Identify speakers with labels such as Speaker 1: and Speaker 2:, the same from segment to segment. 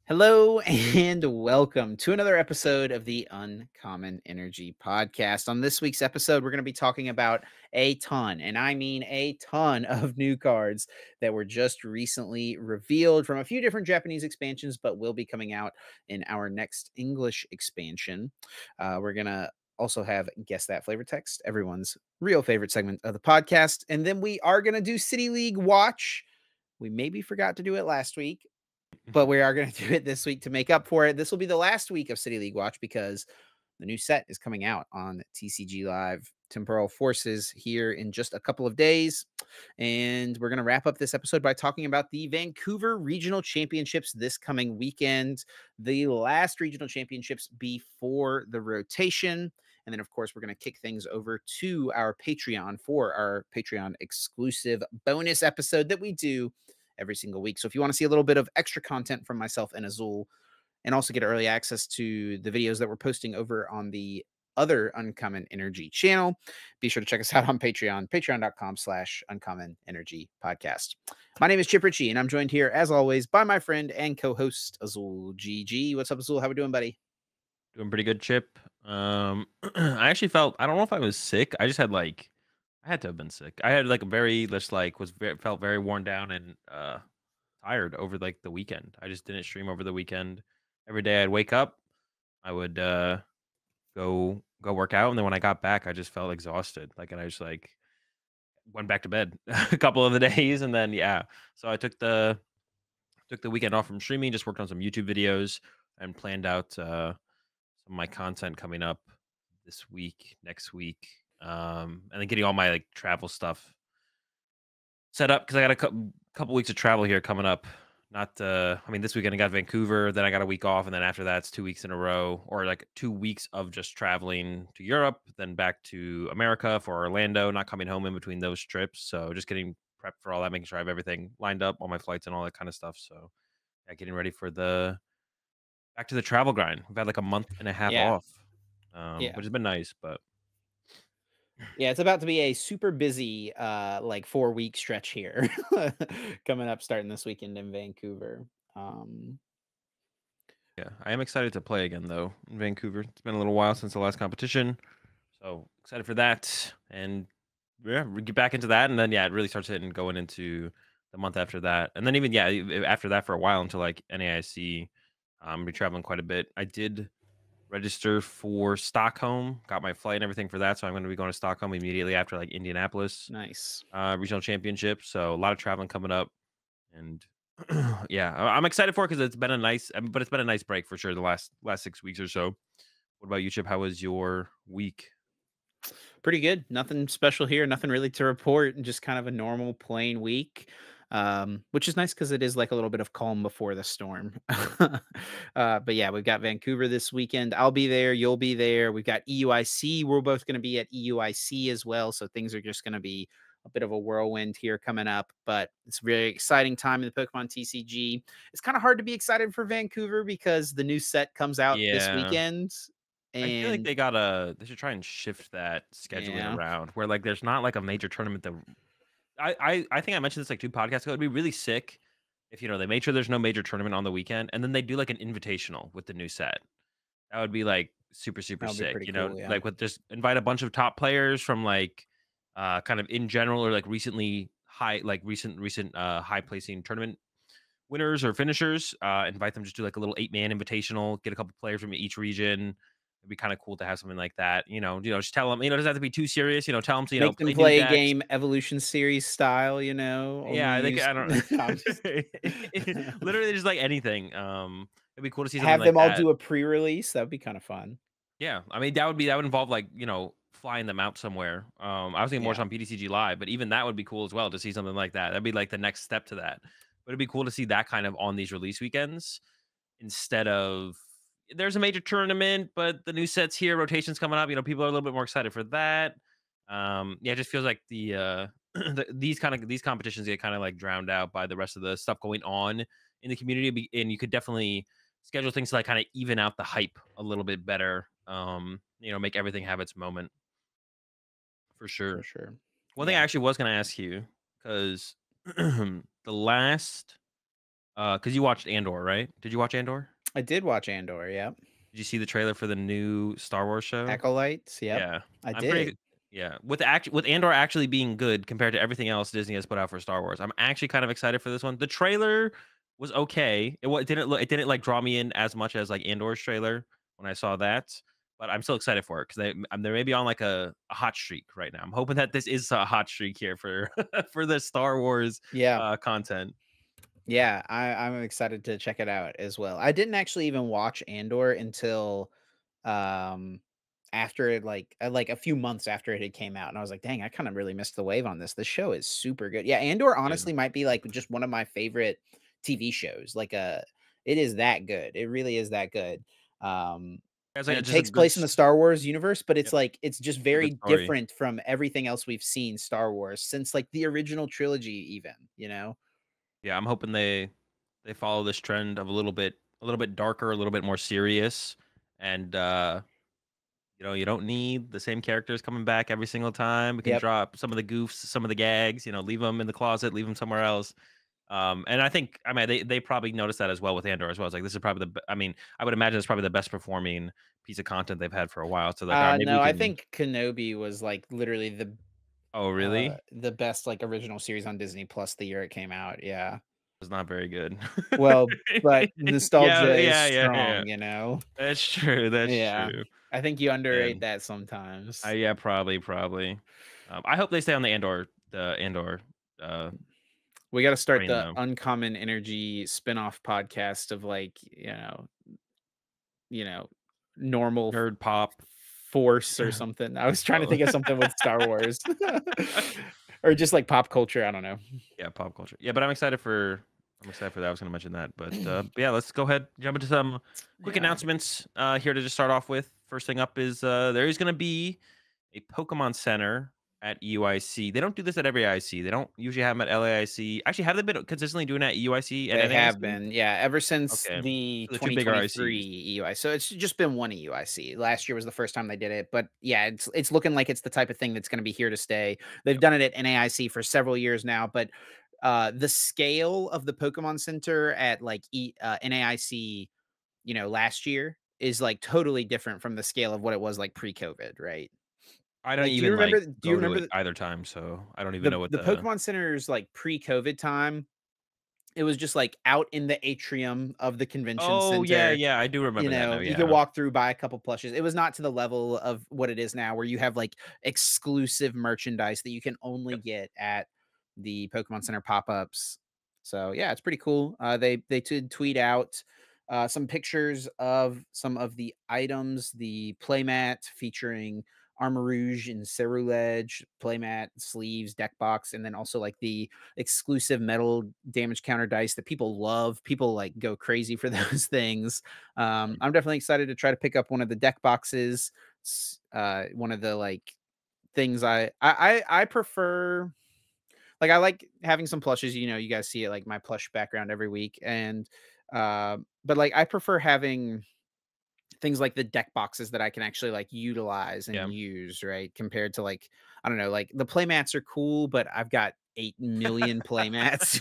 Speaker 1: Hello and welcome to another episode of the Uncommon Energy Podcast. On this week's episode, we're going to be talking about a ton, and I mean a ton of new cards that were just recently revealed from a few different Japanese expansions, but will be coming out in our next English expansion. We're going to also have Guess That Flavor Text, everyone's real favorite segment of the podcast. And then we are going to do City League Watch. We maybe forgot to do it last week, but we are going to do it this week to make up for it. This will be the last week of City League Watch because the new set is coming out on TCG Live Temporal Forces here in just a couple of days. And we're going to wrap up this episode by talking about the Vancouver Regional Championships this coming weekend, the last regional championships before the rotation. And then, of course, we're going to kick things over to our Patreon for our Patreon exclusive bonus episode that we do every single week. So if you want to see a little bit of extra content from myself and Azul, and also get early access to the videos that we're posting over on the other Uncommon Energy channel, be sure to check us out on Patreon, patreon.com/Uncommon Energy Podcast. My name is Chip Ritchie, and I'm joined here, as always, by my friend and co-host, Azul GG. What's up, Azul? How we doing, buddy?
Speaker 2: Doing pretty good, Chip. I actually felt I don't know if I was sick. I just had I had to have been sick. I had like a very just like felt very worn down and tired over like the weekend. I just didn't stream over the weekend. Every day I'd wake up, I would go work out, and then when I got back, I just felt exhausted. And I just went back to bed a couple of the days, and then yeah. So I took the weekend off from streaming, just worked on some YouTube videos and planned out some of my content coming up this week, next week, and then getting all my travel stuff set up because I got a couple weeks of travel here coming up. Not, I mean, this weekend I got Vancouver, then I got a week off, and then after that it's 2 weeks in a row, or like 2 weeks of just traveling to Europe, then back to America for Orlando, not coming home in between those trips. So just getting prepped for all that, making sure I have everything lined up, all my flights and all that kind of stuff. So yeah, getting ready for the back to the travel grind. We've had like a month and a half
Speaker 1: Yeah,
Speaker 2: off,
Speaker 1: yeah.
Speaker 2: which has been nice, but
Speaker 1: Yeah, it's about to be a super busy like 4 week stretch here coming up starting this weekend in Vancouver. Um
Speaker 2: yeah, I am excited to play again though in Vancouver. It's been a little while since the last competition, so excited for that. And yeah, we get back into that, and then yeah, it really starts hitting going into the month after that, and then even yeah, after that for a while until like NAIC. Be traveling quite a bit. I did register for Stockholm, got my flight and everything for that, so I'm going to be going to Stockholm immediately after like Indianapolis
Speaker 1: nice.
Speaker 2: regional championship. So a lot of traveling coming up. And yeah, I'm excited for it because it's been a nice, I mean, but it's been a nice break for sure the last 6 weeks or so. What about you, Chip? How was your week?
Speaker 1: Pretty good. Nothing special here. Nothing really to report. Just kind of a normal, plain week, which is nice because it is like a little bit of calm before the storm. But yeah, we've got Vancouver this weekend. I'll be there. You'll be there. We've got EUIC. We're both going to be at EUIC as well. So things are just going to be a bit of a whirlwind here coming up. But it's a very exciting time in the Pokemon TCG. It's kind of hard to be excited for Vancouver because the new set comes out this
Speaker 2: Yeah,
Speaker 1: weekend.
Speaker 2: I feel like
Speaker 1: And
Speaker 2: they should try and shift that scheduling
Speaker 1: yeah.
Speaker 2: around where like there's not like a major tournament that I think I mentioned this like 2 podcasts ago. It'd be really sick if they made sure there's no major tournament on the weekend, and then they do like an invitational with the new set. That would be like super super
Speaker 1: That would be
Speaker 2: sick.
Speaker 1: pretty cool, yeah.
Speaker 2: Like with just invite a bunch of top players from like kind of in general or like recently high like recent high placing tournament winners or finishers. Invite them, just do like a little 8-man invitational, get a couple players from each region. It'd be kind of cool to have something like that. Just tell them, it doesn't have to be too serious. Tell them to,
Speaker 1: Make them
Speaker 2: play new
Speaker 1: play a
Speaker 2: decks.
Speaker 1: game Evolution Series style, only
Speaker 2: Yeah, I think
Speaker 1: use
Speaker 2: I don't
Speaker 1: I'm just
Speaker 2: literally just like anything. It'd be cool to see something
Speaker 1: have
Speaker 2: like
Speaker 1: them all
Speaker 2: that.
Speaker 1: do a pre-release, that'd be kinda fun.
Speaker 2: Yeah, I mean that would involve like flying them out somewhere. I was thinking more so
Speaker 1: Yeah,
Speaker 2: on PTCG Live, but even that would be cool as well to see something like that. That'd be like the next step to that. But it'd be cool to see that kind of on these release weekends instead of there's a major tournament, but the new sets here, rotations coming up. People are a little bit more excited for that. Yeah, it just feels like these competitions get kind of like drowned out by the rest of the stuff going on in the community, and you could definitely schedule things to like kind of even out the hype a little bit better. Make everything have its moment for
Speaker 1: for
Speaker 2: sure.
Speaker 1: sure.
Speaker 2: One thing I
Speaker 1: Yeah.
Speaker 2: actually was going to ask you because the last Because you watched Andor, right? Did you watch Andor?
Speaker 1: I did watch Andor. Yep.
Speaker 2: Did you see the trailer for the new Star Wars show?
Speaker 1: Acolytes. Yep.
Speaker 2: Yeah,
Speaker 1: I
Speaker 2: I'm pretty
Speaker 1: did.
Speaker 2: yeah, with Andor actually being good compared to everything else Disney has put out for Star Wars, I'm actually kind of excited for this one. The trailer was okay. It didn't, like, draw me in as much as, like, Andor's trailer when I saw that, but I'm still excited for it 'cause they may be on, like, a hot streak right now. I'm hoping that this is a hot streak here for for the Star Wars,
Speaker 1: Yeah.
Speaker 2: content.
Speaker 1: Yeah, I'm excited to check it out as well. I didn't actually even watch Andor until um after it like a few months after it had came out, and I was like, "Dang, I kind of really missed the wave on this. This show is super good." Yeah, Andor
Speaker 2: Yeah.
Speaker 1: honestly might be like just one of my favorite TV shows. It is that good. It really is that good. Um
Speaker 2: It's
Speaker 1: and
Speaker 2: like
Speaker 1: it
Speaker 2: just a
Speaker 1: takes
Speaker 2: good
Speaker 1: place in the Star Wars universe, but it's
Speaker 2: yep,
Speaker 1: like it's just
Speaker 2: a good
Speaker 1: very
Speaker 2: story.
Speaker 1: different from everything else we've seen Star Wars since like the original trilogy even, you know?
Speaker 2: Yeah, I'm hoping they follow this trend of a little bit darker, a little bit more serious, and, you don't need the same characters coming back every single time. We can
Speaker 1: Yep.
Speaker 2: drop some of the goofs, some of the gags, leave them in the closet, leave them somewhere else. And I mean, they probably noticed that as well with Andor as well. It's like, this is probably I mean, I would imagine it's probably the best performing piece of content they've had for a while. So like, all right, maybe
Speaker 1: No,
Speaker 2: we
Speaker 1: I
Speaker 2: can
Speaker 1: think Kenobi was like literally
Speaker 2: oh, really?
Speaker 1: the best like original series on Disney Plus the year it came out. Yeah.
Speaker 2: It's not very good.
Speaker 1: Well, but
Speaker 2: Yeah,
Speaker 1: nostalgia is
Speaker 2: yeah, yeah, yeah.
Speaker 1: strong, you know?
Speaker 2: That's true, that's
Speaker 1: Yeah.
Speaker 2: true.
Speaker 1: I think you underrate
Speaker 2: And
Speaker 1: that sometimes.
Speaker 2: yeah, probably, probably. I hope they stay on the Andor, uh,
Speaker 1: We got to start
Speaker 2: train
Speaker 1: the
Speaker 2: though.
Speaker 1: Uncommon Energy spin-off podcast of like, you know, normal
Speaker 2: Nerd pop.
Speaker 1: force or something. I was trying to
Speaker 2: Oh.
Speaker 1: think of something with Star Wars or just like pop culture. I don't know.
Speaker 2: Yeah, pop culture. Yeah, but I'm excited for that. I was gonna mention that. But yeah, let's go ahead, jump into some quick
Speaker 1: Yeah.
Speaker 2: announcements here to just start off with. First thing up is there is gonna be a Pokemon Center at UIC. They don't do this at every IC. They don't usually have them at LAIC. Actually, have they been consistently doing it at UIC and
Speaker 1: They have
Speaker 2: NAIC?
Speaker 1: been, yeah, ever since
Speaker 2: Okay.
Speaker 1: the
Speaker 2: So the two bigger
Speaker 1: 2023
Speaker 2: ICs.
Speaker 1: EUI. So it's just been one EUIC. Last year was the first time they did it, but yeah, it's looking like it's the type of thing that's going to be here to stay. They've
Speaker 2: Yep.
Speaker 1: done it at NAIC for several years now, but the scale of the Pokemon Center at like NAIC, last year is like totally different from the scale of what it was like pre-COVID, right?
Speaker 2: I don't
Speaker 1: Like,
Speaker 2: even like
Speaker 1: do you
Speaker 2: go to
Speaker 1: remember
Speaker 2: it either time, so I don't even
Speaker 1: the
Speaker 2: know what
Speaker 1: the
Speaker 2: the
Speaker 1: Pokemon Center's like pre-COVID time? It was just, like, out in the atrium of the convention
Speaker 2: oh yeah,
Speaker 1: center,
Speaker 2: yeah, I do remember that now.
Speaker 1: you could
Speaker 2: Yeah.
Speaker 1: walk through, buy a couple plushes. It was not to the level of what it is now, where you have, like, exclusive merchandise that you can only
Speaker 2: Yep.
Speaker 1: get at the Pokemon Center pop-ups. So, yeah, it's pretty cool. They did tweet out, some pictures of some of the items, the playmat featuring Armarouge and Ceruledge, playmat, sleeves, deck box, and then also, like, the exclusive metal damage counter dice that people love. People like go crazy for those things. I'm definitely excited to try to pick up one of the deck boxes. One of the like things I prefer. Like I like having some plushes. You guys see it like my plush background every week, and but like I prefer having things like the deck boxes that I can actually like utilize and
Speaker 2: Yeah.
Speaker 1: use, right? Compared to like, I don't know, like the playmats are cool, but I've got 8 million playmats,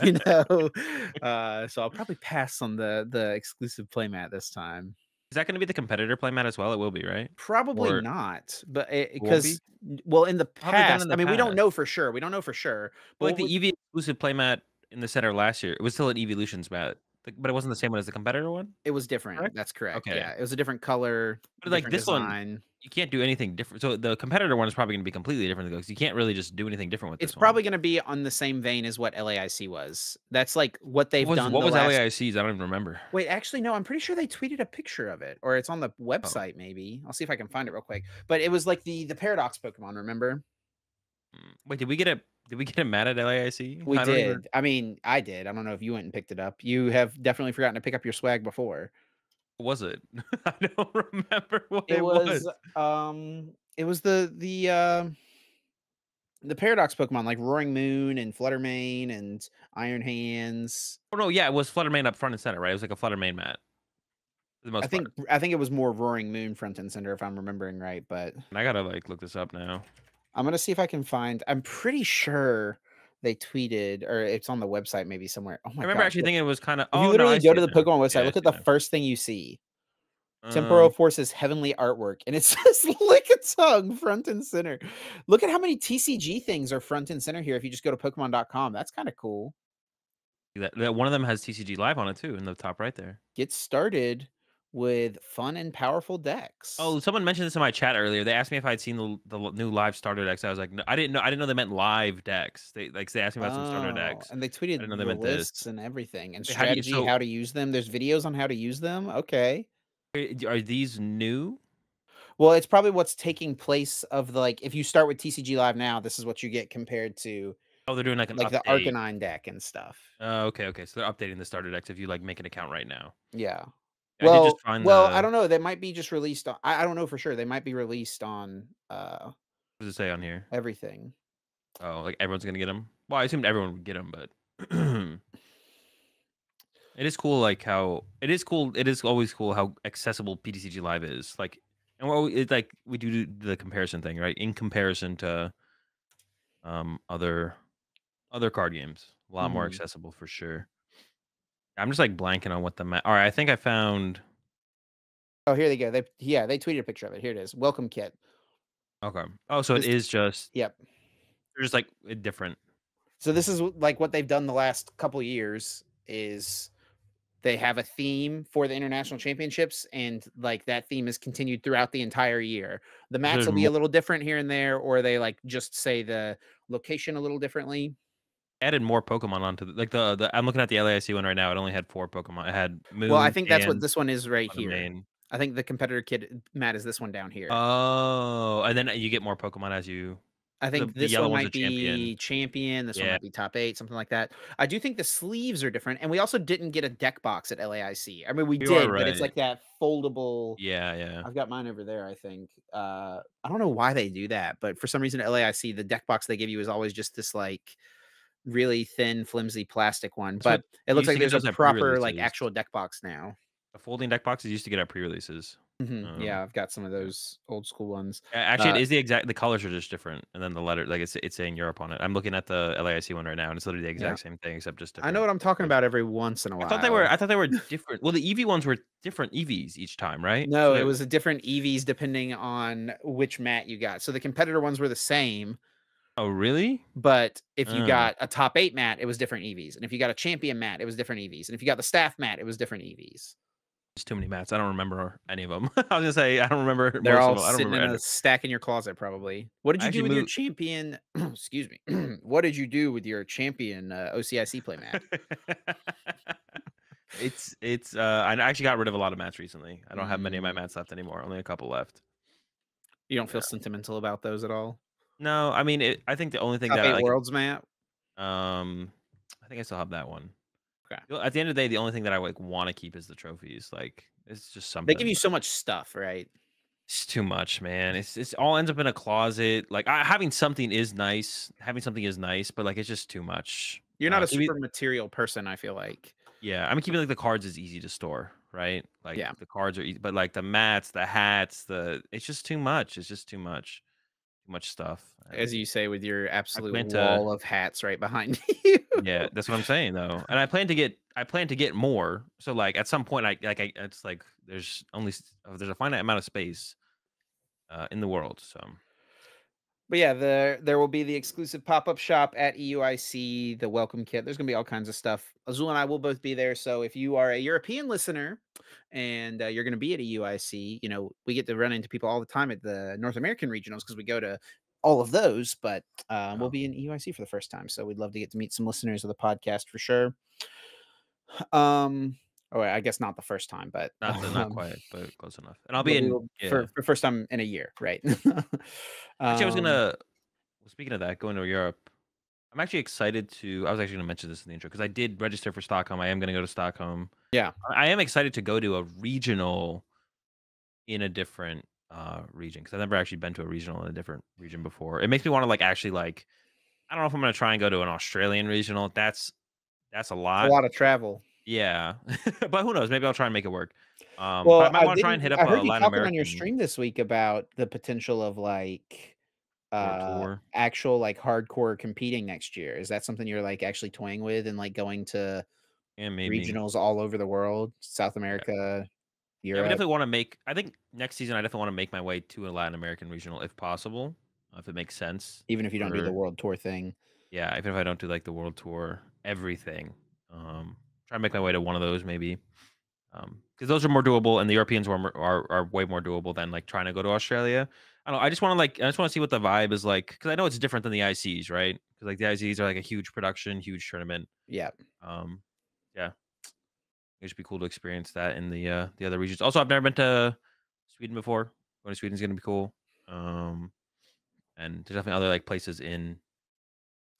Speaker 1: so I'll probably pass on the exclusive playmat this time.
Speaker 2: Is that gonna be the competitor playmat as well? It will be, right?
Speaker 1: Probably
Speaker 2: Or
Speaker 1: not, but
Speaker 2: it won't
Speaker 1: because
Speaker 2: be?
Speaker 1: well, in the
Speaker 2: How have they done in
Speaker 1: past, I
Speaker 2: the
Speaker 1: mean, we don't
Speaker 2: past?
Speaker 1: know for sure. We don't know for sure, but
Speaker 2: Well, like
Speaker 1: what
Speaker 2: the EV exclusive playmat in the center last year, it was still an Evolutions mat, but it wasn't the same one as the competitor one,
Speaker 1: it was different.
Speaker 2: correct?
Speaker 1: That's correct.
Speaker 2: Okay.
Speaker 1: Yeah, it was a different color,
Speaker 2: But like
Speaker 1: different
Speaker 2: this one,
Speaker 1: design.
Speaker 2: you can't do anything different. So the competitor one is probably gonna be completely different because you can't really just do anything different with
Speaker 1: It's
Speaker 2: this one.
Speaker 1: probably gonna be on the same vein as what LAIC was. That's, like, what they've done
Speaker 2: What
Speaker 1: the
Speaker 2: was
Speaker 1: last
Speaker 2: LAIC's? I don't even remember.
Speaker 1: wait, actually, no, I'm pretty sure they tweeted a picture of it, or it's on the
Speaker 2: Oh,
Speaker 1: website maybe. I'll see if I can find it real quick. But it was, like, the Paradox Pokemon, remember?
Speaker 2: wait, did we get a mat at LAIC?
Speaker 1: We
Speaker 2: I don't even
Speaker 1: did. I mean, I did. I don't know if you went and picked it up. You have definitely forgotten to pick up your swag before.
Speaker 2: what was it? I don't remember what
Speaker 1: It
Speaker 2: it was.
Speaker 1: was, it was the Paradox Pokemon, like Roaring Moon and Fluttermane and Iron Hands.
Speaker 2: Oh no, yeah, it was Fluttermane up front and center, right? It was like a Fluttermane mat for the
Speaker 1: I
Speaker 2: most part.
Speaker 1: think I think it was more Roaring Moon front and center if I'm remembering right, but
Speaker 2: And I gotta like look this up now.
Speaker 1: I'm gonna see if I can find I'm pretty sure they tweeted, or it's on the website maybe somewhere. Oh
Speaker 2: I
Speaker 1: my
Speaker 2: remember
Speaker 1: gosh!
Speaker 2: actually
Speaker 1: Look,
Speaker 2: thinking it was kind of.
Speaker 1: if you
Speaker 2: Oh no,
Speaker 1: literally
Speaker 2: I
Speaker 1: go
Speaker 2: see
Speaker 1: to
Speaker 2: it
Speaker 1: the
Speaker 2: now.
Speaker 1: Pokemon
Speaker 2: Yeah,
Speaker 1: website,
Speaker 2: I
Speaker 1: look
Speaker 2: see
Speaker 1: at
Speaker 2: it
Speaker 1: the
Speaker 2: now.
Speaker 1: first thing you see. Temporo Force's heavenly artwork, and it says Lickitung front and center. Look at how many TCG things are front and center here if you just go to Pokemon.com. That's kind of cool.
Speaker 2: That one of them has TCG Live on it too in the top right there.
Speaker 1: Get started with fun and powerful
Speaker 2: Oh,
Speaker 1: decks.
Speaker 2: someone mentioned this in my chat earlier. They asked me if I'd seen the new live starter decks. I was like, no, I didn't know. I didn't know they meant live decks. They asked me about some starter
Speaker 1: Oh,
Speaker 2: decks.
Speaker 1: and they
Speaker 2: I didn't know
Speaker 1: tweeted
Speaker 2: they
Speaker 1: the
Speaker 2: meant this.
Speaker 1: lists and everything and
Speaker 2: Wait, how do you?
Speaker 1: strategy,
Speaker 2: So
Speaker 1: how to use them. There's videos on how to use them. Okay.
Speaker 2: are these new?
Speaker 1: Well, it's probably what's taking place of the, like, if you start with TCG Live now, this is what you get compared to
Speaker 2: Oh, they're doing like an
Speaker 1: like the
Speaker 2: update.
Speaker 1: Arcanine deck and stuff.
Speaker 2: Okay, okay. So they're updating the starter decks if you like make an account right now.
Speaker 1: Yeah.
Speaker 2: I did just
Speaker 1: Well,
Speaker 2: find
Speaker 1: well, I
Speaker 2: the.
Speaker 1: don't know. They might be just released on, I don't know for sure. They might be released on
Speaker 2: What does it say on here?
Speaker 1: everything.
Speaker 2: Oh, like everyone's gonna get them. Well, I assumed everyone would get them, but it is cool. Like how it is cool. It is always cool how accessible PTCG Live is. Like, and it's like we do the comparison thing, right? In comparison to other card games, a lot more
Speaker 1: Mhm.
Speaker 2: accessible for sure. I'm just like blanking on what the all right. I think I found.
Speaker 1: Oh, here they go. They tweeted a picture of it. Here it is. Welcome kit.
Speaker 2: Okay. Oh, so it
Speaker 1: This
Speaker 2: is just
Speaker 1: Yep.
Speaker 2: they're just like different.
Speaker 1: So this is like what they've done the last couple years is they have a theme for the international championships, and like that theme is continued throughout the entire year. The
Speaker 2: So
Speaker 1: mats
Speaker 2: there's
Speaker 1: will be
Speaker 2: more
Speaker 1: a little different here and there, or they like just say the location a little differently.
Speaker 2: added more Pokemon onto like the. I'm looking at the LAIC one right now. It only had 4 Pokemon. It had
Speaker 1: Well, I
Speaker 2: Moon
Speaker 1: think that's what
Speaker 2: and
Speaker 1: this one is right here.
Speaker 2: Main.
Speaker 1: I think the competitor kit mat is this one down here.
Speaker 2: Oh, and then you get more Pokemon as you.
Speaker 1: I think
Speaker 2: The
Speaker 1: this
Speaker 2: yellow
Speaker 1: one
Speaker 2: one's a
Speaker 1: might
Speaker 2: champion.
Speaker 1: be champion, this one
Speaker 2: Yeah.
Speaker 1: might be top 8, something like that. I do think the sleeves are different, and we also didn't get a deck box at LAIC. I mean, we
Speaker 2: You are
Speaker 1: did, but it's
Speaker 2: right.
Speaker 1: like that foldable.
Speaker 2: Yeah, yeah.
Speaker 1: I've got mine over there, I think. I don't know why they do that, but for some reason at LAIC, the deck box they give you is always just this, like, really thin, flimsy plastic one,
Speaker 2: That's what
Speaker 1: but it
Speaker 2: you
Speaker 1: looks
Speaker 2: used
Speaker 1: like
Speaker 2: to get
Speaker 1: there's a
Speaker 2: those at
Speaker 1: proper, like,
Speaker 2: pre-releases.
Speaker 1: actual deck box now.
Speaker 2: The folding deck boxes used to get at pre-releases.
Speaker 1: Yeah, I've got some of
Speaker 2: Yeah.
Speaker 1: those old school ones.
Speaker 2: Actually, it
Speaker 1: Uh,
Speaker 2: is the colors are just different, and then the letter, like it's saying Europe on it. I'm looking at the LAIC one right now, and it's literally the
Speaker 1: yeah.
Speaker 2: exact same thing except just
Speaker 1: I know
Speaker 2: different
Speaker 1: what I'm talking
Speaker 2: colors.
Speaker 1: about every once in a
Speaker 2: I thought they were
Speaker 1: while.
Speaker 2: I thought they were different. Well, the EV ones were different EVs each time, right? So
Speaker 1: No, it
Speaker 2: they.
Speaker 1: was a different EVs depending on which mat you got. So the competitor ones were the same,
Speaker 2: Oh, really?
Speaker 1: but if you
Speaker 2: Oh,
Speaker 1: got a top 8 mat, it was different EVs. And if you got a champion mat, it was different EVs. And if you got the staff mat, it was different EVs.
Speaker 2: there's too many mats. I don't remember any of them. I was gonna say I don't remember
Speaker 1: They're
Speaker 2: most of
Speaker 1: all
Speaker 2: them. I don't
Speaker 1: sitting
Speaker 2: remember
Speaker 1: in
Speaker 2: any.
Speaker 1: a stack in your closet, probably. What did
Speaker 2: I
Speaker 1: you
Speaker 2: actually
Speaker 1: do with your
Speaker 2: moved.
Speaker 1: champion? Excuse me. What did you do with your champion OCIC playmat?
Speaker 2: I actually got rid of a lot of mats recently. I don't have many of my
Speaker 1: Mm,
Speaker 2: mats left anymore. Only a couple left.
Speaker 1: you don't feel
Speaker 2: Yeah.
Speaker 1: sentimental about those at all?
Speaker 2: No, I mean I think the only thing
Speaker 1: Top
Speaker 2: that I
Speaker 1: 8
Speaker 2: like
Speaker 1: worlds mat?
Speaker 2: um I think I still have that one.
Speaker 1: Okay.
Speaker 2: At the end of the day, the only thing that I like want to keep is the trophies. Like it's just
Speaker 1: They give
Speaker 2: something.
Speaker 1: you so much stuff, right?
Speaker 2: It's too much, man. It's all ends up in a closet. Like having something is nice. Having something is nice, but like it's just too much.
Speaker 1: You're not a
Speaker 2: Keeping,
Speaker 1: super material person, I feel like.
Speaker 2: yeah, I mean keeping like the cards is easy to store, right? Like
Speaker 1: Yeah.
Speaker 2: the cards are easy, but like the mats, the hats, it's just too much. It's just too much. Too much stuff. And
Speaker 1: As you say, with your
Speaker 2: I
Speaker 1: absolute
Speaker 2: plan to
Speaker 1: wall of hats right behind you.
Speaker 2: yeah, that's what I'm saying though. And I plan to get more. So like at some point it's like there's a finite amount of space in the world. So
Speaker 1: But yeah, there will be the exclusive pop-up shop at EUIC, the welcome kit. There's gonna be all kinds of stuff. Azul and I will both be there. So if you are a European listener and you're gonna be at EUIC, we get to run into people all the time at the North American regionals because we go to all of those. But we'll
Speaker 2: oh,
Speaker 1: be in EUIC for the first time. So we'd love to get to meet some listeners of the podcast for sure. Oh, I guess not the first time, but
Speaker 2: not quite, but close enough. And I'll be
Speaker 1: but we
Speaker 2: in
Speaker 1: will
Speaker 2: yeah.
Speaker 1: for first time in a year, right?
Speaker 2: Actually I was
Speaker 1: um,
Speaker 2: gonna well, speaking of that, going to Europe, I'm actually excited to I was actually gonna mention this in the intro because I did register for Stockholm. I am gonna go to Stockholm.
Speaker 1: yeah.
Speaker 2: I am excited to go to a regional in a different region because I've never actually been to a regional in a different region before. It makes me want to like actually like I don't know if I'm gonna try and go to an Australian regional. That's a
Speaker 1: It's a
Speaker 2: lot.
Speaker 1: lot of travel.
Speaker 2: Yeah, but who knows? Maybe I'll try and make it work. But I
Speaker 1: Well,
Speaker 2: might want to try and hit up
Speaker 1: I
Speaker 2: a
Speaker 1: heard you
Speaker 2: Latin
Speaker 1: talking on your
Speaker 2: American.
Speaker 1: stream this week about the potential of, like,
Speaker 2: World Tour.
Speaker 1: actual like hardcore competing next year? Is that something you're like actually toying with and like going to
Speaker 2: And maybe.
Speaker 1: regionals all over the world, South
Speaker 2: Yeah.
Speaker 1: America,
Speaker 2: Yeah, we
Speaker 1: Europe,
Speaker 2: definitely wanna make I think next season, I definitely wanna make my way to a Latin American regional if possible, if it makes sense
Speaker 1: even if you don't do the
Speaker 2: for
Speaker 1: world tour thing?
Speaker 2: yeah, even if I don't do, like, the world tour, everything, try to make my way to one of those maybe, because those are more doable, and the Europeans are way more doable than, like, trying to go to Australia. I don't know, I just wanna see what the vibe is like, because I know it's different than the ICs, right? Because like, the ICs are, like, a huge production, huge tournament,
Speaker 1: Yeah.
Speaker 2: um, yeah. It should be cool to experience that in the other regions. Also, I've never been to Sweden before. Going to Sweden is gonna be cool. Um, and there's definitely other like places in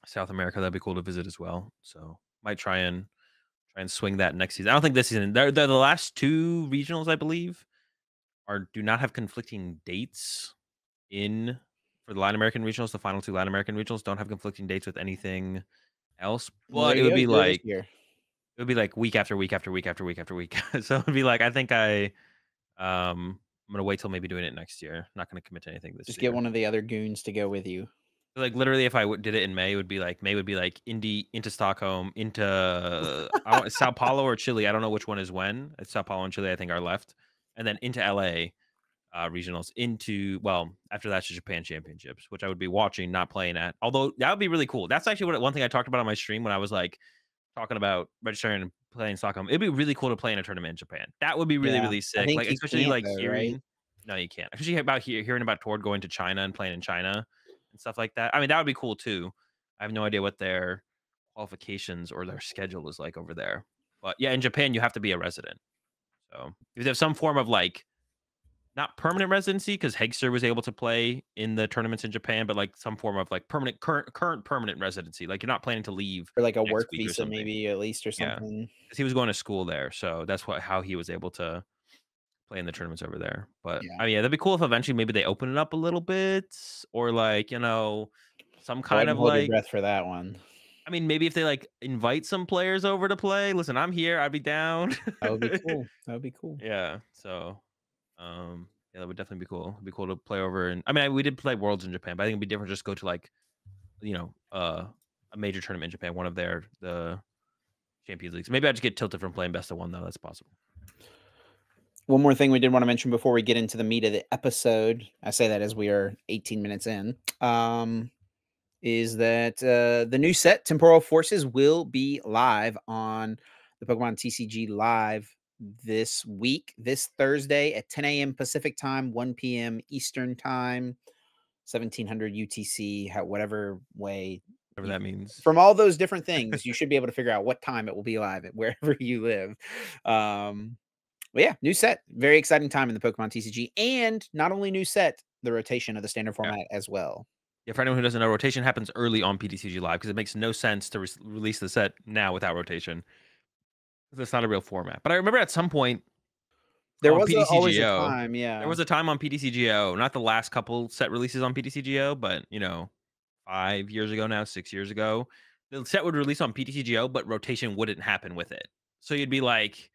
Speaker 2: South America that'd be cool to visit as well. So might try and swing that next season. I don't think this season. They're the last two regionals, I believe, are do not have conflicting dates in for the Latin American regionals. The final two Latin American regionals don't have conflicting dates with anything else.
Speaker 1: Well, there
Speaker 2: But
Speaker 1: you go. Do it this year.
Speaker 2: it would be like week after week after week after week after week. So it'd be like I think I'm gonna wait till maybe doing it next year. Not gonna commit to anything this
Speaker 1: Just get
Speaker 2: year.
Speaker 1: one of the other goons to go with you.
Speaker 2: Like literally, if did it in May, it would be like May would be like Indy into Stockholm into I don't Sao Paulo or Chile. I don't know which one is when. It's Sao Paulo and Chile. I think are left, and then into LA regionals. Into well after that's the Japan Championships, which I would be watching, not playing at. Although that would be really cool. That's actually one thing I talked about on my stream when I was like talking about registering and playing Stockholm. It'd be really cool to play in a tournament in Japan. That would be really,
Speaker 1: Yeah.
Speaker 2: really
Speaker 1: I
Speaker 2: sick.
Speaker 1: think
Speaker 2: Like,
Speaker 1: you
Speaker 2: especially
Speaker 1: can't
Speaker 2: like
Speaker 1: though, right?
Speaker 2: hearing no, you can't. Especially about hearing about Tord going to China and playing in China and stuff like that. I mean, that would be cool too. I have no idea what their qualifications or their schedule is like over there. But yeah, in Japan, you have to be a resident. So if you have some form of like not permanent residency, because Hegster was able to play in the tournaments in Japan, but like some form of like current permanent residency. Like you're not planning to leave
Speaker 1: Or like a
Speaker 2: next
Speaker 1: work
Speaker 2: week or
Speaker 1: visa
Speaker 2: something.
Speaker 1: maybe at least or
Speaker 2: Yeah,
Speaker 1: something.
Speaker 2: because he was going to school there, so that's how he was able to play in the tournaments over there. But
Speaker 1: Yeah.
Speaker 2: I mean, yeah, that'd be cool if eventually maybe they open it up a little bit, or like some
Speaker 1: Go
Speaker 2: kind
Speaker 1: ahead and
Speaker 2: of
Speaker 1: hold your
Speaker 2: like.
Speaker 1: breath for that one.
Speaker 2: I mean, maybe if they like invite some players over to play. Listen, I'm here. I'd be down.
Speaker 1: That would be cool. That would be cool.
Speaker 2: Yeah. So, yeah, that would definitely be cool. It'd be cool to play over. And I mean, we did play Worlds in Japan, but I think it'd be different. Just go to like, you know, a major tournament in Japan, one of the Champions Leagues. Maybe I just get tilted from playing best of one though. That's possible.
Speaker 1: One more thing we did want to mention before we get into the meat of the episode. I say that as we are 18 minutes in. Is that the new set Temporal Forces will be live on the Pokemon TCG Live this week, this Thursday at 10 a.m. Pacific time, 1 p.m. Eastern time, 1700 UTC, whatever way.
Speaker 2: Whatever that means.
Speaker 1: From all those different things, you should be able to figure out what time it will be live at wherever you live. But yeah, new set, very exciting time in the Pokemon TCG, and not only new set, the rotation of the standard
Speaker 2: Yeah.
Speaker 1: format as well.
Speaker 2: Yeah, for anyone who doesn't know, rotation happens early on PTCG Live because it makes no sense to release the set now without rotation. It's not a real format. But I remember at some point
Speaker 1: There
Speaker 2: on
Speaker 1: was always a
Speaker 2: PTCGO,
Speaker 1: time,
Speaker 2: there
Speaker 1: yeah.
Speaker 2: was a time on PTCGO, not the last couple set releases on PTCGO, but 5 years ago now, 6 years ago, the set would release on PTCGO, but rotation wouldn't happen with it. So you'd be like,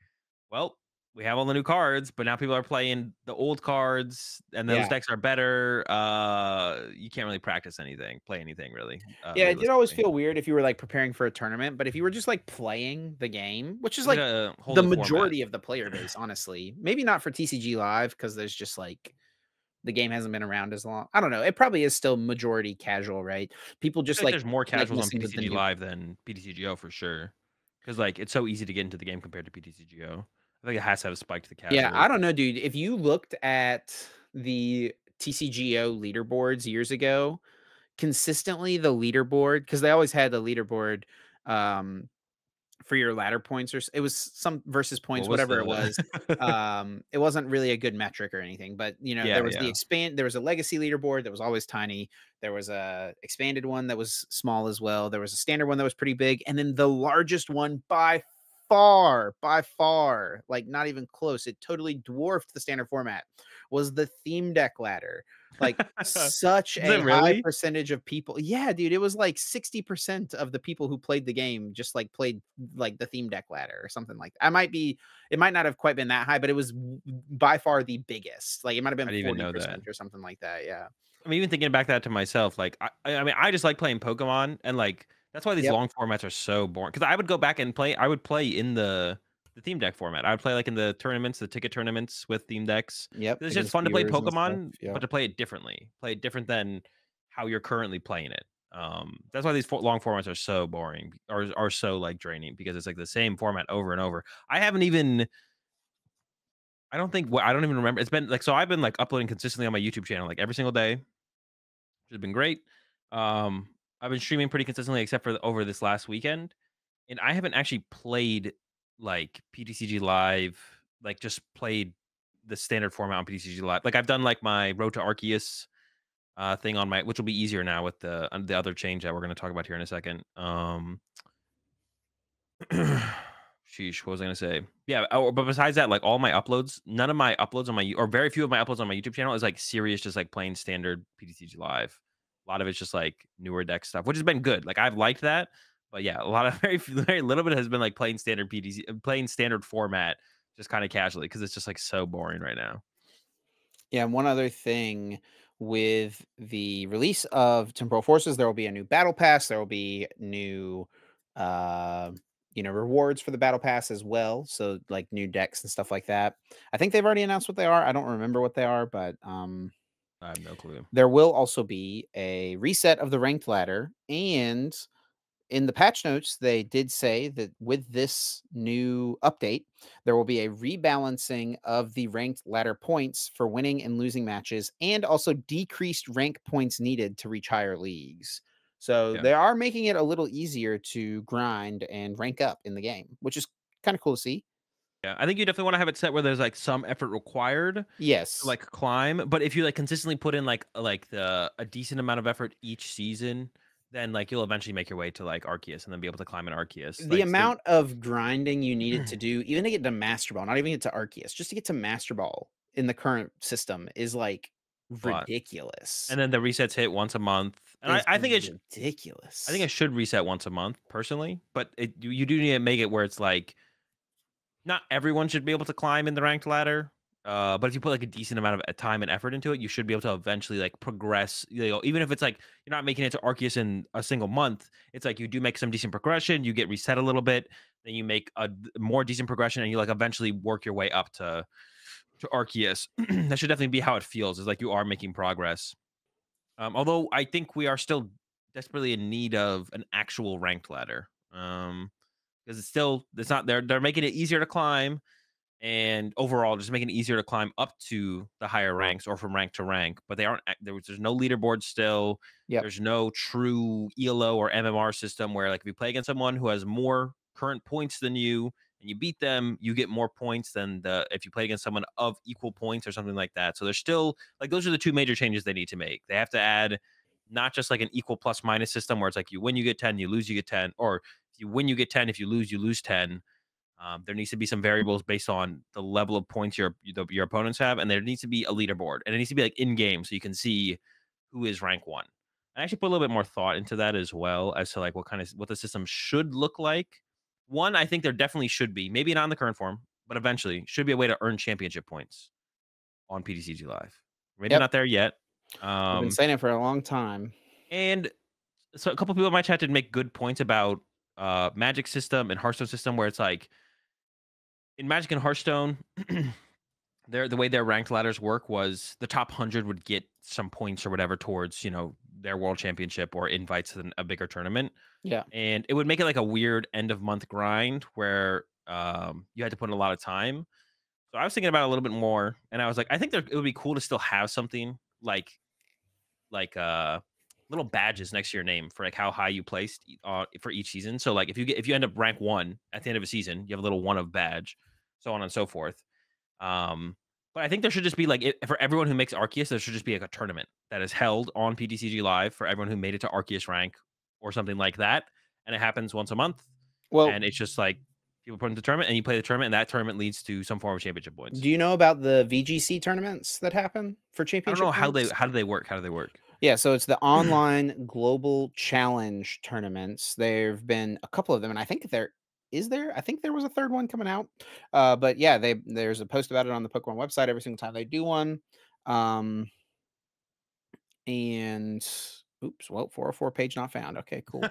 Speaker 2: well, we have all the new cards, but now people are playing the old cards, and those
Speaker 1: Yeah.
Speaker 2: decks are better. You can't really practice anything, play anything really.
Speaker 1: Yeah, it did always
Speaker 2: realistically.
Speaker 1: feel weird if you were like preparing for a tournament, but if you were just like playing the game, which is
Speaker 2: It's like
Speaker 1: like
Speaker 2: a whole
Speaker 1: the
Speaker 2: new format.
Speaker 1: majority of the player base, honestly. Maybe not for TCG Live because there's just like the game hasn't been around as long. I don't know. It probably is still majority casual, right? People
Speaker 2: I
Speaker 1: just
Speaker 2: feel like there's more
Speaker 1: like
Speaker 2: casuals on
Speaker 1: messing with the
Speaker 2: PTCG
Speaker 1: new.
Speaker 2: Live than PTCGO for sure, because like it's so easy to get into the game compared to PTCGO. I think it has to have a spike to the casuals.
Speaker 1: Yeah, I don't know, dude. If you looked at the TCGO leaderboards years ago, consistently the leaderboard, because they always had the leaderboard um for your ladder points, it was some versus
Speaker 2: What
Speaker 1: points,
Speaker 2: was
Speaker 1: whatever it
Speaker 2: the?
Speaker 1: was. It wasn't really a good metric or anything, but
Speaker 2: Yeah,
Speaker 1: there was
Speaker 2: yeah.
Speaker 1: there was a legacy leaderboard that was always tiny. There was a expanded one that was small as well. There was a standard one that was pretty big, and then the largest one by far, like not even close, it totally dwarfed the standard format, was the theme deck ladder. Like such
Speaker 2: Is
Speaker 1: a
Speaker 2: it
Speaker 1: high
Speaker 2: really?
Speaker 1: percentage of people. Yeah, dude, it was like 60% of the people who played the game just like played like the theme deck ladder or something like that. It might not have quite been that high, but it was by far the biggest. Like it might have
Speaker 2: I
Speaker 1: been
Speaker 2: didn't even know
Speaker 1: 40%
Speaker 2: that.
Speaker 1: or something like that. Yeah.
Speaker 2: I'm even thinking back that to myself, like, I mean, I just like playing Pokemon, and, like, that's why these
Speaker 1: Yep.
Speaker 2: long formats are so boring. Because I would go back and play I would play in the theme deck format. I would play, like, in the tournaments, the ticket tournaments with theme decks.
Speaker 1: Yep.
Speaker 2: 'Cause it's just
Speaker 1: Against
Speaker 2: fun to play
Speaker 1: viewers and stuff.
Speaker 2: Pokemon, but
Speaker 1: Yep.
Speaker 2: to play it differently. Play it different than how you're currently playing it. That's why these long formats are so boring or are so, like, draining because it's, like, the same format over and over. I don't think I don't even remember. It's been, like, so I've been, like, uploading consistently on my YouTube channel, like, every single day, which has been great. Um, I've been streaming pretty consistently except for over this last weekend, and I haven't actually played, like, PTCG Live, like, just played the standard format on PTCG Live. Like, I've done, like, my Road to Arceus, thing on my which will be easier now with the other change that we're gonna talk about here in a second. Sheesh, what was I gonna say? Yeah, but besides that, like all my uploads, none of my uploads on or very few of my uploads on my YouTube channel is like serious, just like plain standard PTCG Live. A lot of it's just like newer deck stuff, which has been good. Like I've liked that, but yeah, a lot of very little bit has been like plain standard PTC, plain standard format, just kind of casually because it's just like so boring right now.
Speaker 1: Yeah, and one other thing with the release of Temporal Forces, there will be a new battle pass. There will be new, uh, rewards for the battle pass as well. So like new decks and stuff like that. I think they've already announced what they are. I don't remember what they are, but
Speaker 2: I have no clue.
Speaker 1: there will also be a reset of the ranked ladder. And in the patch notes, they did say that with this new update, there will be a rebalancing of the ranked ladder points for winning and losing matches, and also decreased rank points needed to reach higher leagues. So
Speaker 2: Yeah.
Speaker 1: they are making it a little easier to grind and rank up in the game, which is kind of cool to see.
Speaker 2: Yeah, I think you definitely want to have it set where there's like some effort required to
Speaker 1: Yes.
Speaker 2: like climb, but if you like consistently put in like the a decent amount of effort each season, then like you'll eventually make your way to like Arceus and then be able to climb in Arceus.
Speaker 1: The
Speaker 2: Like the
Speaker 1: amount of grinding you needed to do, even to get to Master Ball, not even get to Arceus, just to get to Master Ball in the current system is like
Speaker 2: lot.
Speaker 1: ridiculous.
Speaker 2: And then the resets hit once a month. And
Speaker 1: Is
Speaker 2: I think
Speaker 1: ridiculous.
Speaker 2: it should reset once a month personally, but you do need to make it where it's like not everyone should be able to climb in the ranked ladder. But if you put like a decent amount of time and effort into it, you should be able to eventually like progress. Even if it's like you're not making it to Arceus in a single month, it's like you do make some decent progression, you get reset a little bit, then you make a more decent progression, and you like eventually work your way up to Arceus. That should definitely be how it feels. Is like you are making progress. Although I think we are still desperately in need of an actual ranked ladder. Because it's not they're making it easier to climb and overall just making it easier to climb up to the higher ranks or from rank to rank, but they aren't there's no leaderboard still.
Speaker 1: Yep.
Speaker 2: There's no true ELO or MMR system where like if you play against someone who has more current points than you and you beat them, you get more points than the if you play against someone of equal points or something like that. So there's still like those are the two major changes they need to make. They have to add not just like an equal plus minus system where it's like you win you get 10, you lose you get 10, or if you win you get 10, if you lose 10. There needs to be some variables based on the level of points your opponents have, and there needs to be a leaderboard, and it needs to be like in game so you can see who is rank one. I actually put a little bit more thought into that as well as to like what the system should look like. One, I think there definitely should be, maybe not in the current form, but eventually should be a way to earn championship points on PTCG Live. Maybe
Speaker 1: Yep.
Speaker 2: not there yet.
Speaker 1: We've been
Speaker 2: Um,
Speaker 1: saying it for a long time.
Speaker 2: and so a couple people in my chat did make good points about Magic system and Hearthstone system where it's like in Magic and Hearthstone, the way their ranked ladders work was the top 100 would get some points or whatever towards their world championship or invites to a bigger tournament,
Speaker 1: Yeah.
Speaker 2: and it would make it like a weird end of month grind where you had to put in a lot of time. So I was thinking about it a little bit more, and I was like, I think it would be cool to still have something like little badges next to your name for like how high you placed for each season. So like if you end up rank one at the end of a season, you have a little one of badge, so on and so forth. But I think there should just be like for everyone who makes Arceus, there should just be like a tournament that is held on PTCG Live for everyone who made it to Arceus rank or something like that, and it happens once a month,
Speaker 1: Well,
Speaker 2: and it's just like people put in the tournament and you play the tournament, and that tournament leads to some form of championship points.
Speaker 1: do you know about the VGC tournaments that happen for
Speaker 2: I don't know
Speaker 1: championship points?
Speaker 2: how do they work? How do they work?
Speaker 1: Yeah, so it's the online global challenge tournaments. There've been a couple of them, and I think I think there was a third one coming out. But yeah, there's a post about it on the Pokemon website every single time they do one. Um, And oops, well, 404 page not found. Okay, cool.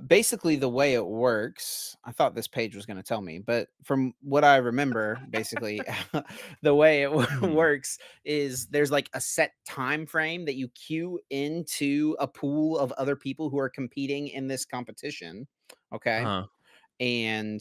Speaker 1: Basically, the way it works, I thought this page was going to tell me, but from what I remember, basically, the way it
Speaker 2: Mhm.
Speaker 1: works is there's like a set time frame that you queue into a pool of other people who are competing in this competition. Okay.
Speaker 2: Uh-huh.
Speaker 1: And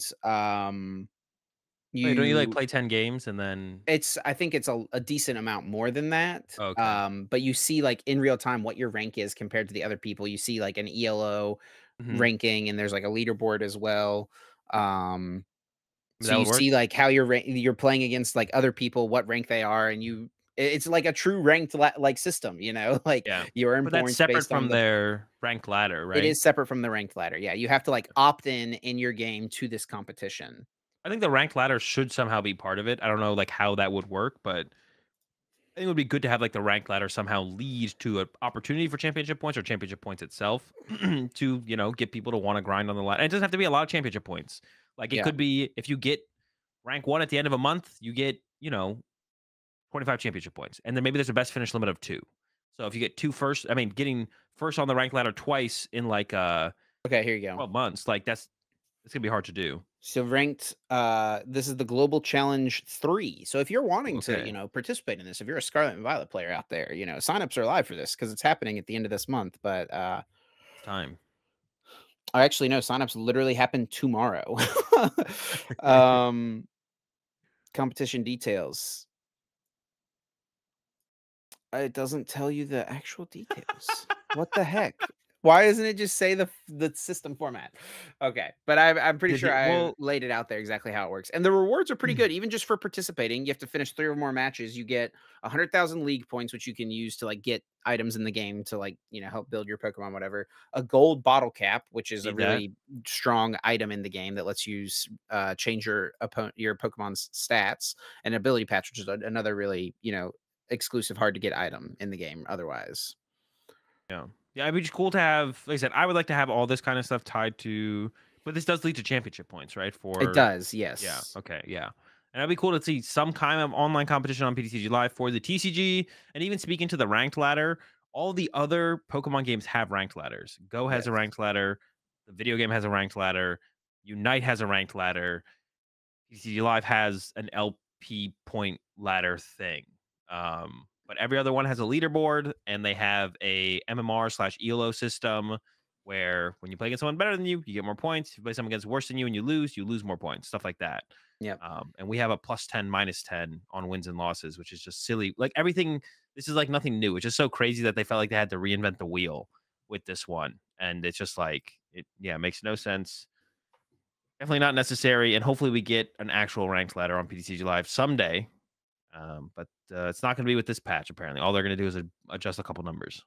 Speaker 2: Wait, don't you like
Speaker 1: you
Speaker 2: play 10 games and then
Speaker 1: it's I think it's a decent amount more than that,
Speaker 2: okay.
Speaker 1: but you see, like, in real time what your rank is compared to the other people. You see, like, an ELO
Speaker 2: Mhm.
Speaker 1: ranking, and there's, like, a leaderboard as well. Um, so
Speaker 2: That
Speaker 1: you
Speaker 2: would work?
Speaker 1: see, like, how you're playing against, like, other people, what rank they are, and it's like a true ranked like, system, you know? Like,
Speaker 2: Yeah.
Speaker 1: you earn
Speaker 2: But that's
Speaker 1: points
Speaker 2: separate
Speaker 1: based on
Speaker 2: from
Speaker 1: the
Speaker 2: their ranked ladder,
Speaker 1: it
Speaker 2: right?
Speaker 1: is separate from the ranked ladder, yeah, you have to, like, opt in your game to this competition.
Speaker 2: I think the ranked ladder should somehow be part of it. I don't know like how that would work, but I think it would be good to have like the ranked ladder somehow lead to an opportunity for championship points or championship points itself to, get people to want to grind on the ladder. And it doesn't have to be a lot of championship points. Like it
Speaker 1: Yeah.
Speaker 2: could be if you get rank 1 at the end of a month, you get, 25 championship points. And then maybe there's a best finish limit of 2. So if you get I mean, getting first on the ranked ladder twice in like
Speaker 1: Okay, here you go.
Speaker 2: 12 months, like it's going to be hard to do.
Speaker 1: So ranked, this is the Global Challenge 3. So if you're wanting to,
Speaker 2: Okay.
Speaker 1: participate in this, if you're a Scarlet and Violet player out there, signups are live for this because it's happening at the end of this month. But
Speaker 2: It's time.
Speaker 1: I actually know signups literally happen tomorrow. um, competition details. It doesn't tell you the actual details. What the heck? Why doesn't it just say the system format? Okay, but I'm pretty
Speaker 2: Did
Speaker 1: sure
Speaker 2: you
Speaker 1: I
Speaker 2: well,
Speaker 1: laid it out there exactly how it works. And the rewards are pretty good, even just for participating. You have to finish 3 or more matches. You get 100,000 league points, which you can use to like get items in the game to like help build your Pokemon, whatever. A gold bottle cap, which is a
Speaker 2: need that?
Speaker 1: really strong item in the game that lets you change your Pokemon's stats, and ability patch, which is another really exclusive, hard to get item in the game otherwise.
Speaker 2: Yeah. Yeah, it'd be just cool to have like I said, I would like to have all this kind of stuff tied to but this does lead to championship points, right?
Speaker 1: It
Speaker 2: For
Speaker 1: does,
Speaker 2: yeah,
Speaker 1: yes.
Speaker 2: okay, yeah. And it'd be cool to see some kind of online competition on PTCG Live for the TCG. And even speaking to the ranked ladder, all the other Pokemon games have ranked ladders. Go has a
Speaker 1: Yes.
Speaker 2: ranked ladder. The video game has a ranked ladder. Unite has a ranked ladder. PTCG Live has an LP point ladder thing. But every other one has a leaderboard, and they have a MMR/ELO system where when you play against someone better than you get more points. If you play someone against worse than you and you lose more points, stuff like that.
Speaker 1: Yep.
Speaker 2: And we have a +10, -10 on wins and losses, which is just silly. Like everything, this is like nothing new. It's just so crazy that they felt like they had to reinvent the wheel with this one, and it's just like yeah, it makes no sense. Definitely not necessary, and hopefully we get an actual ranked ladder on PTCG Live someday. But it's not going to be with this patch. Apparently, all they're going to do is adjust a couple numbers.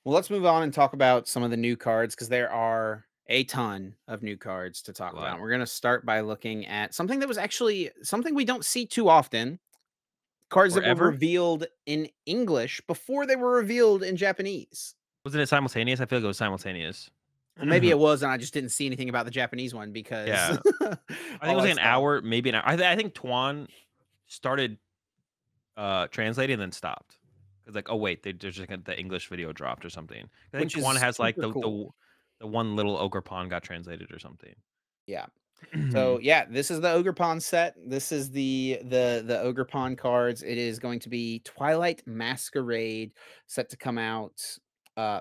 Speaker 1: Well, let's move on and talk about some of the new cards because there are a ton of new cards to
Speaker 2: A
Speaker 1: talk
Speaker 2: lot.
Speaker 1: about. We're going to start by looking at something that was actually something we don't see too often. Cards that were
Speaker 2: Forever?
Speaker 1: revealed in English before they were revealed in Japanese.
Speaker 2: Wasn't it simultaneous? I feel like it was simultaneous.
Speaker 1: Well, maybe it was, and I just didn't see anything about the Japanese one because
Speaker 2: Yeah, I think it
Speaker 1: all
Speaker 2: was
Speaker 1: I
Speaker 2: like an
Speaker 1: saw.
Speaker 2: hour, maybe an hour. I think Tuan started translating and then stopped because like, oh wait, there's just the English video dropped or something. I think
Speaker 1: Which
Speaker 2: Tuan
Speaker 1: is
Speaker 2: has like
Speaker 1: super cool.
Speaker 2: the one little ogre pawn got translated or something.
Speaker 1: Yeah. So yeah, this is the Ogre Pond set. This is the Ogre Pond cards. It is going to be Twilight Masquerade, set to come out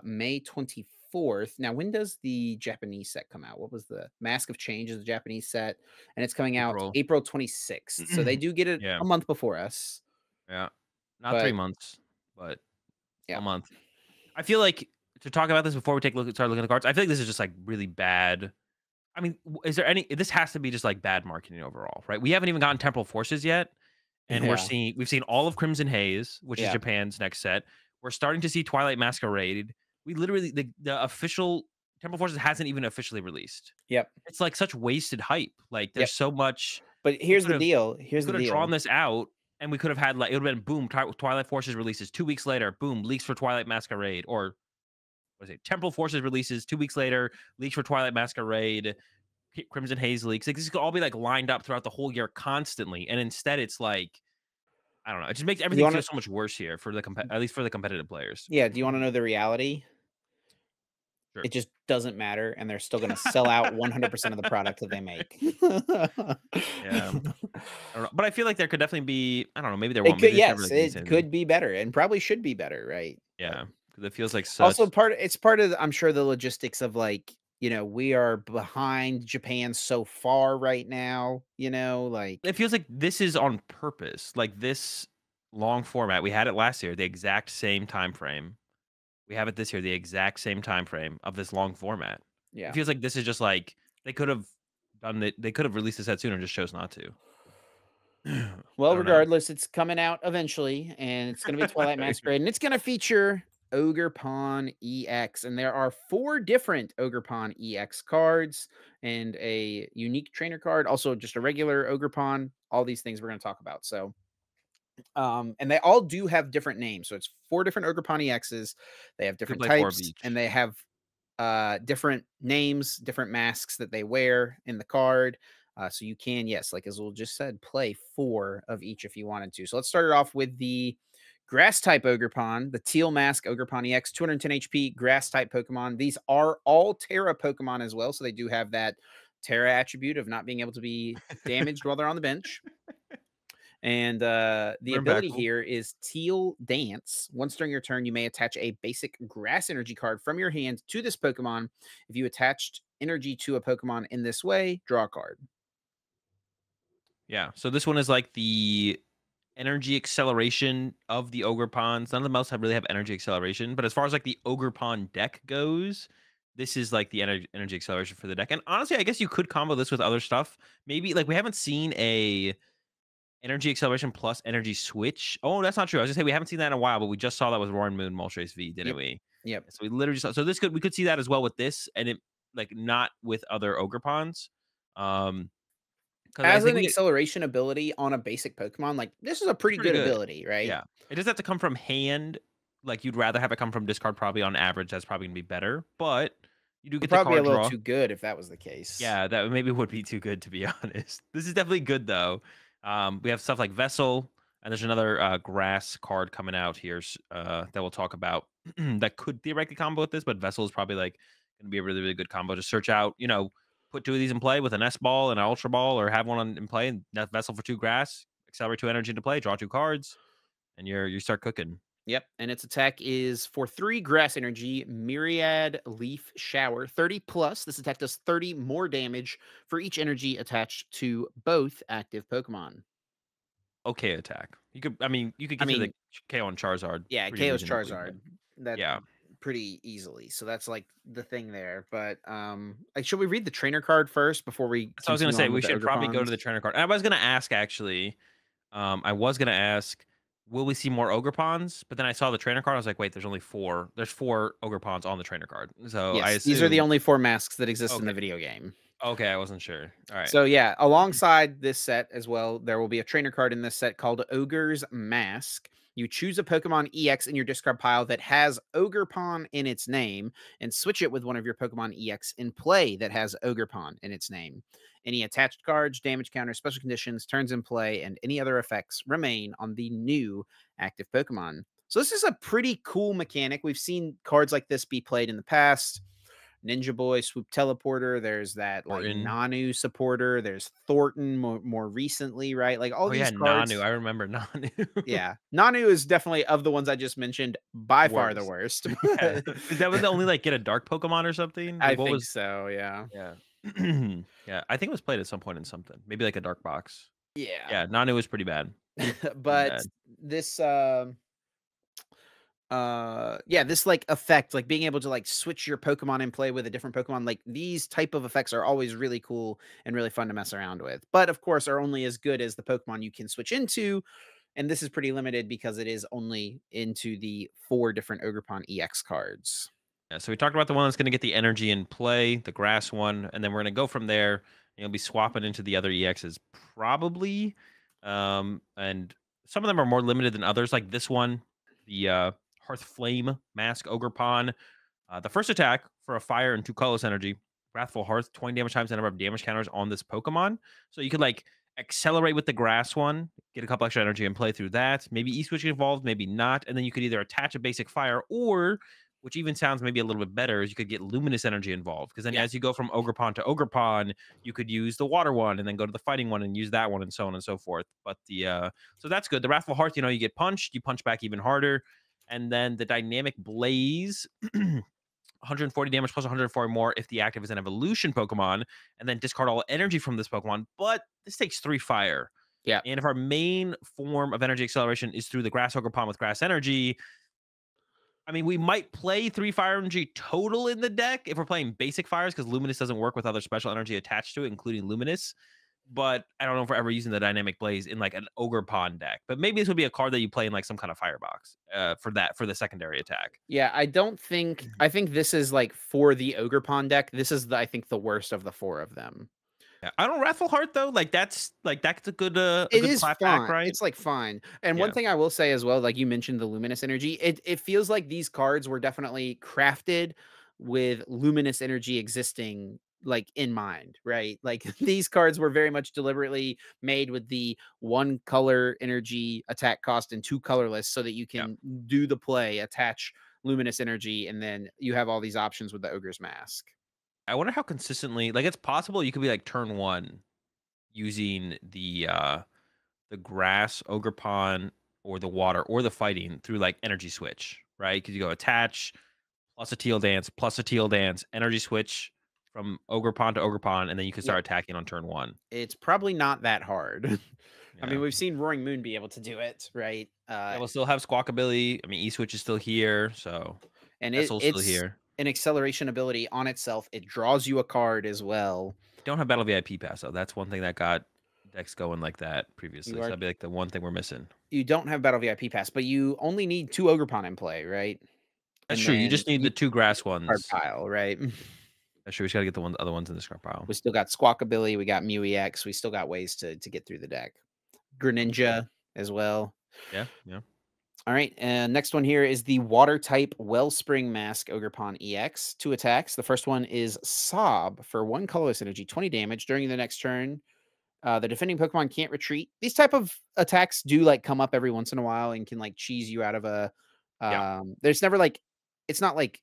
Speaker 1: May 24th. Now, when does the Japanese set come out? What was the Mask of Change is the Japanese set, and it's coming out
Speaker 2: April.
Speaker 1: April 26th. So they do get it
Speaker 2: Yeah,
Speaker 1: a month before us.
Speaker 2: yeah, not
Speaker 1: But
Speaker 2: 3 months, but
Speaker 1: yeah.
Speaker 2: a month. I feel like to talk about this before we start looking at the cards. I feel like this is just like really bad. I mean, is there any? This has to be just like bad marketing overall, right? We haven't even gotten Temporal Forces yet, and
Speaker 1: Yeah.
Speaker 2: we've seen all of Crimson Haze, which is
Speaker 1: Yeah.
Speaker 2: Japan's next set. We're starting to see Twilight Masquerade. We literally the official Temporal Forces hasn't even officially released.
Speaker 1: Yep.
Speaker 2: It's like such wasted hype. Like
Speaker 1: Yep.
Speaker 2: there's so much
Speaker 1: But
Speaker 2: we
Speaker 1: here's
Speaker 2: could
Speaker 1: the
Speaker 2: have
Speaker 1: deal.
Speaker 2: we
Speaker 1: Here's the
Speaker 2: could have drawn
Speaker 1: deal.
Speaker 2: this out. And we could have had like it would have been boom. Twilight Forces releases 2 weeks later. Boom, leaks for Twilight Masquerade, or was it Temporal Forces releases 2 weeks later, leaks for Twilight Masquerade, Crimson Haze leaks. Like this could all be like lined up throughout the whole year constantly, and instead it's like I don't know. It just makes
Speaker 1: You
Speaker 2: everything
Speaker 1: want
Speaker 2: feel
Speaker 1: to,
Speaker 2: so much worse here for the at least for the competitive players.
Speaker 1: yeah. Do you want to know the reality?
Speaker 2: Sure.
Speaker 1: It just doesn't matter, and they're still going to sell out 100% of the product that they make.
Speaker 2: Yeah. I don't know, but I feel like there could definitely be. I don't know. Maybe there
Speaker 1: It
Speaker 2: won't.
Speaker 1: could,
Speaker 2: Maybe it's never
Speaker 1: yes,
Speaker 2: like these
Speaker 1: it
Speaker 2: anything.
Speaker 1: could be better, and probably should be better, right? But
Speaker 2: Yeah, because it feels like
Speaker 1: also,
Speaker 2: such.
Speaker 1: it's part of I'm sure the logistics of like, we are behind Japan so far right now, like
Speaker 2: It feels like this is on purpose. Like this long format. We had it last year, the exact same time frame. We have it this year, the exact same time frame of this long format. It
Speaker 1: yeah.
Speaker 2: feels like this is just like they could have done it. They could have released this set sooner, just chose not to. I
Speaker 1: Well,
Speaker 2: don't know.
Speaker 1: regardless, it's coming out eventually, and it's going to be Twilight Masquerade, and it's going to feature Ogre Pawn EX, and there are 4 different Ogre Pawn EX cards and a unique trainer card, also just a regular Ogre Pawn. All these things we're going to talk about. So, and they all do have different names. So it's 4 different Ogre Pawn EXs. They have
Speaker 2: You could
Speaker 1: different
Speaker 2: play 4 of
Speaker 1: types, and
Speaker 2: each.
Speaker 1: they have different names, different masks that they wear in the card. So you can, yes, like Azul just said, play 4 of each if you wanted to. So let's start it off with the grass type Ogre Pawn, the teal mask Ogre Pawn EX, 210 HP, grass type Pokemon. These are all Terra Pokemon as well. So they do have that Terra attribute of not being able to be damaged while they're on the bench. And the
Speaker 2: They're
Speaker 1: ability
Speaker 2: impactful.
Speaker 1: here is Teal Dance. Once during your turn, you may attach a basic grass energy card from your hand to this Pokemon. If you attached energy to a Pokemon in this way, draw a card.
Speaker 2: Yeah. So this one is like the energy acceleration of the Ogre Pawns. None of them else have really have energy acceleration, but as far as like the Ogre Pawn deck goes, this is like the energy acceleration for the deck. And honestly, I guess you could combo this with other stuff. Maybe like we haven't seen a energy acceleration plus energy switch. Oh, that's not true. I was gonna say we haven't seen that in a while, but we just saw that with Roaring Moon Moltres V, didn't
Speaker 1: Yep.
Speaker 2: we?
Speaker 1: Yep.
Speaker 2: So we literally saw. So this could we could see that as well with this, and it like not with other Ogre Pawns. Because I
Speaker 1: As
Speaker 2: think
Speaker 1: an
Speaker 2: we get
Speaker 1: acceleration ability on a basic Pokemon, like this is a
Speaker 2: it's
Speaker 1: pretty
Speaker 2: pretty
Speaker 1: good
Speaker 2: good.
Speaker 1: ability, right?
Speaker 2: Yeah. It does have to come from hand. Like you'd rather have it come from discard, probably on average. That's probably gonna be better. But you do
Speaker 1: Would
Speaker 2: get the
Speaker 1: probably be a
Speaker 2: card
Speaker 1: little
Speaker 2: draw.
Speaker 1: too good if that was the case.
Speaker 2: Yeah, that maybe would be too good to be honest. This is definitely good though. We have stuff like Vessel, and there's another grass card coming out here that we'll talk about that could theoretically combo with this, but Vessel is probably like going to be a really, really good combo. Just search out, put 2 of these in play with an S ball and an Ultra Ball, or have one in play and that Vessel for 2 grass, accelerate 2 energy into play, draw 2 cards, and you start cooking.
Speaker 1: Yep, and its attack is for 3 grass energy, Myriad Leaf Shower, 30 plus. This attack does 30 more damage for each energy attached to both active Pokemon.
Speaker 2: Okay, attack. You could
Speaker 1: I
Speaker 2: get to the
Speaker 1: mean,
Speaker 2: KO on Charizard
Speaker 1: yeah,
Speaker 2: pretty
Speaker 1: KO's
Speaker 2: reasonably, but
Speaker 1: Charizard. That
Speaker 2: yeah.
Speaker 1: pretty easily. So that's like the thing there. But like, should we read the trainer card first before we
Speaker 2: So I was gonna
Speaker 1: continue
Speaker 2: say
Speaker 1: on
Speaker 2: we
Speaker 1: with the
Speaker 2: should
Speaker 1: Ogre
Speaker 2: probably go to the
Speaker 1: Pawns?
Speaker 2: trainer card. And I was gonna ask actually, I was gonna ask, will we see more ogre pawns? But then I saw the trainer card. I was like, wait, there's only 4. There's 4 ogre pawns on the trainer card. So I
Speaker 1: Yes, these are the
Speaker 2: assume
Speaker 1: only 4 masks that exist in
Speaker 2: okay.
Speaker 1: the video game.
Speaker 2: Okay, I wasn't sure. All right.
Speaker 1: So yeah, alongside this set as well, there will be a trainer card in this set called Ogre's Mask. You choose a Pokemon EX in your discard pile that has Ogre Pawn in its name and switch it with one of your Pokemon EX in play that has Ogre Pawn in its name. Any attached cards, damage counters, special conditions, turns in play, and any other effects remain on the new active Pokemon. So this is a pretty cool mechanic. We've seen cards like this be played in the past. Ninja Boy, Swoop Teleporter. There's that like
Speaker 2: Orton.
Speaker 1: Nanu supporter. There's Thornton more recently, right? Like all
Speaker 2: Oh yeah,
Speaker 1: these
Speaker 2: Nanu.
Speaker 1: cards.
Speaker 2: I remember Nanu.
Speaker 1: Yeah. Nanu is definitely of the ones I just mentioned by far the
Speaker 2: Worst.
Speaker 1: worst.
Speaker 2: Yeah. Is that was the only like get a dark Pokemon or something?
Speaker 1: I
Speaker 2: Like what
Speaker 1: think
Speaker 2: was
Speaker 1: so. Yeah.
Speaker 2: yeah. Yeah. I think it was played at some point in something. Maybe like a dark box.
Speaker 1: Yeah.
Speaker 2: Yeah, Nanu was pretty bad. Pretty
Speaker 1: But
Speaker 2: bad.
Speaker 1: this yeah, this like effect, like being able to like switch your Pokemon and play with a different Pokemon, like these type of effects are always really cool and really fun to mess around with, but of course are only as good as the Pokemon you can switch into, and this is pretty limited because it is only into the 4 different Ogerpon EX cards.
Speaker 2: Yeah, so we talked about the one that's going to get the energy in play, the grass one, and then we're going to go from there. You'll be swapping into the other EXs probably, and some of them are more limited than others. Like this one, the Hearth Flame Mask Ogre Pawn. The first attack for a fire and 2 colorless energy, Wrathful Hearth, 20 damage times the number of damage counters on this Pokemon. So you could like accelerate with the grass one, get a couple extra energy and play through that. Maybe E-Switch involved, maybe not. And then you could either attach a basic fire or, which even sounds maybe a little bit better, is you could get luminous energy involved. Because then
Speaker 1: Yeah.
Speaker 2: as you go from Ogerpon to Ogerpon, you could use the water one and then go to the fighting one and use that one and so on and so forth. But so that's good. The Wrathful Hearth, you get punched, you punch back even harder. And then the Dynamic Blaze 140 damage plus 140 more if the active is an evolution Pokemon, and then discard all energy from this Pokemon. But this takes 3 fire.
Speaker 1: Yeah.
Speaker 2: And if our main form of energy acceleration is through the Grass Ogerpon with grass energy, I mean, we might play 3 fire energy total in the deck if we're playing basic fires, because Luminous doesn't work with other special energy attached to it, including Luminous. But I don't know if we're ever using the Dynamic Blaze in like an Ogerpon deck. But maybe this would be a card that you play in like some kind of firebox for the secondary attack.
Speaker 1: Yeah, I don't think I think this is like for the Ogerpon deck. This is I think the worst of the 4 of them.
Speaker 2: Yeah, I don't Wrathful Heart though. That's a good
Speaker 1: It
Speaker 2: good
Speaker 1: is
Speaker 2: clap
Speaker 1: fine.
Speaker 2: back, right?
Speaker 1: It's like fine. And one
Speaker 2: Yeah.
Speaker 1: thing I will say as well, like you mentioned the luminous energy, it feels like these cards were definitely crafted with luminous energy existing like in mind, right? Like these cards were very much deliberately made with the 1 color energy attack cost and 2 colorless so that you
Speaker 2: Yeah.
Speaker 1: can do the play, attach luminous energy, and then you have all these options with the Ogre's Mask.
Speaker 2: I wonder how consistently, like, it's possible you could be like turn 1 using the grass Ogerpon or the water or the fighting through like energy switch, right? Because you go attach plus a teal dance plus a teal dance, energy switch from Ogerpon to Ogerpon, and then you can
Speaker 1: Yeah.
Speaker 2: start attacking on turn 1.
Speaker 1: It's probably not that hard. I mean,
Speaker 2: Yeah.
Speaker 1: we've seen Roaring Moon be able to do it, right?
Speaker 2: Yeah, we'll still have Squawkabilly. I mean, E-Switch is still here, so
Speaker 1: And
Speaker 2: Vessel's still
Speaker 1: it's
Speaker 2: here.
Speaker 1: an acceleration ability on itself. It draws you a card as well.
Speaker 2: Don't have Battle VIP Pass though. That's one thing that got decks going like that previously.
Speaker 1: You
Speaker 2: So
Speaker 1: are
Speaker 2: that'd be like the one thing we're missing.
Speaker 1: you don't have Battle VIP Pass, but you only need 2 Ogerpon in play, right?
Speaker 2: That's
Speaker 1: And
Speaker 2: true. You
Speaker 1: then
Speaker 2: just need
Speaker 1: you
Speaker 2: the 2 grass
Speaker 1: card
Speaker 2: ones.
Speaker 1: pile, right?
Speaker 2: That's true. We just gotta get the other ones in the scrap pile.
Speaker 1: We still got Squawkabilly, we got Mew EX, we still got ways to get through the deck. Greninja as well.
Speaker 2: Yeah, yeah.
Speaker 1: All right, and next one here is the Water type Wellspring Mask Ogerpon EX. 2 attacks. The first one is Sob for 1 colorless energy, 20 damage during the next turn. The defending Pokemon can't retreat. These type of attacks do like come up every once in a while and can like cheese you out of a.
Speaker 2: Yeah.
Speaker 1: There's never like, it's not like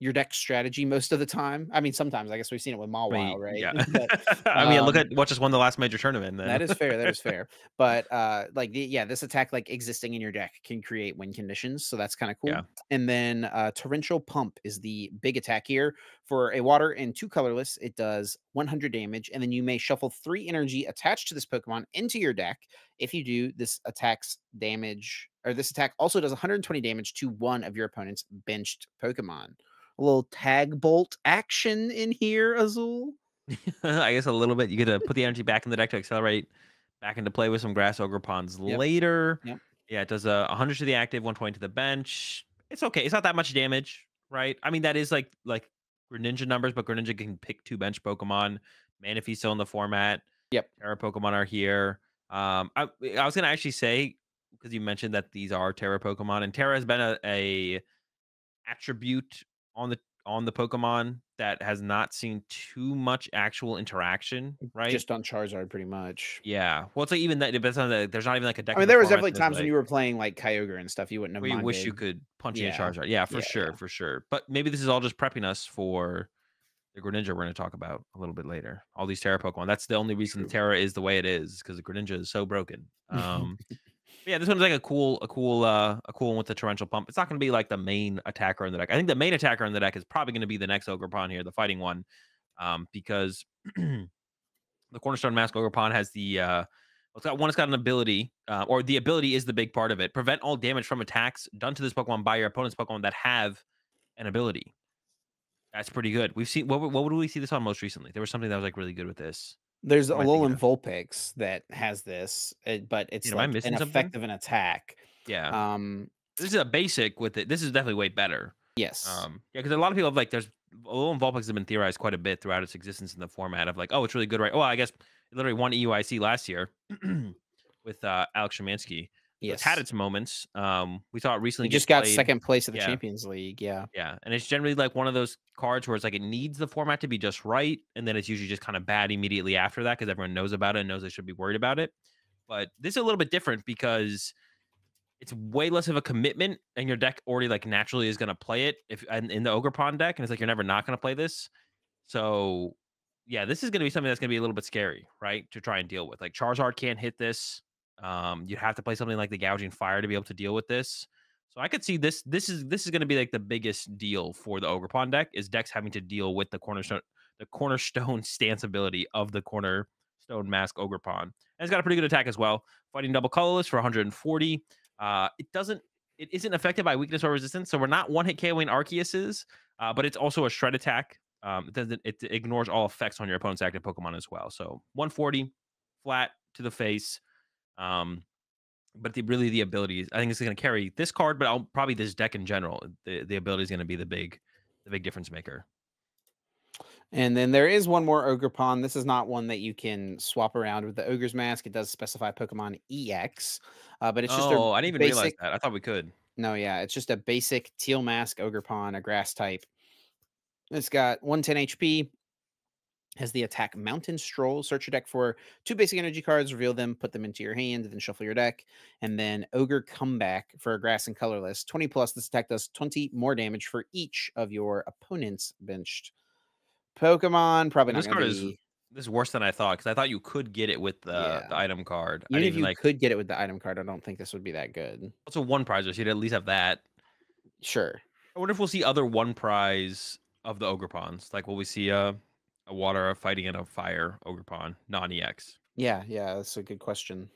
Speaker 1: your deck strategy most of the time. I mean, sometimes I guess we've seen it with
Speaker 2: I mean,
Speaker 1: Mawile, right?
Speaker 2: yeah.
Speaker 1: But
Speaker 2: I mean, look at what just won the last major tournament. Then
Speaker 1: that is fair. That is fair. But like this attack like existing in your deck can create win conditions, so that's kind of cool.
Speaker 2: Yeah.
Speaker 1: And then Torrential Pump is the big attack here for a water and 2 colorless. It does 100 damage, and then you may shuffle 3 energy attached to this Pokemon into your deck. If you do, this attack's damage or this attack also does 120 damage to one of your opponent's benched Pokemon. A little tag bolt action in here, Azul.
Speaker 2: I guess a little bit. You get to put the energy back in the deck to accelerate back into play with some grass Ogerpons later.
Speaker 1: Yep.
Speaker 2: Yeah, it does 100 to the active, 120 to the bench. It's okay. It's not that much damage, right? I mean, that is like Greninja numbers, but Greninja can pick 2 bench Pokemon. Manaphy's still in the format.
Speaker 1: Yep.
Speaker 2: Terra Pokemon are here. I was gonna actually say, because you mentioned that these are Terra Pokemon, and Terra has been a attribute on the Pokemon that has not seen too much actual interaction, right?
Speaker 1: Just on Charizard, pretty much.
Speaker 2: Yeah. Well, it's like even that. There's not even like a deck.
Speaker 1: I mean, there was definitely times when you were playing like Kyogre and stuff, you wouldn't have
Speaker 2: where you wish
Speaker 1: minded.
Speaker 2: you could punch in a
Speaker 1: Yeah.
Speaker 2: Charizard. Yeah, for
Speaker 1: Yeah,
Speaker 2: sure,
Speaker 1: yeah.
Speaker 2: for sure. But maybe this is all just prepping us for the Greninja we're going to talk about a little bit later. All these Terra Pokemon. That's the only reason
Speaker 1: True.
Speaker 2: Terra is the way it is, because the Greninja is so broken. Yeah, this one's like a cool one with the Torrential Pump. It's not going to be like the main attacker in the deck. I think the main attacker in the deck is probably going to be the next Ogerpon here, the fighting one, because the Cornerstone Mask Ogerpon has the it's got an ability, or the ability is the big part of it. Prevent all damage from attacks done to this Pokemon by your opponent's Pokemon that have an ability. That's pretty good. We've seen what would we see this on most recently? There was something that was like really good with this.
Speaker 1: There's
Speaker 2: What am I thinking
Speaker 1: Alolan
Speaker 2: of?
Speaker 1: Vulpix that has this, but it's
Speaker 2: Am I
Speaker 1: like
Speaker 2: missing
Speaker 1: an
Speaker 2: something?
Speaker 1: effect of an attack.
Speaker 2: Yeah. This is a basic with it. This is definitely way better.
Speaker 1: Yes.
Speaker 2: Yeah, because a lot of people have like there's Alolan Vulpix has been theorized quite a bit throughout its existence in the format of like, oh, it's really good, right? Well, I guess it literally won EUIC last year with Alex Szymanski. So it's had
Speaker 1: Yes.
Speaker 2: its moments. We saw it
Speaker 1: He
Speaker 2: recently get
Speaker 1: just got
Speaker 2: played.
Speaker 1: second place at the
Speaker 2: Yeah,
Speaker 1: Champions League. Yeah.
Speaker 2: yeah, and it's generally like one of those cards where it's like it needs the format to be just right, and then it's usually just kind of bad immediately after that because everyone knows about it and knows they should be worried about it. But this is a little bit different because it's way less of a commitment, and your deck already like naturally is going to play it if in the Ogre Pond deck, and it's like you're never not going to play this. So yeah, this is going to be something that's going to be a little bit scary, right? To try and deal with. Like Charizard can't hit this. You'd have to play something like the Gouging Fire to be able to deal with this. So I could see this. This is going to be like the biggest deal for the Ogre Pond deck is decks having to deal with the cornerstone stance ability of the cornerstone mask Ogre Pond. And it's got a pretty good attack as well. Fighting double colorless for 140. It isn't affected by weakness or resistance, so we're not one hit KOing Arceus's, but it's also a shred attack. It ignores all effects on your opponent's active Pokemon as well. So 140 flat to the face. But the abilities, I think it's going to carry this card, but probably this deck in general. The ability is going to be the big difference maker.
Speaker 1: And then there is one more Ogre Pond. This is not one that you can swap around with the Ogre's Mask. It does specify Pokemon EX, but it's just a
Speaker 2: Oh, I didn't even realize
Speaker 1: basic.
Speaker 2: that. I thought we could.
Speaker 1: No, yeah, it's just a basic Teal Mask Ogre Pond, a grass type. It's got 110 HP. Has the attack Mountain Stroll. Search your deck for 2 basic energy cards, reveal them, put them into your hand, then shuffle your deck. And then Ogre Comeback for a grass and colorless. 20 plus, this attack does 20 more damage for each of your opponent's benched Pokemon. Probably not
Speaker 2: This
Speaker 1: going to
Speaker 2: card is
Speaker 1: be.
Speaker 2: this is worse than I thought because I thought you could get it with
Speaker 1: Yeah.
Speaker 2: the item card. I
Speaker 1: Even
Speaker 2: didn't
Speaker 1: if
Speaker 2: even
Speaker 1: you
Speaker 2: like.
Speaker 1: could get it with the item card, I don't think this would be that good.
Speaker 2: Also, one prize, so you'd at least have that.
Speaker 1: Sure.
Speaker 2: I wonder if we'll see other one prize of the Ogre Ponds. Like, will we see a water, a fighting, and a fire Ogre Pond, non EX?
Speaker 1: Yeah, that's a good question.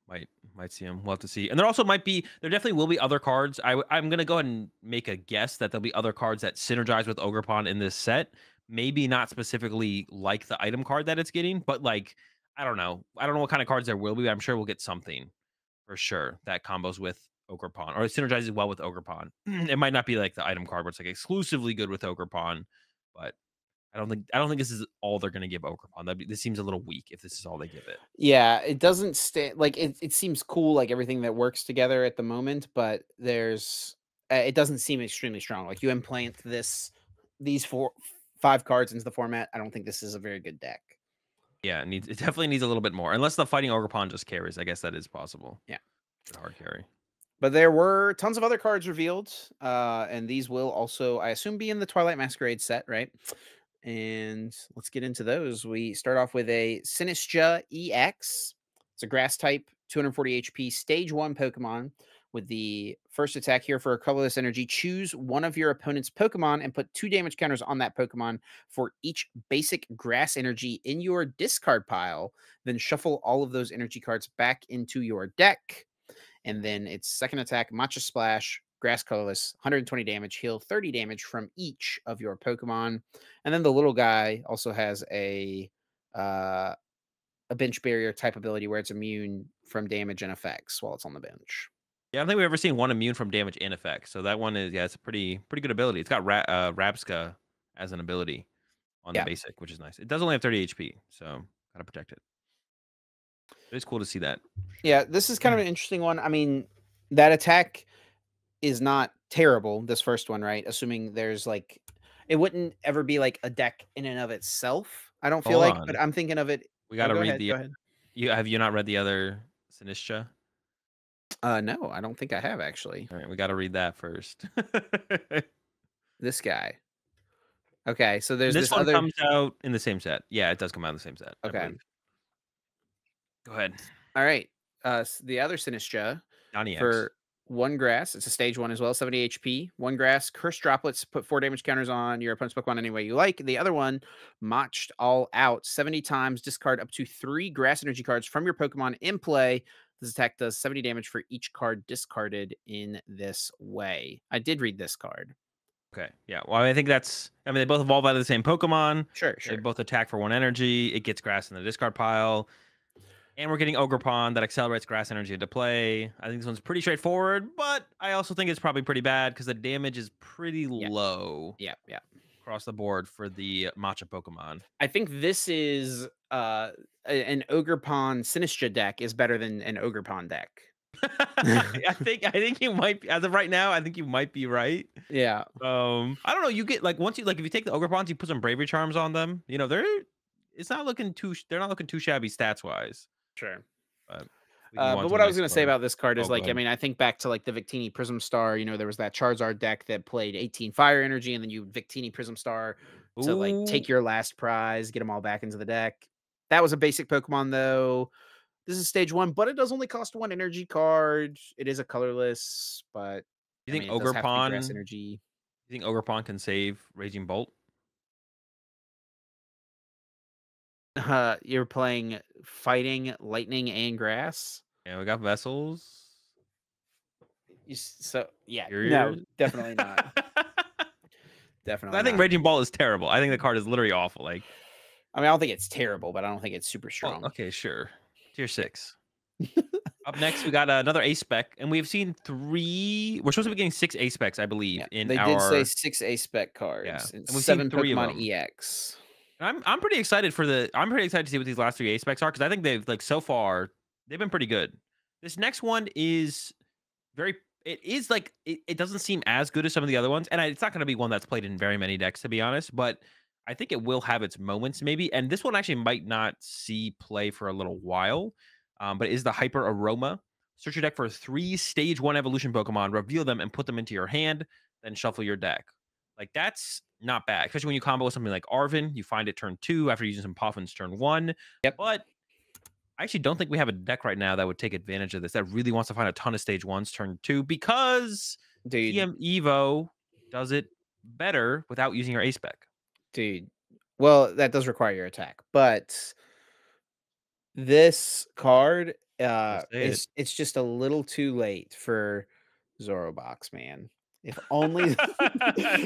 Speaker 2: Might see them. We'll have to see. And there definitely will be other cards. I'm gonna go ahead and make a guess that there'll be other cards that synergize with Ogre Pond in this set. Maybe not specifically like the item card that it's getting, but like I don't know. I don't know what kind of cards there will be. But I'm sure we'll get something for sure that combos with Ogre Pond or it synergizes well with Ogre Pond. It might not be like the item card where it's like exclusively good with Ogre Pond, but I don't think this is all they're going to give Ogre Pond. This seems a little weak if this is all they give it.
Speaker 1: Yeah, it doesn't stay like it seems cool, like everything that works together at the moment, but there's it doesn't seem extremely strong. Like you implant these 5 cards into the format. I don't think this is a very good deck.
Speaker 2: Yeah, it definitely needs a little bit more. Unless the fighting Ogre Pond just carries. I guess that is possible.
Speaker 1: Yeah.
Speaker 2: Good hard carry.
Speaker 1: But there were tons of other cards revealed, and these will also, I assume, be in the Twilight Masquerade set, right? And let's get into those. We start off with a Sinistcha EX. It's a grass type, 240 HP, stage 1 Pokemon. With the first attack here for a colorless energy, choose one of your opponent's Pokemon and put 2 damage counters on that Pokemon for each basic grass energy in your discard pile. Then shuffle all of those energy cards back into your deck. And then its second attack, Matcha Splash, grass colorless, 120 damage, heal 30 damage from each of your Pokemon. And then the little guy also has a bench barrier type ability where it's immune from damage and effects while it's on the bench.
Speaker 2: Yeah, I don't think we've ever seen one immune from damage and effects. So that one is it's a pretty good ability. It's got Rabska as an ability on the
Speaker 1: Yeah.
Speaker 2: basic, which is nice. It does only have 30 HP, so gotta protect it. It's cool to see that.
Speaker 1: Yeah, this is kind of an interesting one. I mean, that attack is not terrible, this first one, right? Assuming there's like it wouldn't ever be like a deck in and of itself, I don't feel
Speaker 2: Hold
Speaker 1: like,
Speaker 2: on.
Speaker 1: but I'm thinking of it.
Speaker 2: We
Speaker 1: Oh,
Speaker 2: gotta
Speaker 1: go
Speaker 2: read
Speaker 1: ahead.
Speaker 2: the
Speaker 1: Go ahead.
Speaker 2: have you not read the other Sinistcha?
Speaker 1: No, I don't think I have actually.
Speaker 2: All right, we gotta read that first.
Speaker 1: This guy. Okay, so there's
Speaker 2: This
Speaker 1: this
Speaker 2: one
Speaker 1: other.
Speaker 2: comes out in the same set. Yeah, it does come out in the same set. I
Speaker 1: Okay.
Speaker 2: believe. Go ahead.
Speaker 1: All right. The other Sinistcha
Speaker 2: Donnie X.
Speaker 1: for 1 grass. It's a stage 1 as well, 70 HP. 1 grass, curse droplets, put 4 damage counters on your opponent's Pokemon any way you like. The other one, Motched All Out, 70 times, discard up to 3 grass energy cards from your Pokemon in play. This attack does 70 damage for each card discarded in this way. I did read this card.
Speaker 2: Okay. Yeah. Well, I think they both evolve out of the same Pokemon.
Speaker 1: Sure.
Speaker 2: They both attack for 1 energy. It gets grass in the discard pile. And we're getting Ogre Pond that accelerates grass energy into play. I think this one's pretty straightforward, but I also think it's probably pretty bad because the damage is pretty low.
Speaker 1: Yeah.
Speaker 2: Across the board for the Matcha Pokemon.
Speaker 1: I think this is an Ogre Pond Sinistcha deck is better than an Ogre Pond deck.
Speaker 2: I think you might be, as of right now, I think you might be right.
Speaker 1: Yeah,
Speaker 2: I don't know. You get like once you like if you take the ogre pawns, you put some bravery charms on them. You know, they're not looking too shabby stats wise.
Speaker 1: sure.
Speaker 2: But we can go on
Speaker 1: But
Speaker 2: to
Speaker 1: what
Speaker 2: the
Speaker 1: I was
Speaker 2: next
Speaker 1: gonna say
Speaker 2: card.
Speaker 1: about this card
Speaker 2: Oh,
Speaker 1: is,
Speaker 2: go
Speaker 1: like, I
Speaker 2: ahead.
Speaker 1: mean, I think back to like the Victini Prism Star. There was that Charizard deck that played 18 Fire Energy, and then you Victini Prism Star to like
Speaker 2: Ooh,
Speaker 1: take your last prize, get them all back into the deck. That was a basic Pokemon though. This is stage one, but it does only cost one energy card. It is a colorless, but
Speaker 2: you
Speaker 1: I
Speaker 2: think
Speaker 1: mean, it does
Speaker 2: ogre
Speaker 1: have to be
Speaker 2: pawn?
Speaker 1: grass energy.
Speaker 2: You think ogre pawn can save Raging Bolt?
Speaker 1: You're playing fighting, lightning, and grass.
Speaker 2: Yeah, we got vessels.
Speaker 1: So yeah, no,
Speaker 2: Carriers.
Speaker 1: definitely not. Definitely
Speaker 2: I think
Speaker 1: not.
Speaker 2: Raging Bolt is terrible. I think the card is literally awful. Like,
Speaker 1: I mean, I don't think it's terrible, but I don't think it's super
Speaker 2: well,
Speaker 1: strong.
Speaker 2: okay, sure. Tier
Speaker 1: Yeah.
Speaker 2: 6. Up next, we got another A spec, and we've seen 3. We're supposed to be getting 6 A specs, I believe,
Speaker 1: Yeah,
Speaker 2: in
Speaker 1: they did say
Speaker 2: our
Speaker 1: 6 A spec
Speaker 2: yeah,
Speaker 1: cards and
Speaker 2: and we've seen
Speaker 1: 7
Speaker 2: 3 of
Speaker 1: Pokemon
Speaker 2: them.
Speaker 1: EX.
Speaker 2: I'm pretty excited for the. I'm pretty excited to see what these last 3 A specs are because I think they've like so far they've been pretty good. This next one is very. It is like it doesn't seem as good as some of the other ones, and it's not going to be one that's played in very many decks to be honest. But I think it will have its moments maybe, and this one actually might not see play for a little while. But it is the Hyper Aroma. Search your deck for 3 Stage 1 Evolution Pokemon, reveal them, and put them into your hand. Then shuffle your deck. Like that's not bad, especially when you combo with something like Arvin. You find it turn 2 after using some Poffins turn 1.
Speaker 1: Yep.
Speaker 2: But I actually don't think we have a deck right now that would take advantage of this. That really wants to find a ton of stage 1s turn 2 because
Speaker 1: Dude,
Speaker 2: TM Evo does it better without using your A spec.
Speaker 1: dude. Well, that does require your attack, but this card
Speaker 2: I'll say it.
Speaker 1: is it's just a little too late for Zorobox, man. If only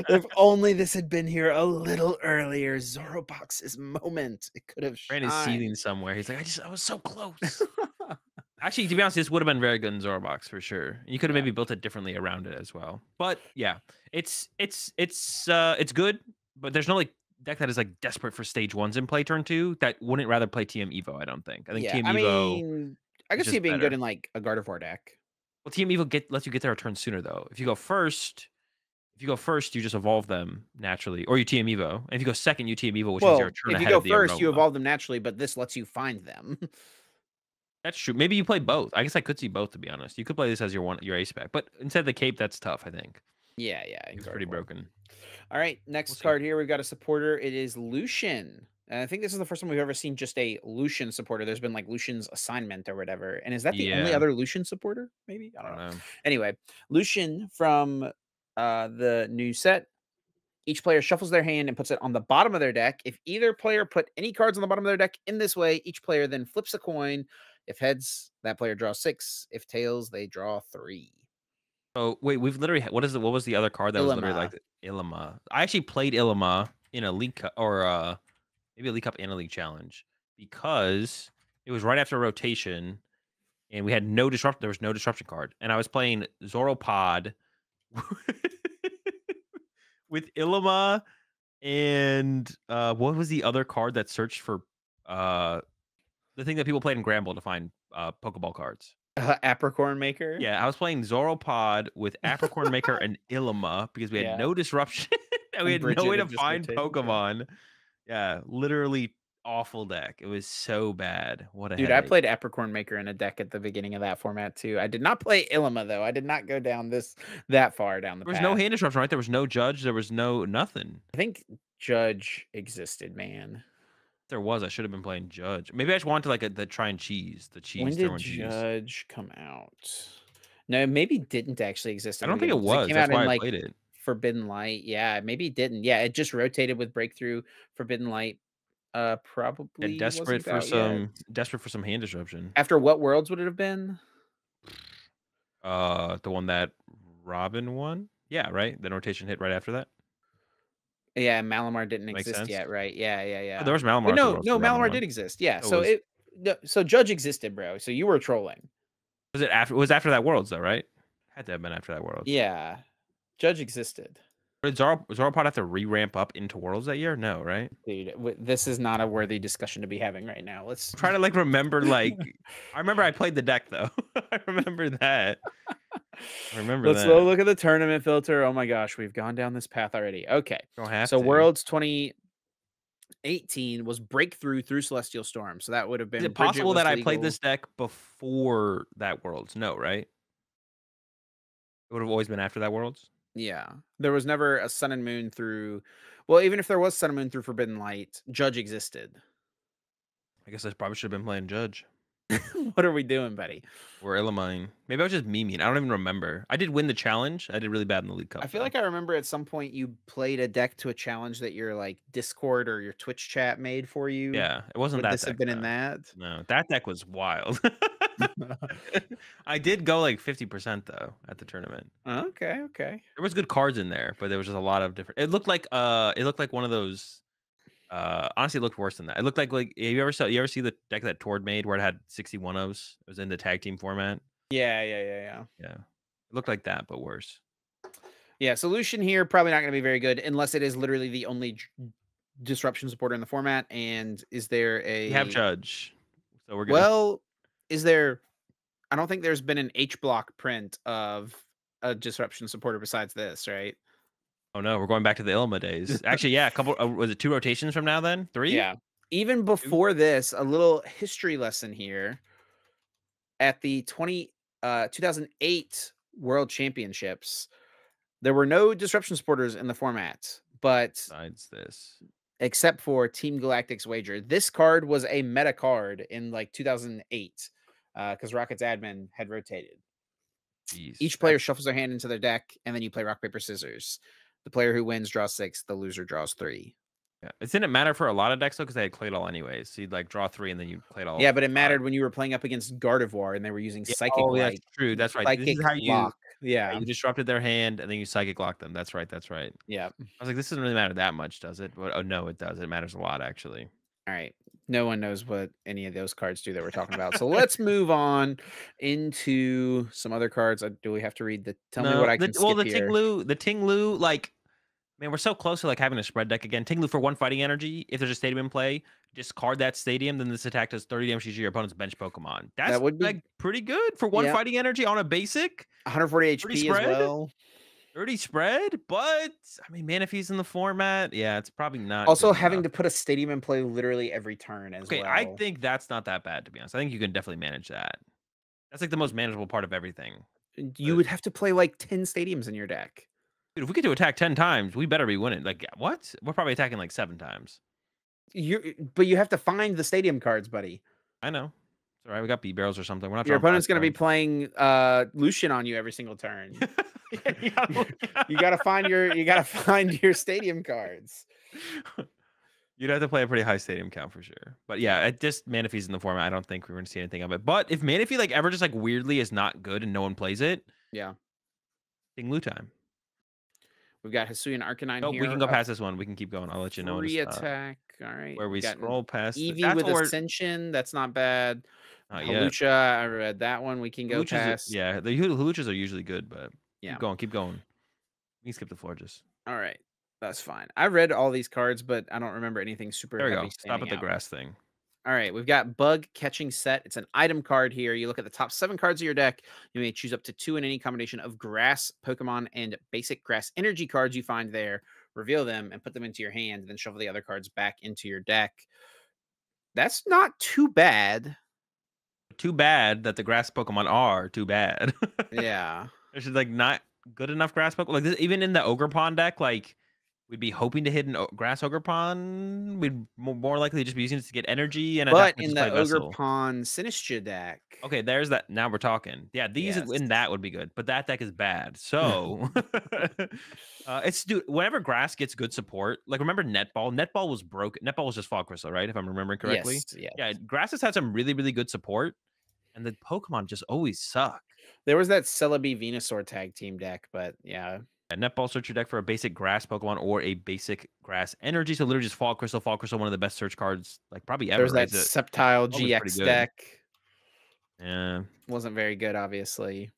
Speaker 1: if only this had been here a little earlier, Zorobox's moment. It could have
Speaker 2: Brand is seething
Speaker 1: shined.
Speaker 2: somewhere. He's like, I was so close. Actually, to be honest, this would have been very good in Zorobox for sure. You could have
Speaker 1: Yeah,
Speaker 2: maybe built it differently around it as well. But yeah, it's good, but there's no like deck that is like desperate for stage 1s in play turn 2 that wouldn't rather play TM Evo, I don't think. I think
Speaker 1: yeah.
Speaker 2: TM
Speaker 1: I
Speaker 2: Evo
Speaker 1: mean, I
Speaker 2: is
Speaker 1: could see
Speaker 2: just
Speaker 1: it being good
Speaker 2: better.
Speaker 1: in like a Gardevoir deck.
Speaker 2: Well, TM Evo lets you get there a turn sooner though. If you go first, you just evolve them naturally, or you TM Evo. And if you go second, you TM Evo, which means you're a
Speaker 1: Well,
Speaker 2: turn
Speaker 1: if you
Speaker 2: ahead
Speaker 1: go
Speaker 2: of the
Speaker 1: first, you
Speaker 2: aroma.
Speaker 1: evolve them naturally, but this lets you find them.
Speaker 2: That's true. Maybe you play both. I guess I could see both to be honest. You could play this as your ace spec, but instead of the cape, that's tough. I think
Speaker 1: Yeah, yeah, in
Speaker 2: it's pretty
Speaker 1: Gardevoir.
Speaker 2: broken.
Speaker 1: All right,
Speaker 2: We'll
Speaker 1: next
Speaker 2: see.
Speaker 1: card here. We've got a supporter. It is Lucian. And I think this is the first time we've ever seen just a Lucian supporter. There's been like Lucian's assignment or whatever. And is that the only
Speaker 2: Yeah,
Speaker 1: other Lucian supporter? Maybe? I
Speaker 2: I
Speaker 1: don't
Speaker 2: don't
Speaker 1: know.
Speaker 2: know.
Speaker 1: Anyway, Lucian from the new set. Each player shuffles their hand and puts it on the bottom of their deck. If either player put any cards on the bottom of their deck in this way, each player then flips a coin. If heads, that player draws 6. If tails, they draw 3.
Speaker 2: Oh wait, we've literally what was the other card that was literally
Speaker 1: Ilima.
Speaker 2: like Ilima? I actually played Ilima in a league or maybe a league cup and a league challenge because it was right after rotation and we had no disruption. There was no disruption card, and I was playing Zoropod with Ilima and what was the other card that searched for uh the thing that people played in Gramble to find Pokeball cards?
Speaker 1: Apricorn Maker.
Speaker 2: Yeah, I was playing Zoropod with Apricorn Maker and Ilima because we had
Speaker 1: Yeah.
Speaker 2: no disruption and we
Speaker 1: And
Speaker 2: had no
Speaker 1: Bridget
Speaker 2: way to
Speaker 1: had just
Speaker 2: find
Speaker 1: rotated. Yeah.
Speaker 2: Pokemon. Yeah, literally awful deck. It was so bad. What a
Speaker 1: Dude, I
Speaker 2: headache.
Speaker 1: played Apricorn Maker in a deck at the beginning of that format too. I did not play Ilima though. I did not go down that far down the
Speaker 2: There was no
Speaker 1: path.
Speaker 2: hand disruption, right? There was no judge. There was no nothing.
Speaker 1: I think Judge existed, man.
Speaker 2: There was. I should have been playing judge. Maybe I just wanted like the try and cheese, the
Speaker 1: When
Speaker 2: cheese,
Speaker 1: did
Speaker 2: throw and cheese.
Speaker 1: Judge come out? No, maybe it didn't actually exist
Speaker 2: I
Speaker 1: in the
Speaker 2: don't think it
Speaker 1: beginning because it
Speaker 2: was.
Speaker 1: came
Speaker 2: That's
Speaker 1: out in
Speaker 2: why I
Speaker 1: like
Speaker 2: played it.
Speaker 1: Forbidden Light. Yeah, maybe it didn't. Yeah, it just rotated with Breakthrough. Forbidden Light
Speaker 2: Yeah,
Speaker 1: probably wasn't out yet.
Speaker 2: desperate for some hand disruption.
Speaker 1: After what worlds would it have been?
Speaker 2: The one that Robin won. Yeah, right. Then rotation hit right after that.
Speaker 1: Yeah, Malamar didn't
Speaker 2: Makes
Speaker 1: exist
Speaker 2: sense.
Speaker 1: yet, right? Yeah, yeah,
Speaker 2: Oh,
Speaker 1: yeah.
Speaker 2: there was Malamar
Speaker 1: Wait,
Speaker 2: after
Speaker 1: no,
Speaker 2: Worlds
Speaker 1: no,
Speaker 2: for Robin
Speaker 1: Malamar
Speaker 2: one.
Speaker 1: did exist. Yeah,
Speaker 2: So
Speaker 1: so so Judge existed, bro. So you were trolling.
Speaker 2: was it after? It was after that Worlds though, right? Had to have been after that Worlds.
Speaker 1: Yeah, Judge existed,
Speaker 2: Did Zoropod have to re-ramp up into Worlds that year? No, right?
Speaker 1: dude. This is not a worthy discussion to be having right now. Let's
Speaker 2: I'm trying to like remember. Like, I remember I played the deck though. I remember that. I remember
Speaker 1: Let's go
Speaker 2: that.
Speaker 1: look at the tournament filter. Oh my gosh, we've gone down this path already. Okay.
Speaker 2: Don't have
Speaker 1: So
Speaker 2: to.
Speaker 1: Worlds 2018 was Breakthrough through Celestial Storm. So that would have
Speaker 2: Is
Speaker 1: been
Speaker 2: it
Speaker 1: Bridget
Speaker 2: possible
Speaker 1: was
Speaker 2: that I played
Speaker 1: legal.
Speaker 2: this deck before that Worlds? No, right? It would have always been after that Worlds?
Speaker 1: Yeah. There was never a Sun and Moon through. Well, even if there was Sun and Moon through Forbidden Light, Judge existed.
Speaker 2: I guess I probably should have been playing Judge
Speaker 1: What are we doing, buddy?
Speaker 2: or Illimine. Maybe I was just memeing. I don't even remember. I did win the challenge. I did really bad in the League Cup,
Speaker 1: I feel
Speaker 2: though.
Speaker 1: like I remember at some point you played a deck to a challenge that your like Discord or your Twitch chat made for you.
Speaker 2: Yeah, it wasn't
Speaker 1: Would
Speaker 2: that
Speaker 1: this have
Speaker 2: deck,
Speaker 1: been in
Speaker 2: though.
Speaker 1: that?
Speaker 2: No, that deck was wild. I did go like 50% though at the tournament.
Speaker 1: Okay, okay.
Speaker 2: There was good cards in there, but there was just a lot of different. It looked like one of those. Honestly, it looked worse than that. It looked like you ever see the deck that Tord made where it had 61s? It was in the tag team format.
Speaker 1: Yeah, yeah, yeah, yeah.
Speaker 2: Yeah, it looked like that, but worse.
Speaker 1: Yeah, solution here probably not going to be very good unless it is literally the only disruption supporter in the format. And is there
Speaker 2: We have
Speaker 1: a
Speaker 2: Judge, so we're good.
Speaker 1: well? Is there? I don't think there's been an H block print of a disruption supporter besides this, right?
Speaker 2: Oh no, we're going back to the Ilma days. Actually, yeah, a couple. Was it 2 rotations from now? Then 3.
Speaker 1: Yeah. Even
Speaker 2: 2?
Speaker 1: before this, a little history lesson here. At the 2008 World Championships, there were no disruption supporters in the format, but
Speaker 2: Besides this,
Speaker 1: except for Team Galactic's Wager. This card was a meta card in like 2008 because Rocket's admin had rotated.
Speaker 2: jeez,
Speaker 1: Each player shuffles their hand into their deck, and then you play rock, paper, scissors. The player who wins draws 6, the loser draws 3.
Speaker 2: yeah. It didn't matter for a lot of decks though because they had Claydol anyways. So you'd like draw 3 and then you played all.
Speaker 1: Yeah, but it
Speaker 2: 5.
Speaker 1: mattered when you were playing up against Gardevoir and they were using
Speaker 2: Yeah,
Speaker 1: Psychic
Speaker 2: oh, that's
Speaker 1: Light.
Speaker 2: true. That's right. This
Speaker 1: Psychic
Speaker 2: is how you.
Speaker 1: Lock.
Speaker 2: Yeah,
Speaker 1: Yeah.
Speaker 2: you disrupted their hand and then you psychic lock them. That's right. That's right.
Speaker 1: Yeah.
Speaker 2: I was like, this doesn't really matter that much, does it? But oh no, it does. It matters a lot actually.
Speaker 1: All right. No one knows what any of those cards do that we're talking about. So let's move on into some other cards. Do we have to read the tell me what
Speaker 2: No,
Speaker 1: I can
Speaker 2: well,
Speaker 1: skip here?
Speaker 2: The Tinglu, like, man, we're so close to like having a spread deck again. Tinglu for 1 fighting energy. If there's a stadium in play, discard that stadium. Then this attack does 30 damage to your opponent's bench Pokemon. That's
Speaker 1: That would be
Speaker 2: like pretty good for 1
Speaker 1: yeah,
Speaker 2: fighting energy on a basic.
Speaker 1: 140
Speaker 2: 30
Speaker 1: HP as
Speaker 2: spread.
Speaker 1: well.
Speaker 2: 30 spread, but I mean, Manaphy's in the format. Yeah, it's probably not.
Speaker 1: Also
Speaker 2: good
Speaker 1: having
Speaker 2: enough.
Speaker 1: to put a stadium in play literally every turn as
Speaker 2: Okay,
Speaker 1: well.
Speaker 2: I think that's not that bad to be honest. I think you can definitely manage that. That's like the most manageable part of everything.
Speaker 1: You would have to play like 10 stadiums in your deck.
Speaker 2: Dude, if we get to attack 10 times, we better be winning. Like, what? We're probably attacking like 7 times.
Speaker 1: But you have to find the stadium cards, buddy.
Speaker 2: I know. It's all right. We got B-barrels or something. We're not
Speaker 1: Your
Speaker 2: trying
Speaker 1: opponent's going to be playing Lucian on you every single turn. You got to find your stadium cards.
Speaker 2: You'd have to play a pretty high stadium count for sure. But yeah, it just Manaphy's in the format. I don't think we're going to see anything of it. But if Manaphy like ever just like weirdly is not good and no one plays it,
Speaker 1: Yeah.
Speaker 2: Tinglu time.
Speaker 1: We've got Hisuian Arcanine
Speaker 2: Nope,
Speaker 1: here.
Speaker 2: we can go past this one. We can keep going. I'll let you know.
Speaker 1: Free attack. All right.
Speaker 2: Where we
Speaker 1: got
Speaker 2: scroll past.
Speaker 1: Eevee with Ascension. That's not bad. Halucha. I read that one. We can go past.
Speaker 2: Yeah, the Haluchas are usually good, but
Speaker 1: yeah.
Speaker 2: Keep going. Keep going. We can skip the Florges.
Speaker 1: All right. That's fine. I read all these cards, but I don't remember anything super
Speaker 2: There we
Speaker 1: heavy
Speaker 2: go. Stop at the grass thing.
Speaker 1: All right, we've got Bug Catching Set. It's an item card here. You look at the top 7 cards of your deck. You may choose up to 2 in any combination of grass Pokemon and basic grass energy cards you find there. Reveal them and put them into your hand, then shuffle the other cards back into your deck. That's not too bad.
Speaker 2: Too bad that the grass Pokemon are too bad.
Speaker 1: Yeah.
Speaker 2: There's like not good enough grass Pokemon. Like this, even in the Ogerpon deck, like we'd be hoping to hit an grass Ogerpon. We'd more likely just be using it to get energy. And
Speaker 1: but in the Ogerpon Sinistcha deck.
Speaker 2: Okay, there's that. Now we're talking. Yeah, these in that would be good, but that deck is bad. So whenever grass gets good support, like remember Netball? Netball was broken. Netball was just Fog Crystal, right? If I'm remembering correctly.
Speaker 1: Yes,
Speaker 2: yeah. Grass has had some really, really good support, and the Pokemon just always suck.
Speaker 1: There was that Celebi Venusaur tag team deck, but yeah.
Speaker 2: Netball, search your deck for a basic grass Pokemon or a basic grass energy. So literally just Fog Crystal, one of the best search cards like probably ever.
Speaker 1: There's that Sceptile GX deck.
Speaker 2: Yeah.
Speaker 1: Wasn't very good, obviously.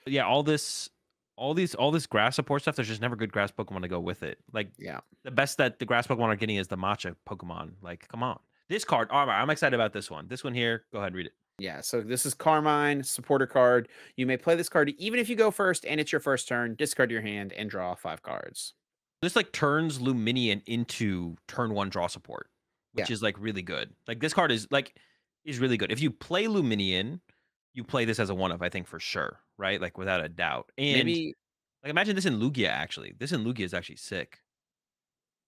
Speaker 2: But yeah, all this grass support stuff, there's just never good grass Pokemon to go with it. Like
Speaker 1: yeah.
Speaker 2: The best that the grass Pokemon are getting is the Matcha Pokemon. Like, come on. This card, all right, I'm excited about this one. This one here, go ahead, read it.
Speaker 1: Yeah, so this is Carmine, supporter card. You may play this card even if you go first and it's your first turn, discard your hand and draw 5 cards.
Speaker 2: This like turns Luminion into turn one draw support, which
Speaker 1: Yeah.
Speaker 2: is like really good. Like this card is really good. If you play Luminion, you play this as a one of, I think for sure, right? Like without a doubt. And
Speaker 1: Maybe
Speaker 2: like imagine this in Lugia actually. This in Lugia is actually sick.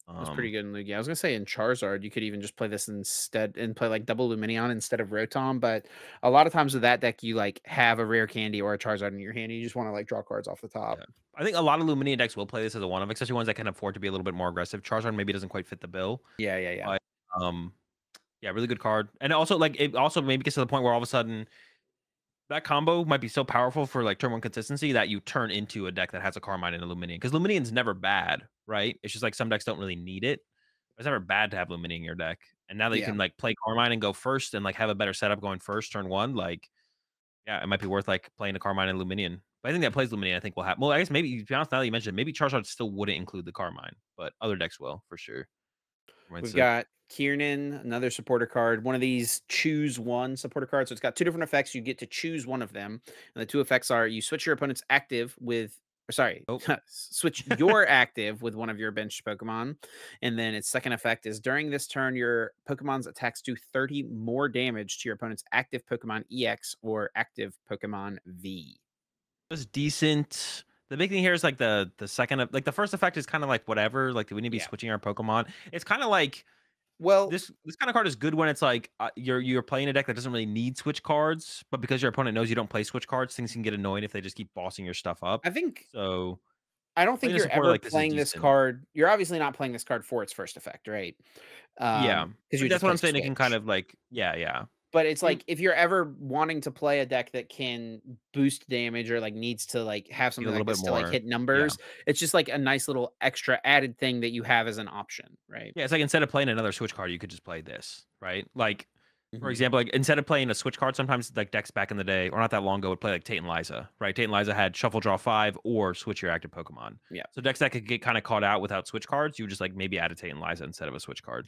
Speaker 1: that's pretty
Speaker 2: Um
Speaker 1: good in Lugia. I was gonna say in Charizard, you could even just play this instead and play like double Luminion instead of Rotom. But a lot of times with that deck, you like have a rare candy or a Charizard in your hand. And you just want to like draw cards off the top.
Speaker 2: yeah. I think a lot of Luminion decks will play this as a one of, especially ones that can afford to be a little bit more aggressive. Charizard maybe doesn't quite fit the bill,
Speaker 1: Yeah, yeah, yeah.
Speaker 2: but um yeah, really good card. And also like it also maybe gets to the point where all of a sudden that combo might be so powerful for like turn one consistency that you turn into a deck that has a Carmine and a Luminion. Because Luminion's never bad, right? It's just like some decks don't really need it. It's never bad to have Luminion in your deck. And now that you
Speaker 1: Yeah.
Speaker 2: can like play Carmine and go first and like have a better setup going first turn one, like yeah, it might be worth like playing a Carmine and Luminion. But I think that plays Luminion, I think will have well, I guess maybe to be honest, now that you mentioned it, maybe Charizard still wouldn't include the Carmine, but other decks will for sure. Carmine's
Speaker 1: We've
Speaker 2: sick.
Speaker 1: got Kiernan, another supporter card. One of these choose one supporter cards. So it's got two different effects. You get to choose one of them. And the two effects are you switch your opponent's active with, or sorry,
Speaker 2: Oh.
Speaker 1: switch your active with one of your benched Pokemon. And then its second effect is during this turn, your Pokemon's attacks do 30 more damage to your opponent's active Pokemon EX or active Pokemon V.
Speaker 2: Was decent. The big thing here is like the second like the first effect is kind of like whatever. Like, do we need to be
Speaker 1: Yeah.
Speaker 2: switching our Pokemon? It's kind of like
Speaker 1: Well,
Speaker 2: this kind of card is good when it's like you're playing a deck that doesn't really need switch cards, but because your opponent knows you don't play switch cards, things can get annoying if they just keep bossing your stuff up.
Speaker 1: I think
Speaker 2: So
Speaker 1: I don't think
Speaker 2: playing a
Speaker 1: you're
Speaker 2: supporter
Speaker 1: ever
Speaker 2: like this is
Speaker 1: playing this
Speaker 2: decent.
Speaker 1: card. You're obviously not playing this card for its first effect, right?
Speaker 2: Yeah,
Speaker 1: Because you
Speaker 2: but that's
Speaker 1: just
Speaker 2: what
Speaker 1: play
Speaker 2: I'm saying. It can kind
Speaker 1: switch.
Speaker 2: of like yeah.
Speaker 1: But it's
Speaker 2: Mm,
Speaker 1: like if you're ever wanting to play a deck that can boost damage or like needs to like have
Speaker 2: need a
Speaker 1: something
Speaker 2: little
Speaker 1: like
Speaker 2: bit
Speaker 1: this to like
Speaker 2: more.
Speaker 1: hit
Speaker 2: Yeah.
Speaker 1: numbers, it's just like a nice little extra added thing that you have as an option, right?
Speaker 2: Yeah, it's like instead of playing another switch card, you could just play this, right? Like, for
Speaker 1: Mhm.
Speaker 2: example, like instead of playing a switch card, sometimes like decks back in the day, or not that long ago, would play like Tate and Liza, right? Tate and Liza had shuffle draw 5 or switch your active Pokemon.
Speaker 1: Yeah.
Speaker 2: So decks that could get kind of caught out without switch cards, you would just like maybe add a Tate and Liza instead of a switch card.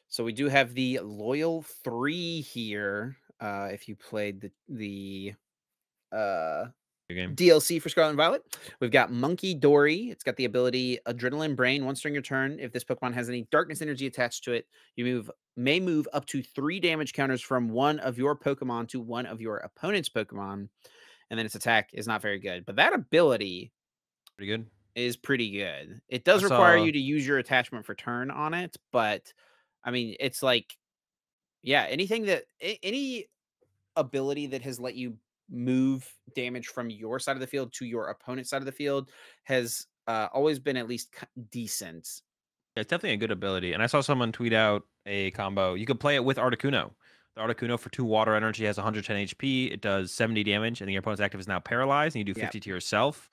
Speaker 1: So we do have the loyal 3 here. If you played the uh
Speaker 2: Your game.
Speaker 1: DLC for Scarlet and Violet. We've got Monkey Dory. It's got the ability Adrenaline Brain. Once during your turn, if this Pokemon has any darkness energy attached to it, you may move up to 3 damage counters from one of your Pokemon to one of your opponent's Pokemon. And then its attack is not very good. But that ability
Speaker 2: Pretty good.
Speaker 1: is pretty good. It
Speaker 2: I
Speaker 1: does require
Speaker 2: saw
Speaker 1: you to use your attachment for turn on it, but I mean, it's like, yeah, anything that any ability that has let you move damage from your side of the field to your opponent's side of the field has always been at least decent.
Speaker 2: yeah, it's definitely a good ability. And I saw someone tweet out a combo. You could play it with Articuno. The Articuno for 2 water energy has 110 HP. It does 70 damage, and your opponent's active is now paralyzed, and you do
Speaker 1: Yeah.
Speaker 2: 50 to yourself.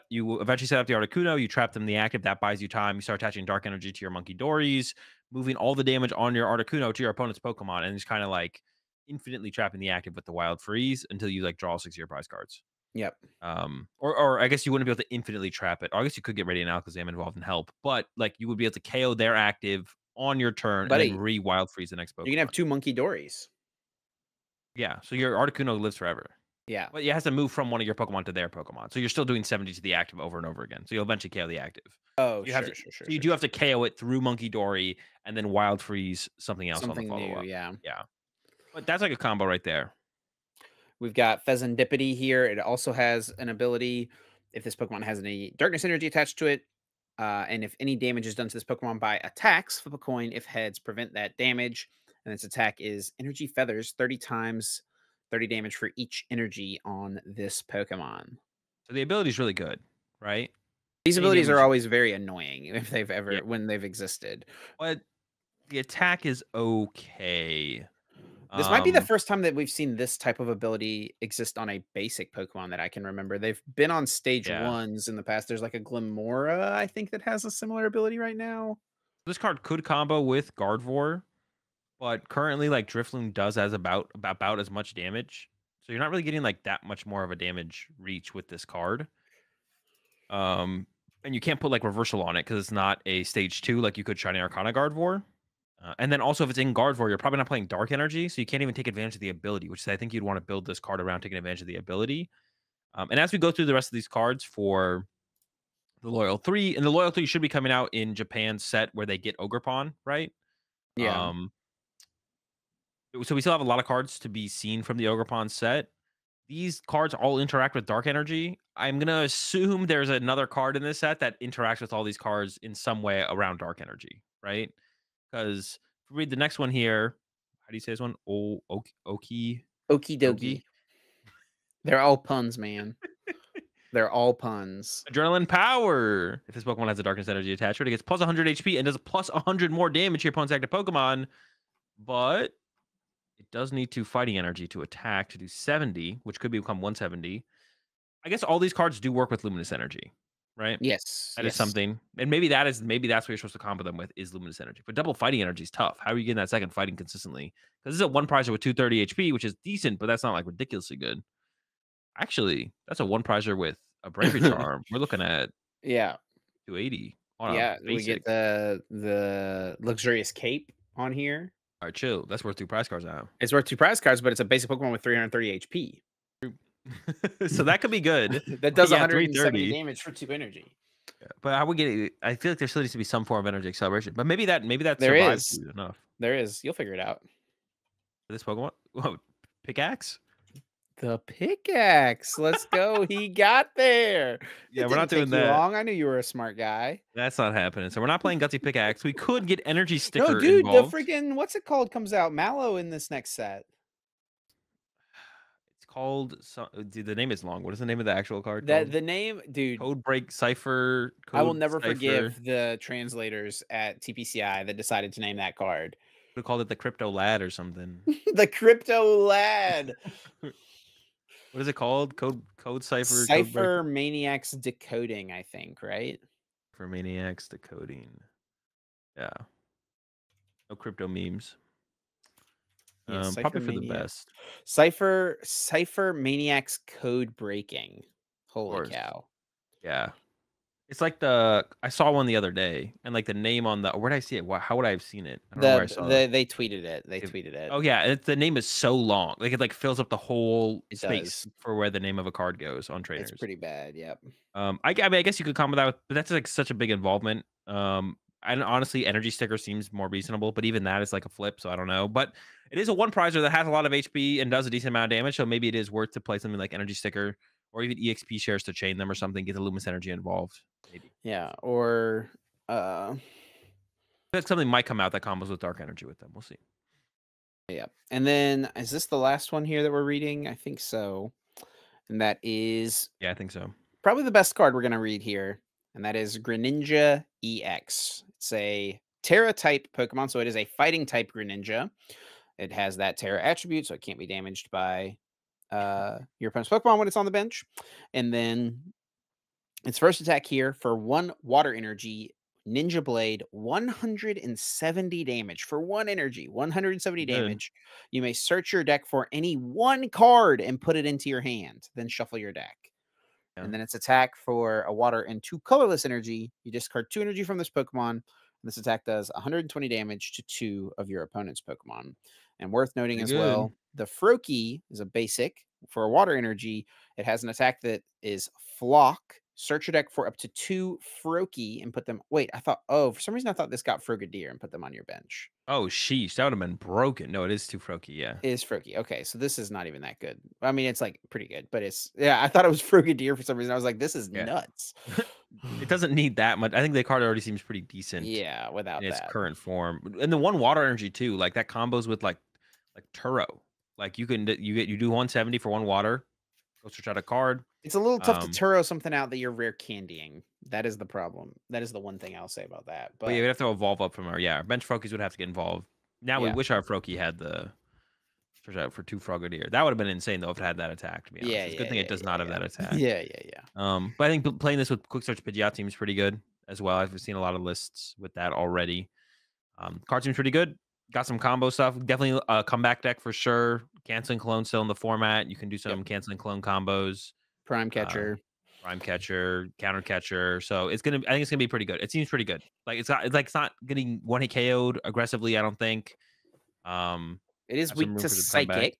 Speaker 2: You eventually set up the Articuno, you trap them in the active, that buys you time. You start attaching dark energy to your Monkey Dories, moving all the damage on your Articuno to your opponent's Pokemon, and just kind of like infinitely trapping the active with the wild freeze until you like draw 6 of your prize cards.
Speaker 1: Yep.
Speaker 2: Or I guess you wouldn't be able to infinitely trap it. Or I guess you could get Radiant Alakazam involved and help, but like you would be able to KO their active on your turn and then
Speaker 1: Buddy,
Speaker 2: re-wild freeze the next
Speaker 1: you can have
Speaker 2: Pokemon.
Speaker 1: 2 Monkey Dories.
Speaker 2: Yeah, so your Articuno lives forever.
Speaker 1: Yeah.
Speaker 2: But it has to move from one of your Pokemon to their Pokemon. So you're still doing 70 to the active over and over again. So you'll eventually KO the active.
Speaker 1: Oh,
Speaker 2: You have to
Speaker 1: sure,
Speaker 2: so you do have to KO it through Monkey Dory and then wild freeze something else on the
Speaker 1: something new,
Speaker 2: follow-up.
Speaker 1: yeah.
Speaker 2: Yeah. But that's like a combo right there.
Speaker 1: We've got Pheasantipity here. It also has an ability if this Pokemon has any darkness energy attached to it, and if any damage is done to this Pokemon by attacks, flip a coin. If heads, prevent that damage. And its attack is Energy Feathers 30 times, 30 damage for each energy on this Pokemon.
Speaker 2: So the ability is really good, right?
Speaker 1: These
Speaker 2: Any
Speaker 1: abilities are
Speaker 2: damage.
Speaker 1: always very annoying if they've
Speaker 2: Yeah.
Speaker 1: ever when they've existed.
Speaker 2: But the attack is okay.
Speaker 1: This might be the
Speaker 2: Um
Speaker 1: first time that we've seen this type of ability exist on a basic Pokemon that I can remember. They've been on stage
Speaker 2: Yeah.
Speaker 1: ones in the past. There's like a Glimora, I think, that has a similar ability right now.
Speaker 2: This card could combo with Gardevoir, but currently, like Drifloon does as about as much damage. So you're not really getting like that much more of a damage reach with this card. And you can't put like reversal on it because it's not a stage 2 like you could Shiny Arcana Gardevoir. And then also if it's in Gardevoir, you're probably not playing Dark Energy, so you can't even take advantage of the ability, which is I think you'd want to build this card around taking advantage of the ability. And as we go through the rest of these cards for the Loyal 3, and the Loyal 3 should be coming out in Japan's set where they get Ogerpon, right?
Speaker 1: Yeah.
Speaker 2: Um, so we still have a lot of cards to be seen from the Ogerpon set. These cards all interact with Dark Energy. I'm gonna assume there's another card in this set that interacts with all these cards in some way around Dark Energy, right? Because if we read the next one here, how do you say this one? Oki
Speaker 1: Okie dokie.
Speaker 2: Oki.
Speaker 1: They're all puns, man. They're all puns.
Speaker 2: Adrenaline Power. If this Pokemon has a Darkness Energy attached to it, it gets plus 100 HP and does a plus 100 more damage to your opponent's active Pokemon. But it does need to Fighting Energy to attack to do 70, which could become 170. I guess all these cards do work with Luminous Energy, right?
Speaker 1: Yes.
Speaker 2: That is something. And maybe that's what you're supposed to combo them with is Luminous Energy. But double Fighting Energy is tough. How are you getting that second fighting consistently? Because this is a one prizer with 230 HP, which is decent, but that's not like ridiculously good. Actually, that's a one prizer with a Bravery Charm. We're looking at
Speaker 1: Yeah.
Speaker 2: 280 on
Speaker 1: Yeah.
Speaker 2: a
Speaker 1: We
Speaker 2: basic.
Speaker 1: get the luxurious cape on here.
Speaker 2: All right, chill. That's worth 2 prize cards now.
Speaker 1: It's worth 2 prize cards, but it's a basic Pokemon with 330 HP.
Speaker 2: So that could be good.
Speaker 1: That does
Speaker 2: Yeah,
Speaker 1: 170
Speaker 2: 330.
Speaker 1: damage for 2 energy.
Speaker 2: Yeah, but how we get it? I feel like there still needs to be some form of energy acceleration. But maybe that
Speaker 1: There
Speaker 2: survives
Speaker 1: is.
Speaker 2: you enough.
Speaker 1: There is. You'll figure it out.
Speaker 2: For this Pokemon? Whoa, Pickaxe?
Speaker 1: The pickaxe. Let's go. He got there.
Speaker 2: Yeah,
Speaker 1: It
Speaker 2: we're not
Speaker 1: didn't
Speaker 2: doing
Speaker 1: take you
Speaker 2: that.
Speaker 1: long. I knew you were a smart guy.
Speaker 2: That's not happening. So we're not playing Gutsy Pickaxe. We could get Energy
Speaker 1: No,
Speaker 2: Sticker
Speaker 1: dude,
Speaker 2: involved.
Speaker 1: the freaking what's it called comes out Mallow in this next set.
Speaker 2: It's called. Dude, the name is long. What is the name of the actual card?
Speaker 1: That the name, dude.
Speaker 2: Code Break Cipher.
Speaker 1: I will
Speaker 2: Code
Speaker 1: never
Speaker 2: Cipher.
Speaker 1: forgive the translators at TPCI that decided to name that card.
Speaker 2: We called it the Crypto Lad or something.
Speaker 1: The Crypto Lad.
Speaker 2: What is it called? Code Cipher.
Speaker 1: Cipher Maniacs Decoding, I think, right?
Speaker 2: For Maniacs Decoding. Yeah. No crypto memes.
Speaker 1: Yeah,
Speaker 2: Probably for the best.
Speaker 1: Cipher Maniacs Code Breaking. Holy cow.
Speaker 2: Yeah. It's like I saw one the other day, and like the name on where did I see it? How would I have seen it? I don't know where I saw it.
Speaker 1: They tweeted it. They tweeted it.
Speaker 2: Oh yeah, the name is so long, like it like fills up the whole
Speaker 1: It
Speaker 2: space
Speaker 1: does.
Speaker 2: for where the name of a card goes on trainers.
Speaker 1: It's pretty bad. Yep.
Speaker 2: I mean, I guess you could combo that with, but that's like such a big involvement. And honestly, Energy Sticker seems more reasonable, but even that is like a flip, so I don't know. But it is a one prizer that has a lot of HP and does a decent amount of damage, so maybe it is worth to play something like Energy Sticker or even EXP shares to chain them or something, get the Luminous Energy involved. Maybe.
Speaker 1: Yeah, or
Speaker 2: But something might come out that combos with Dark Energy with them. We'll see.
Speaker 1: Yeah. And then is this the last one here that we're reading? I think so. And that is
Speaker 2: Yeah, I think so.
Speaker 1: probably the best card we're going to read here. And that is Greninja EX. It's a Terra type Pokemon. So it is a fighting type Greninja. It has that Terra attribute, so it can't be damaged by your opponent's Pokemon when it's on the bench. And then its first attack here for 1 water energy, Ninja Blade, 170 damage for 1 energy, 170
Speaker 2: Good.
Speaker 1: damage. You may search your deck for any 1 card and put it into your hand, then shuffle your deck.
Speaker 2: Yeah.
Speaker 1: And then its attack for a water and 2 colorless energy. You discard 2 energy from this Pokemon. This attack does 120 damage to 2 of your opponent's Pokemon. And worth noting as well, the Froakie is a basic for a water energy. It has an attack that is Flock. Search your deck for up to 2 Froakie and put them. Wait, for some reason I thought this got Frogadier and put them on your bench.
Speaker 2: Oh, sheesh. That would have been broken. No, it is too Froakie. Yeah.
Speaker 1: It is Froakie. Okay, so this is not even that good. I mean, it's like pretty good, but I thought it was Frogadier for some reason. I was like, this is nuts.
Speaker 2: It doesn't need that much. I think the card already seems pretty decent.
Speaker 1: Yeah, without
Speaker 2: in its
Speaker 1: that
Speaker 2: current form. And the 1 water energy too, like that combos with like Turo. Like you do 170 for 1 water. Go search out a card.
Speaker 1: It's a little tough to Turo something out that you're rare candying. That is the problem. That is the one thing I'll say about that. But
Speaker 2: yeah, we'd have to evolve up from our bench Froakies would have to get involved. Now we wish our Froakie had the search out for 2 Frogadier. That would have been insane though if it had that attack. To be honest, it's a good thing it does not have that attack.
Speaker 1: Yeah.
Speaker 2: But I think playing this with Quick Search Pidgeot seems pretty good as well. I've seen a lot of lists with that already. Card seems pretty good. Got some combo stuff. Definitely a comeback deck for sure. Canceling Clone still in the format. You can do some canceling clone combos.
Speaker 1: Prime Catcher.
Speaker 2: Prime Catcher, Counter Catcher. So it's gonna. I think it's gonna be pretty good. It seems pretty good. Like it's not getting one hit KO'd aggressively. I don't think. Um,
Speaker 1: It is
Speaker 2: have some
Speaker 1: weak
Speaker 2: room
Speaker 1: to
Speaker 2: for it to come back.
Speaker 1: psychic.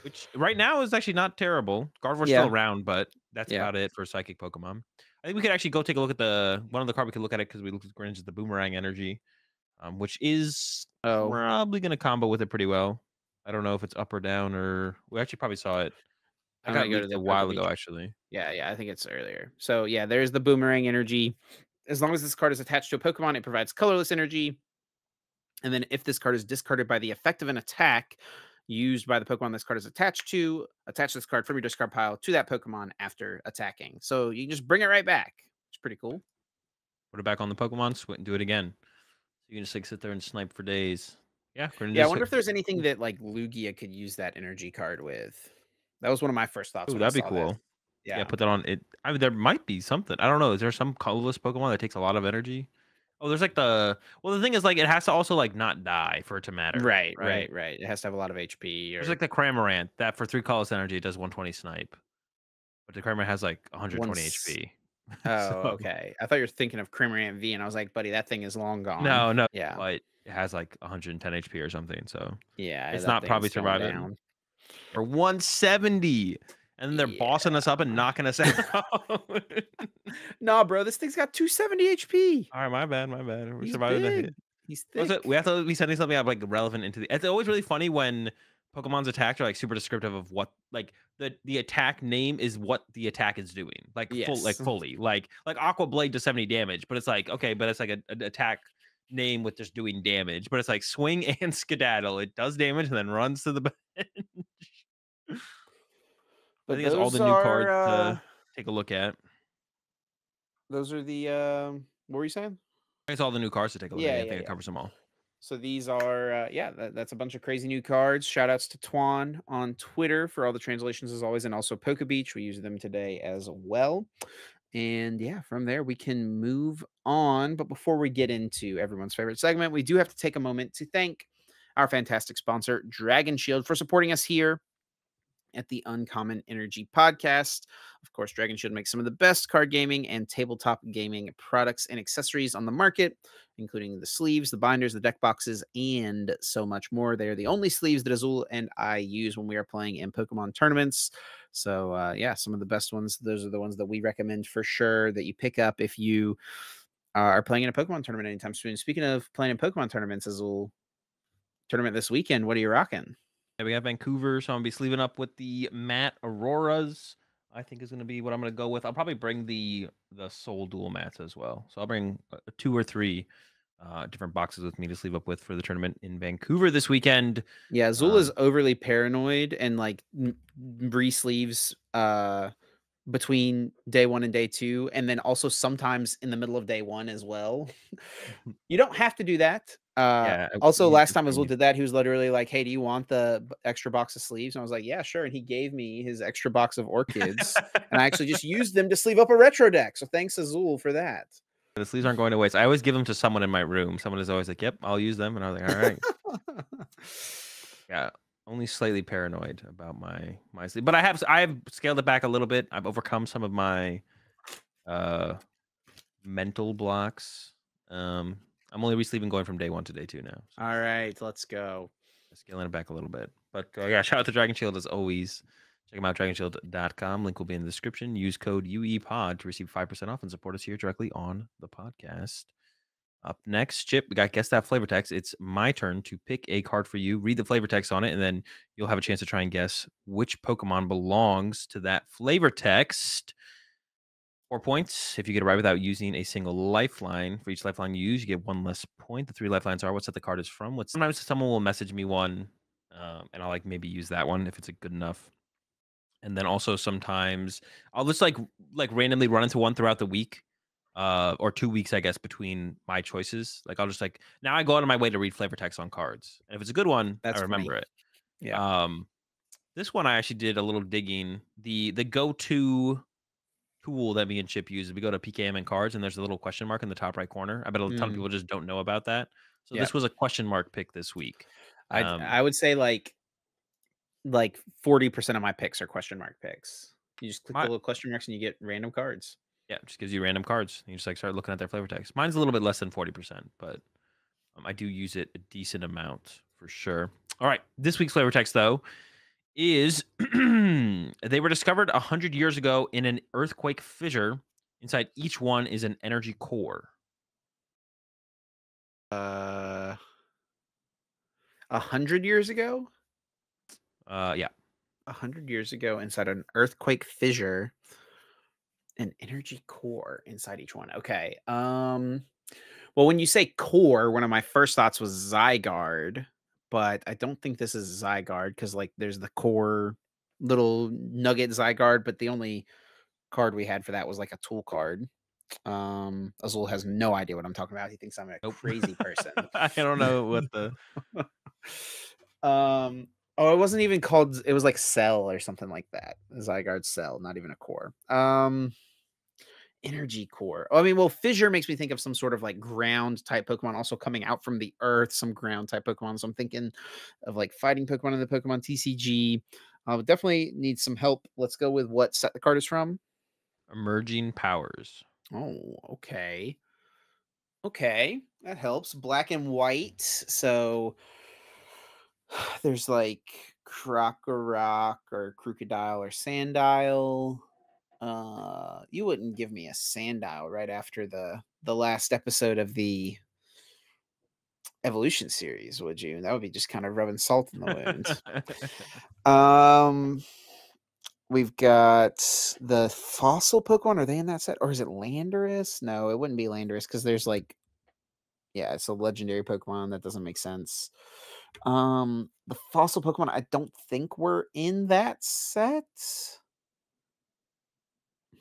Speaker 2: Which right now is actually not terrible. Gardevoir's still
Speaker 1: Yeah.
Speaker 2: around, but that's
Speaker 1: Yeah.
Speaker 2: about it for psychic Pokemon. I think we could actually go take a look at the one of the card we could look at it because we looked at Greninja, the Boomerang Energy, which is
Speaker 1: Oh,
Speaker 2: probably gonna combo with it pretty well. I don't know if it's up or down or we actually probably saw it. I
Speaker 1: I'm
Speaker 2: got
Speaker 1: gonna go to
Speaker 2: leaked
Speaker 1: the
Speaker 2: a
Speaker 1: Poke
Speaker 2: while ago
Speaker 1: Beach.
Speaker 2: actually.
Speaker 1: Yeah, I think it's earlier. So yeah, there's the Boomerang Energy. As long as this card is attached to a Pokemon, it provides colorless energy. And then if this card is discarded by the effect of an attack used by the Pokemon this card is attached to, attach this card from your discard pile to that Pokemon after attacking. So you can just bring it right back. It's pretty cool.
Speaker 2: Put it back on the Pokemon, do it again. So you can just like sit there and snipe for days. Yeah,
Speaker 1: Yeah, I
Speaker 2: Greninja's
Speaker 1: wonder if there's anything that like Lugia could use that energy card with. That was one of my first thoughts
Speaker 2: Ooh,
Speaker 1: when I
Speaker 2: that'd be
Speaker 1: saw that.
Speaker 2: cool. Yeah,
Speaker 1: Yeah.
Speaker 2: put that on it. I mean, there might be something. I don't know. Is there some colorless Pokemon that takes a lot of energy? Oh, there's like the thing is like it has to also like not die for it to matter,
Speaker 1: Right.
Speaker 2: right?
Speaker 1: It has to have a lot of HP
Speaker 2: There's
Speaker 1: or
Speaker 2: like the Cramorant that for 3 colorless energy it does 120 snipe, but the Cramorant has like 120
Speaker 1: once.
Speaker 2: HP.
Speaker 1: Oh,
Speaker 2: So
Speaker 1: okay. I thought you were thinking of Cramorant V, and I was like, buddy, that thing is long gone.
Speaker 2: no,
Speaker 1: Yeah.
Speaker 2: but it has like 110 HP or something. So
Speaker 1: Yeah,
Speaker 2: it's
Speaker 1: that
Speaker 2: not
Speaker 1: thing
Speaker 2: probably
Speaker 1: is going
Speaker 2: surviving
Speaker 1: down.
Speaker 2: for 170, and then they're bossing us up and
Speaker 1: Yeah.
Speaker 2: knocking us out.
Speaker 1: Nah, bro, this thing's got 270 HP.
Speaker 2: All right, my bad, my bad. We're
Speaker 1: He's
Speaker 2: surviving the
Speaker 1: big.
Speaker 2: hit.
Speaker 1: He's
Speaker 2: Was it?
Speaker 1: thick.
Speaker 2: We have to be sending something out like relevant into the. It's always really funny when Pokemon's attack are like super descriptive of what like the attack name is what the attack is doing. Like
Speaker 1: Yes.
Speaker 2: fully. Like Aqua Blade does 70 damage, but it's like okay, but it's like an attack name with just doing damage. But it's like swing and skedaddle. It does damage and then runs to the bench. I
Speaker 1: But
Speaker 2: think it's all the new cards to take a look at.
Speaker 1: those are the what were you saying?
Speaker 2: It's all the new cards to take a look at.
Speaker 1: Yeah,
Speaker 2: I
Speaker 1: yeah,
Speaker 2: think it
Speaker 1: yeah.
Speaker 2: covers them all.
Speaker 1: So these are that's a bunch of crazy new cards. Shout outs to Twan on Twitter for all the translations as always, and also Poke Beach. We use them today as well. And yeah, from there we can move on. But before we get into everyone's favorite segment, we do have to take a moment to thank our fantastic sponsor, Dragon Shield, for supporting us here at the Uncommon Energy Podcast. Of course, Dragon Shield makes some of the best card gaming and tabletop gaming products and accessories on the market, including the sleeves, the binders, the deck boxes, and so much more. They are the only sleeves that Azul and I use when we are playing in Pokemon tournaments. So, yeah, some of the best ones. Those are the ones that we recommend for sure that you pick up if you are playing in a Pokemon tournament anytime soon. Speaking of playing in Pokemon tournaments, Azul, tournament this weekend, what are you rocking?
Speaker 2: Yeah, we got Vancouver, so I'm gonna be sleeving up with the Matte Auroras. I think is gonna be what I'm gonna go with. I'll probably bring the Soul Dual mats as well. So I'll bring 2 or 3 different boxes with me to sleeve up with for the tournament in Vancouver this weekend.
Speaker 1: Yeah, Azul is overly paranoid and like re-sleeves between day 1 and day 2, and then also sometimes in the middle of day 1 as well. You don't have to do that.
Speaker 2: Yeah.
Speaker 1: Also,
Speaker 2: You
Speaker 1: last
Speaker 2: just
Speaker 1: time Azul
Speaker 2: bring
Speaker 1: did that, he was literally like, "Hey, do you want the extra box of sleeves?" And I was like, "Yeah, sure." And he gave me his extra box of orchids, and I actually just used them to sleeve up a retro deck. So thanks, Azul, for that.
Speaker 2: the sleeves aren't going to waste. I always give them to someone in my room. Someone is always like, "Yep, I'll use them," and I was like, "All right." Yeah, only slightly paranoid about my sleeve, but I've scaled it back a little bit. I've overcome some of my mental blocks. I'm only re-sleeving going from day 1 to day 2 now. So
Speaker 1: All right, let's go.
Speaker 2: scaling it back a little bit. But yeah, shout out to Dragon Shield as always. Check them out, dragonshield.com. Link will be in the description. Use code UEPOD to receive 5% off and support us here directly on the podcast. Up next, Chip, we got Guess That Flavor Text. It's my turn to pick a card for you, read the flavor text on it, and then you'll have a chance to try and guess which Pokemon belongs to that flavor text. 4 points if you get it right without using a single lifeline. For each lifeline you use, you get 1 less point. The 3 lifelines are what set the card is from. Sometimes someone will message me one, and I'll like maybe use that one if it's a good enough. And then also sometimes I'll just like randomly run into one throughout the week, or 2 weeks, I guess, between my choices. Like I'll just like now I go out of my way to read flavor text on cards, and if it's a good one,
Speaker 1: That's
Speaker 2: I remember
Speaker 1: funny.
Speaker 2: it.
Speaker 1: Yeah.
Speaker 2: This one I actually did a little digging. The go-to tool that me and Chip use. We go to PKM and cards, and there's a little question mark in the top right corner. I bet a ton of people just don't know about that. So
Speaker 1: Yeah.
Speaker 2: this was a question mark pick this week.
Speaker 1: I would say like 40% of my picks are question mark picks. You just click the
Speaker 2: My
Speaker 1: little question marks and you get random cards.
Speaker 2: Yeah, it just gives you random cards. You just like start looking at their flavor text. Mine's a little bit less than 40%, but I do use it a decent amount for sure. All right, this week's flavor text though is they were discovered 100 years ago in an earthquake fissure. Inside each one is an energy core.
Speaker 1: Uh, 100 years ago.
Speaker 2: Yeah.
Speaker 1: 100 years ago, inside an earthquake fissure, an energy core inside each one. Okay. Well, when you say core, one of my first thoughts was Zygarde, but I don't think this is Zygarde because, like, there's the core little nugget Zygarde, but the only card we had for that was like a tool card. Azul has no idea what I'm talking about. He thinks I'm a
Speaker 2: Nope.
Speaker 1: crazy person.
Speaker 2: I don't know what the
Speaker 1: Oh, it wasn't even called. It was like Cell or something like that. Zygarde Cell, not even a core. Energy core. Oh, I mean, well, fissure makes me think of some sort of like ground type Pokemon also coming out from the earth, some ground type Pokemon. So I'm thinking of like fighting Pokemon in the Pokemon TCG. Definitely need some help. Let's go with what set the card is from.
Speaker 2: emerging powers.
Speaker 1: Oh, okay. Okay, that helps. Black and white. So there's like Crocorock or Crocodile or Sandile. You wouldn't give me a Sandile right after the last episode of the evolution series, would you? That would be just kind of rubbing salt in the wound. Um, we've got the fossil Pokemon. Are they in that set, or is it Landorus? No, it wouldn't be Landorus because there's like, yeah, it's a legendary Pokemon. That doesn't make sense. The fossil Pokemon, I don't think we're in that set.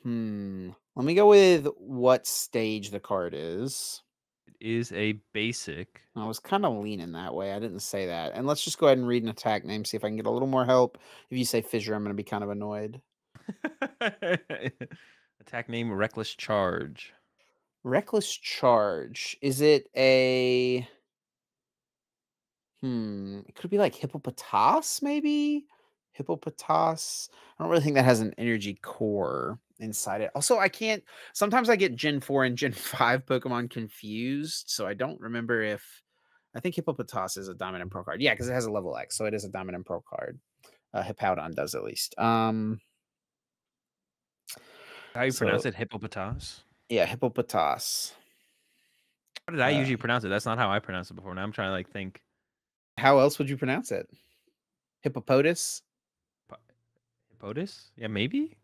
Speaker 1: Let me go with what stage the card is.
Speaker 2: It is a basic.
Speaker 1: I was kind of leaning that way. I didn't say that. And let's just go ahead and read an attack name, see if I can get a little more help. If you say fissure, I'm going to be kind of annoyed.
Speaker 2: Attack name Reckless Charge.
Speaker 1: Reckless Charge. Is it a... It could be like Hippopotas, maybe? Hippopotas. I don't really think that has an energy core inside it. Also, I can't... Sometimes I get Gen 4 and Gen 5 Pokemon confused, so I don't remember if... I think Hippopotas is a Diamond and Pearl card. Yeah, because it has a level X, so it is a Diamond and Pearl card. Hippowdon does at least.
Speaker 2: How you pronounce it? Hippopotas?
Speaker 1: Yeah, Hippopotas.
Speaker 2: How did I usually pronounce it? That's not how I pronounced it before. Now I'm trying to like think.
Speaker 1: How else would you pronounce it? Hippopotas?
Speaker 2: Hippopotas? Yeah, maybe.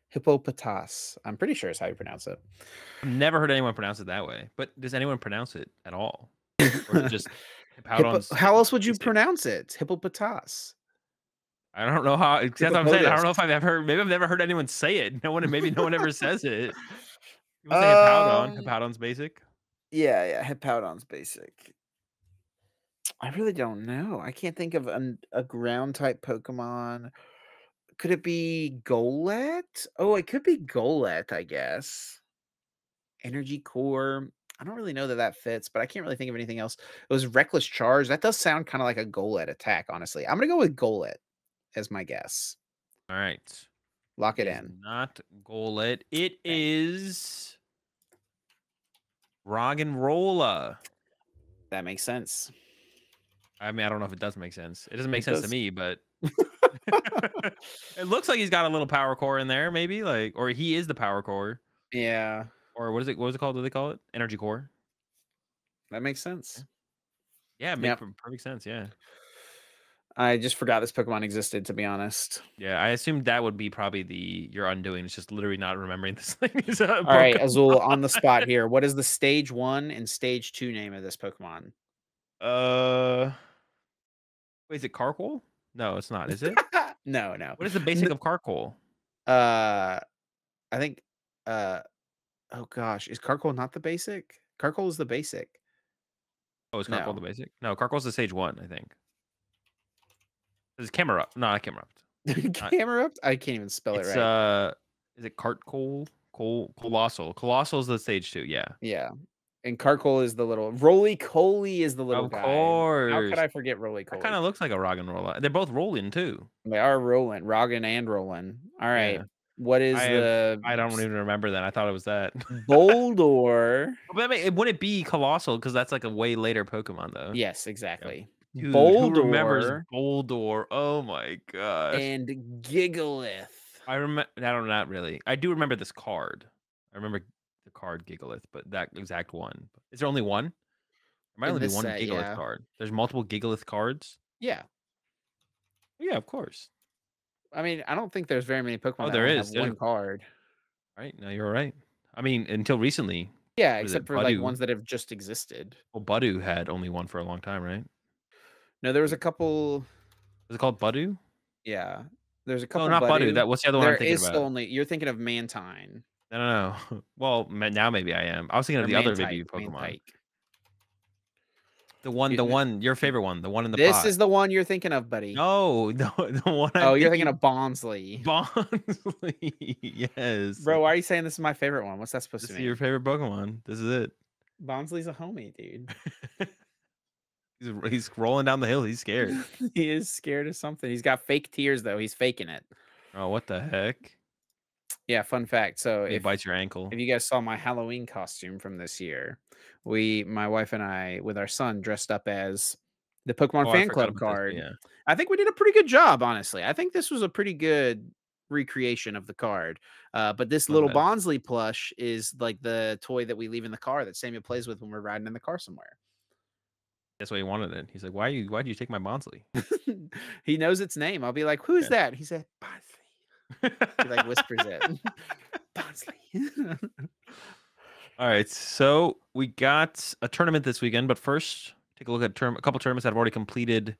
Speaker 1: Hippopotas. I'm pretty sure is how you pronounce it.
Speaker 2: I've never heard anyone pronounce it that way. But does anyone pronounce it at all? Or is it just Hippowdon's?
Speaker 1: How else would you pronounce it? Hippopotas.
Speaker 2: I don't know how. That's what I'm saying. I don't know if
Speaker 1: Hippopotas.
Speaker 2: I've ever. Maybe I've never heard anyone say it. Maybe no one ever says it. People say Hippowdon. Hippowdon's basic.
Speaker 1: Yeah, Hippowdon's basic. I really don't know. I can't think of a ground type Pokemon. Could it be Golett? Oh, it could be Golett, I guess. Energy Core. I don't really know that fits, but I can't really think of anything else. It was Reckless Charge. That does sound kind of like a Golett attack, honestly. I'm going to go with Golett as my guess.
Speaker 2: All right.
Speaker 1: Lock it in.
Speaker 2: Not Golett. It is Roggenrola.
Speaker 1: That makes sense.
Speaker 2: I mean, I don't know if it does make sense. It doesn't make sense to me, but it looks like he's got a little power core in there, maybe like, or he is the power core.
Speaker 1: Yeah.
Speaker 2: Or what is it? What was it called? What do they call it? Energy core.
Speaker 1: That makes sense.
Speaker 2: Yeah, it makes perfect sense. Yeah.
Speaker 1: I just forgot this Pokemon existed, to be honest.
Speaker 2: Yeah, I assumed that would be probably your undoing. It's just literally not remembering this thing.
Speaker 1: All right, Azul, on the spot here. What is the stage 1 and stage 2 name of this Pokemon?
Speaker 2: Wait, is it Carkol? No, it's not. Is it?
Speaker 1: No.
Speaker 2: What is the basic of Carkol?
Speaker 1: I think. Oh gosh, is Carkol not the basic? Carkol is the basic.
Speaker 2: Oh, is Carkol the basic? No, Carkol's the stage 1, I think. It's Camerupt. No, not Camerupt.
Speaker 1: Camerupt? I can't even spell it right.
Speaker 2: Is it Carkol? Colossal. Colossal is the stage 2. Yeah.
Speaker 1: Yeah. And Carkol is the little Roly-Poly is the little guy.
Speaker 2: Of course.
Speaker 1: How could I forget Roly-Poly?
Speaker 2: That kind of looks like a Roggenrola. They're both rolling too.
Speaker 1: They are rolling, Roggen and rolling. All right.
Speaker 2: Yeah.
Speaker 1: What is
Speaker 2: I have
Speaker 1: the
Speaker 2: I don't even remember that. I thought it was that.
Speaker 1: Boldor?
Speaker 2: But I mean, it wouldn't be Colossal because that's like a way later Pokemon though.
Speaker 1: Yes,
Speaker 2: Yep.
Speaker 1: exactly.
Speaker 2: Dude, who remembers
Speaker 1: Boldor
Speaker 2: Boldor? Oh my gosh.
Speaker 1: and Gigalith.
Speaker 2: I remember. I don't not really. I do remember this card. I remember the card Gigalith, but that exact one. Is there only one? There might
Speaker 1: In
Speaker 2: only be
Speaker 1: this
Speaker 2: one
Speaker 1: set,
Speaker 2: Gigalith
Speaker 1: yeah.
Speaker 2: card. There's multiple Gigalith cards.
Speaker 1: Yeah.
Speaker 2: Yeah, of course.
Speaker 1: I mean, I don't think there's very many Pokemon
Speaker 2: Oh,
Speaker 1: that
Speaker 2: there
Speaker 1: only have
Speaker 2: is. There's
Speaker 1: one card.
Speaker 2: right. No, you're right. I mean, until recently,
Speaker 1: Yeah,
Speaker 2: what is
Speaker 1: except
Speaker 2: it?
Speaker 1: for, like,
Speaker 2: Budu.
Speaker 1: ones that have just existed.
Speaker 2: Well, Budu had only one for a long time, right?
Speaker 1: No, there was a couple.
Speaker 2: Was it called Budu?
Speaker 1: Yeah. There's a
Speaker 2: No,
Speaker 1: couple
Speaker 2: not Budu.
Speaker 1: Budu.
Speaker 2: That what's the other one I'm
Speaker 1: There
Speaker 2: thinking
Speaker 1: is still
Speaker 2: about?
Speaker 1: only you're thinking of Mantine
Speaker 2: No, no, no. Well, now maybe I am. I was thinking
Speaker 1: or
Speaker 2: of the other
Speaker 1: Mantike,
Speaker 2: baby Pokemon.
Speaker 1: Mantike.
Speaker 2: The one, your favorite one, the one in the
Speaker 1: This
Speaker 2: pot.
Speaker 1: is the one you're thinking of, buddy.
Speaker 2: No, no, the one I'm
Speaker 1: Oh, you're thinking
Speaker 2: thinking
Speaker 1: of Bonsly.
Speaker 2: Bonsly. Yes.
Speaker 1: Bro, why are you saying this is my favorite one? What's that supposed
Speaker 2: This
Speaker 1: to
Speaker 2: is your
Speaker 1: mean?
Speaker 2: favorite Pokemon. This is it.
Speaker 1: Bonsly's a homie, dude.
Speaker 2: He's rolling down the hill. He's scared.
Speaker 1: He is scared of something. He's got fake tears though. He's faking it.
Speaker 2: Oh, what the heck?
Speaker 1: Yeah, fun fact. So
Speaker 2: He
Speaker 1: if
Speaker 2: bites your ankle.
Speaker 1: if you guys saw my Halloween costume from this year, my wife and I, with our son, dressed up as the Pokemon
Speaker 2: Oh, I
Speaker 1: fan
Speaker 2: forgot
Speaker 1: club
Speaker 2: about this.
Speaker 1: card.
Speaker 2: Yeah.
Speaker 1: I think we did a pretty good job, honestly. I think this was a pretty good recreation of the card. But this
Speaker 2: Not
Speaker 1: little
Speaker 2: bad.
Speaker 1: Bonsly plush is like the toy that we leave in the car that Samuel plays with when we're riding in the car somewhere.
Speaker 2: That's why he wanted it. He's like, why do you take my Bonsly?
Speaker 1: He knows its name. I'll be like, "Who's
Speaker 2: Yeah.
Speaker 1: that?" He said, "Bonsly." He like whispers it. Bonsly.
Speaker 2: All right. So we got a tournament this weekend, but first, take a look at a couple tournaments that have already completed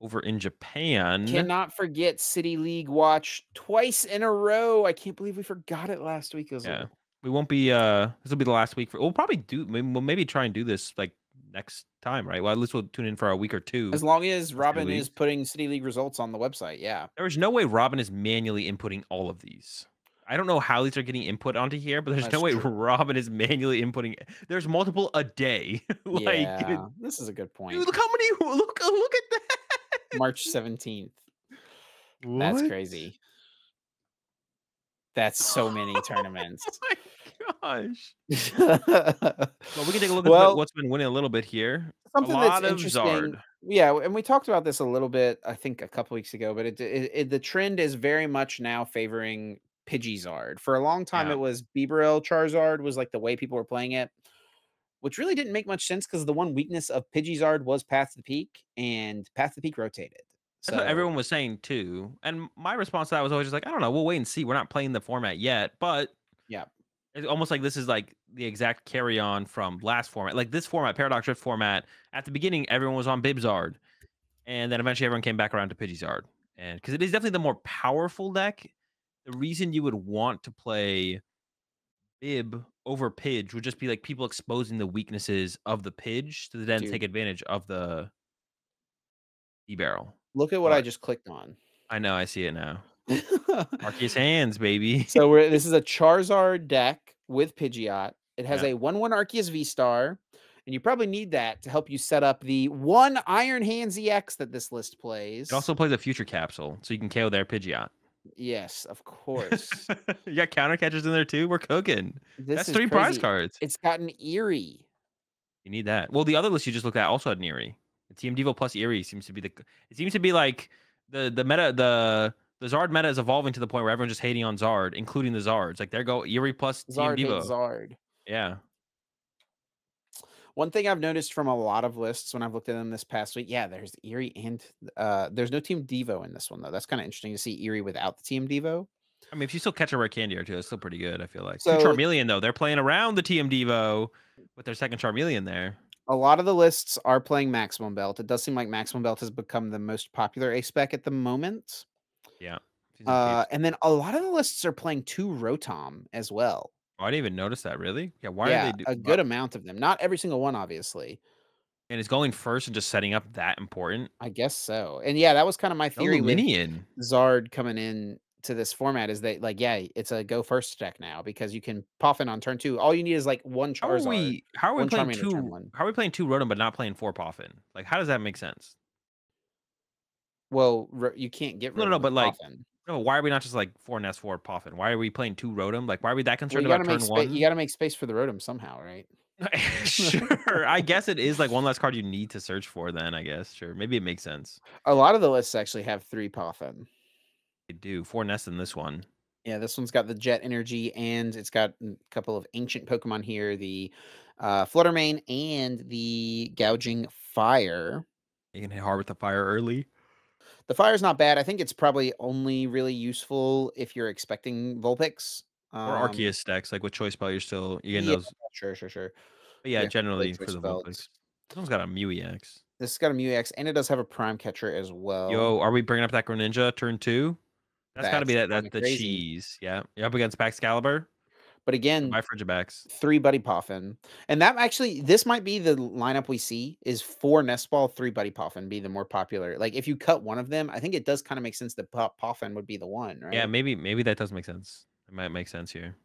Speaker 2: over in Japan.
Speaker 1: Cannot forget City League Watch twice in a row. I can't believe we forgot it last week.
Speaker 2: Yeah. We won't be this will be the last week we'll probably do we'll maybe try and do this like next time, right? Well, at least we'll tune in for a week or two.
Speaker 1: As long as Robin
Speaker 2: League.
Speaker 1: is putting City League results on the website, yeah.
Speaker 2: There is no way Robin is manually inputting all of these. I don't know how these are getting input onto here, but there's
Speaker 1: That's
Speaker 2: no way
Speaker 1: true.
Speaker 2: Robin is manually inputting. There's multiple a day. Like,
Speaker 1: Yeah, this is a good point.
Speaker 2: dude, look how many. Look at that.
Speaker 1: March 17th. That's
Speaker 2: What?
Speaker 1: crazy. That's so many tournaments.
Speaker 2: Oh my gosh.
Speaker 1: Well,
Speaker 2: Well, we can take a look at what's been winning a little bit here.
Speaker 1: something
Speaker 2: A
Speaker 1: that's
Speaker 2: lot of
Speaker 1: interesting.
Speaker 2: Zard.
Speaker 1: Yeah, and we talked about this a little bit, I think, a couple weeks ago, but the trend is very much now favoring Pidgeysard. For a long time,
Speaker 2: Yeah.
Speaker 1: it was Bibarel Charizard was like the way people were playing it, which really didn't make much sense because the one weakness of Pidgeysard was Path to the Peak, and Path to the Peak rotated.
Speaker 2: That's what
Speaker 1: So
Speaker 2: everyone was saying too. And my response to that was always just like, I don't know, we'll wait and see. We're not playing the format yet, but
Speaker 1: yeah,
Speaker 2: it's almost like this is like the exact carry on from last format. Like this format, Paradox Rift format, at the beginning, everyone was on Bibzard. And then eventually everyone came back around to Pidgeysard. And because it is definitely the more powerful deck, the reason you would want to play Bib over Pidge would just be like people exposing the weaknesses of the Pidge to then
Speaker 1: dude,
Speaker 2: take advantage of the E-Barrel.
Speaker 1: look at what I
Speaker 2: But
Speaker 1: just clicked on.
Speaker 2: I know, I see it now. Arceus hands, baby.
Speaker 1: So this is a Charizard deck with Pidgeot. It has a 1/1 Arceus V-Star, and you probably need that to help you set up the one Iron Hands EX that this list plays.
Speaker 2: It also plays a future capsule, so you can KO their Pidgeot.
Speaker 1: Yes, of course.
Speaker 2: You got counter catchers in there too. We're cooking.
Speaker 1: This
Speaker 2: That's
Speaker 1: is
Speaker 2: 3 prize
Speaker 1: crazy.
Speaker 2: cards.
Speaker 1: It's got an Eerie.
Speaker 2: You need that. Well, the other list you just looked at also had an Eerie. The Team Devo plus Eerie seems to be it seems to be like the meta the Zard meta is evolving to the point where everyone's just hating on Zard, including the Zards. Like there go Eerie plus
Speaker 1: Zard
Speaker 2: Team
Speaker 1: hates
Speaker 2: Devo.
Speaker 1: Zard.
Speaker 2: Yeah.
Speaker 1: One thing I've noticed from a lot of lists when I've looked at them this past week, yeah, there's Eerie and there's no Team Devo in this one though. That's kind of interesting to see Eerie without the Team Devo.
Speaker 2: I mean, if you still catch a rare candy or two, it's still pretty good, I feel like.
Speaker 1: So-
Speaker 2: Two Charmeleon, though. They're playing around the TM Devo with their second Charmeleon there.
Speaker 1: A lot of the lists are playing Maximum Belt. It does seem like Maximum Belt has become the most popular ace spec at the moment.
Speaker 2: Yeah.
Speaker 1: And then a lot of the lists are playing 2 Rotom as well.
Speaker 2: Oh, I didn't even notice that, really? Yeah, why
Speaker 1: Yeah,
Speaker 2: are they
Speaker 1: a good amount of them. Not every single one, obviously.
Speaker 2: And is going first and just setting up that important?
Speaker 1: I guess so. And yeah, that was kind of my
Speaker 2: No
Speaker 1: theory with
Speaker 2: Luminion.
Speaker 1: Zard coming in to this format is that, like, yeah, it's a go first deck now because you can Poffin on turn 2. All you need is like one Charizard.
Speaker 2: How are we
Speaker 1: one
Speaker 2: playing
Speaker 1: Charmander turn
Speaker 2: two?
Speaker 1: one.
Speaker 2: How are we playing 2 Rotom but not playing 4 Poffin? Like, how does that make sense?
Speaker 1: Well, you can't get rid
Speaker 2: No,
Speaker 1: of
Speaker 2: but like,
Speaker 1: Poffin.
Speaker 2: No, why are we not just like 4 Nest 4 Poffin? Why are we playing 2 Rotom? Like, why are we that
Speaker 1: Well,
Speaker 2: concerned
Speaker 1: you gotta
Speaker 2: about
Speaker 1: make
Speaker 2: turn
Speaker 1: space. You
Speaker 2: 1?
Speaker 1: gotta make space for the Rotom somehow, right?
Speaker 2: Sure. I guess it is like one less card you need to search for then, I guess. Sure. Maybe it makes sense.
Speaker 1: A lot of the lists actually have 3 Poffin.
Speaker 2: They do. 4 Nests in this one.
Speaker 1: Yeah, this one's got the Jet Energy, and it's got a couple of ancient Pokemon here, the Fluttermane and the Gouging Fire.
Speaker 2: You can hit hard with the fire early.
Speaker 1: The fire's not bad. I think it's probably only really useful if you're expecting Vulpix.
Speaker 2: Or Arceus decks, like with Choice Spell, you're getting
Speaker 1: Yeah,
Speaker 2: those.
Speaker 1: sure.
Speaker 2: But yeah,
Speaker 1: Yeah, play
Speaker 2: generally
Speaker 1: Choice
Speaker 2: for the
Speaker 1: Spells.
Speaker 2: Vulpix. This one's got a Mew EX.
Speaker 1: This has got a Mew EX, and it does have a Prime Catcher as well.
Speaker 2: Yo, are we bringing up that Greninja turn 2? That's got to be
Speaker 1: That's
Speaker 2: that
Speaker 1: kinda
Speaker 2: the
Speaker 1: crazy.
Speaker 2: cheese. Yeah. You're up against Baxcalibur.
Speaker 1: But again,
Speaker 2: Goodbye Frigibax.
Speaker 1: 3 Buddy Poffin. And that actually this might be the lineup we see is 4 Nest Ball, 3 Buddy Poffin be the more popular. Like, if you cut one of them, I think it does kinda make sense that Poffin would be the one,
Speaker 2: Yeah,
Speaker 1: right?
Speaker 2: maybe that does make sense. It might make sense here.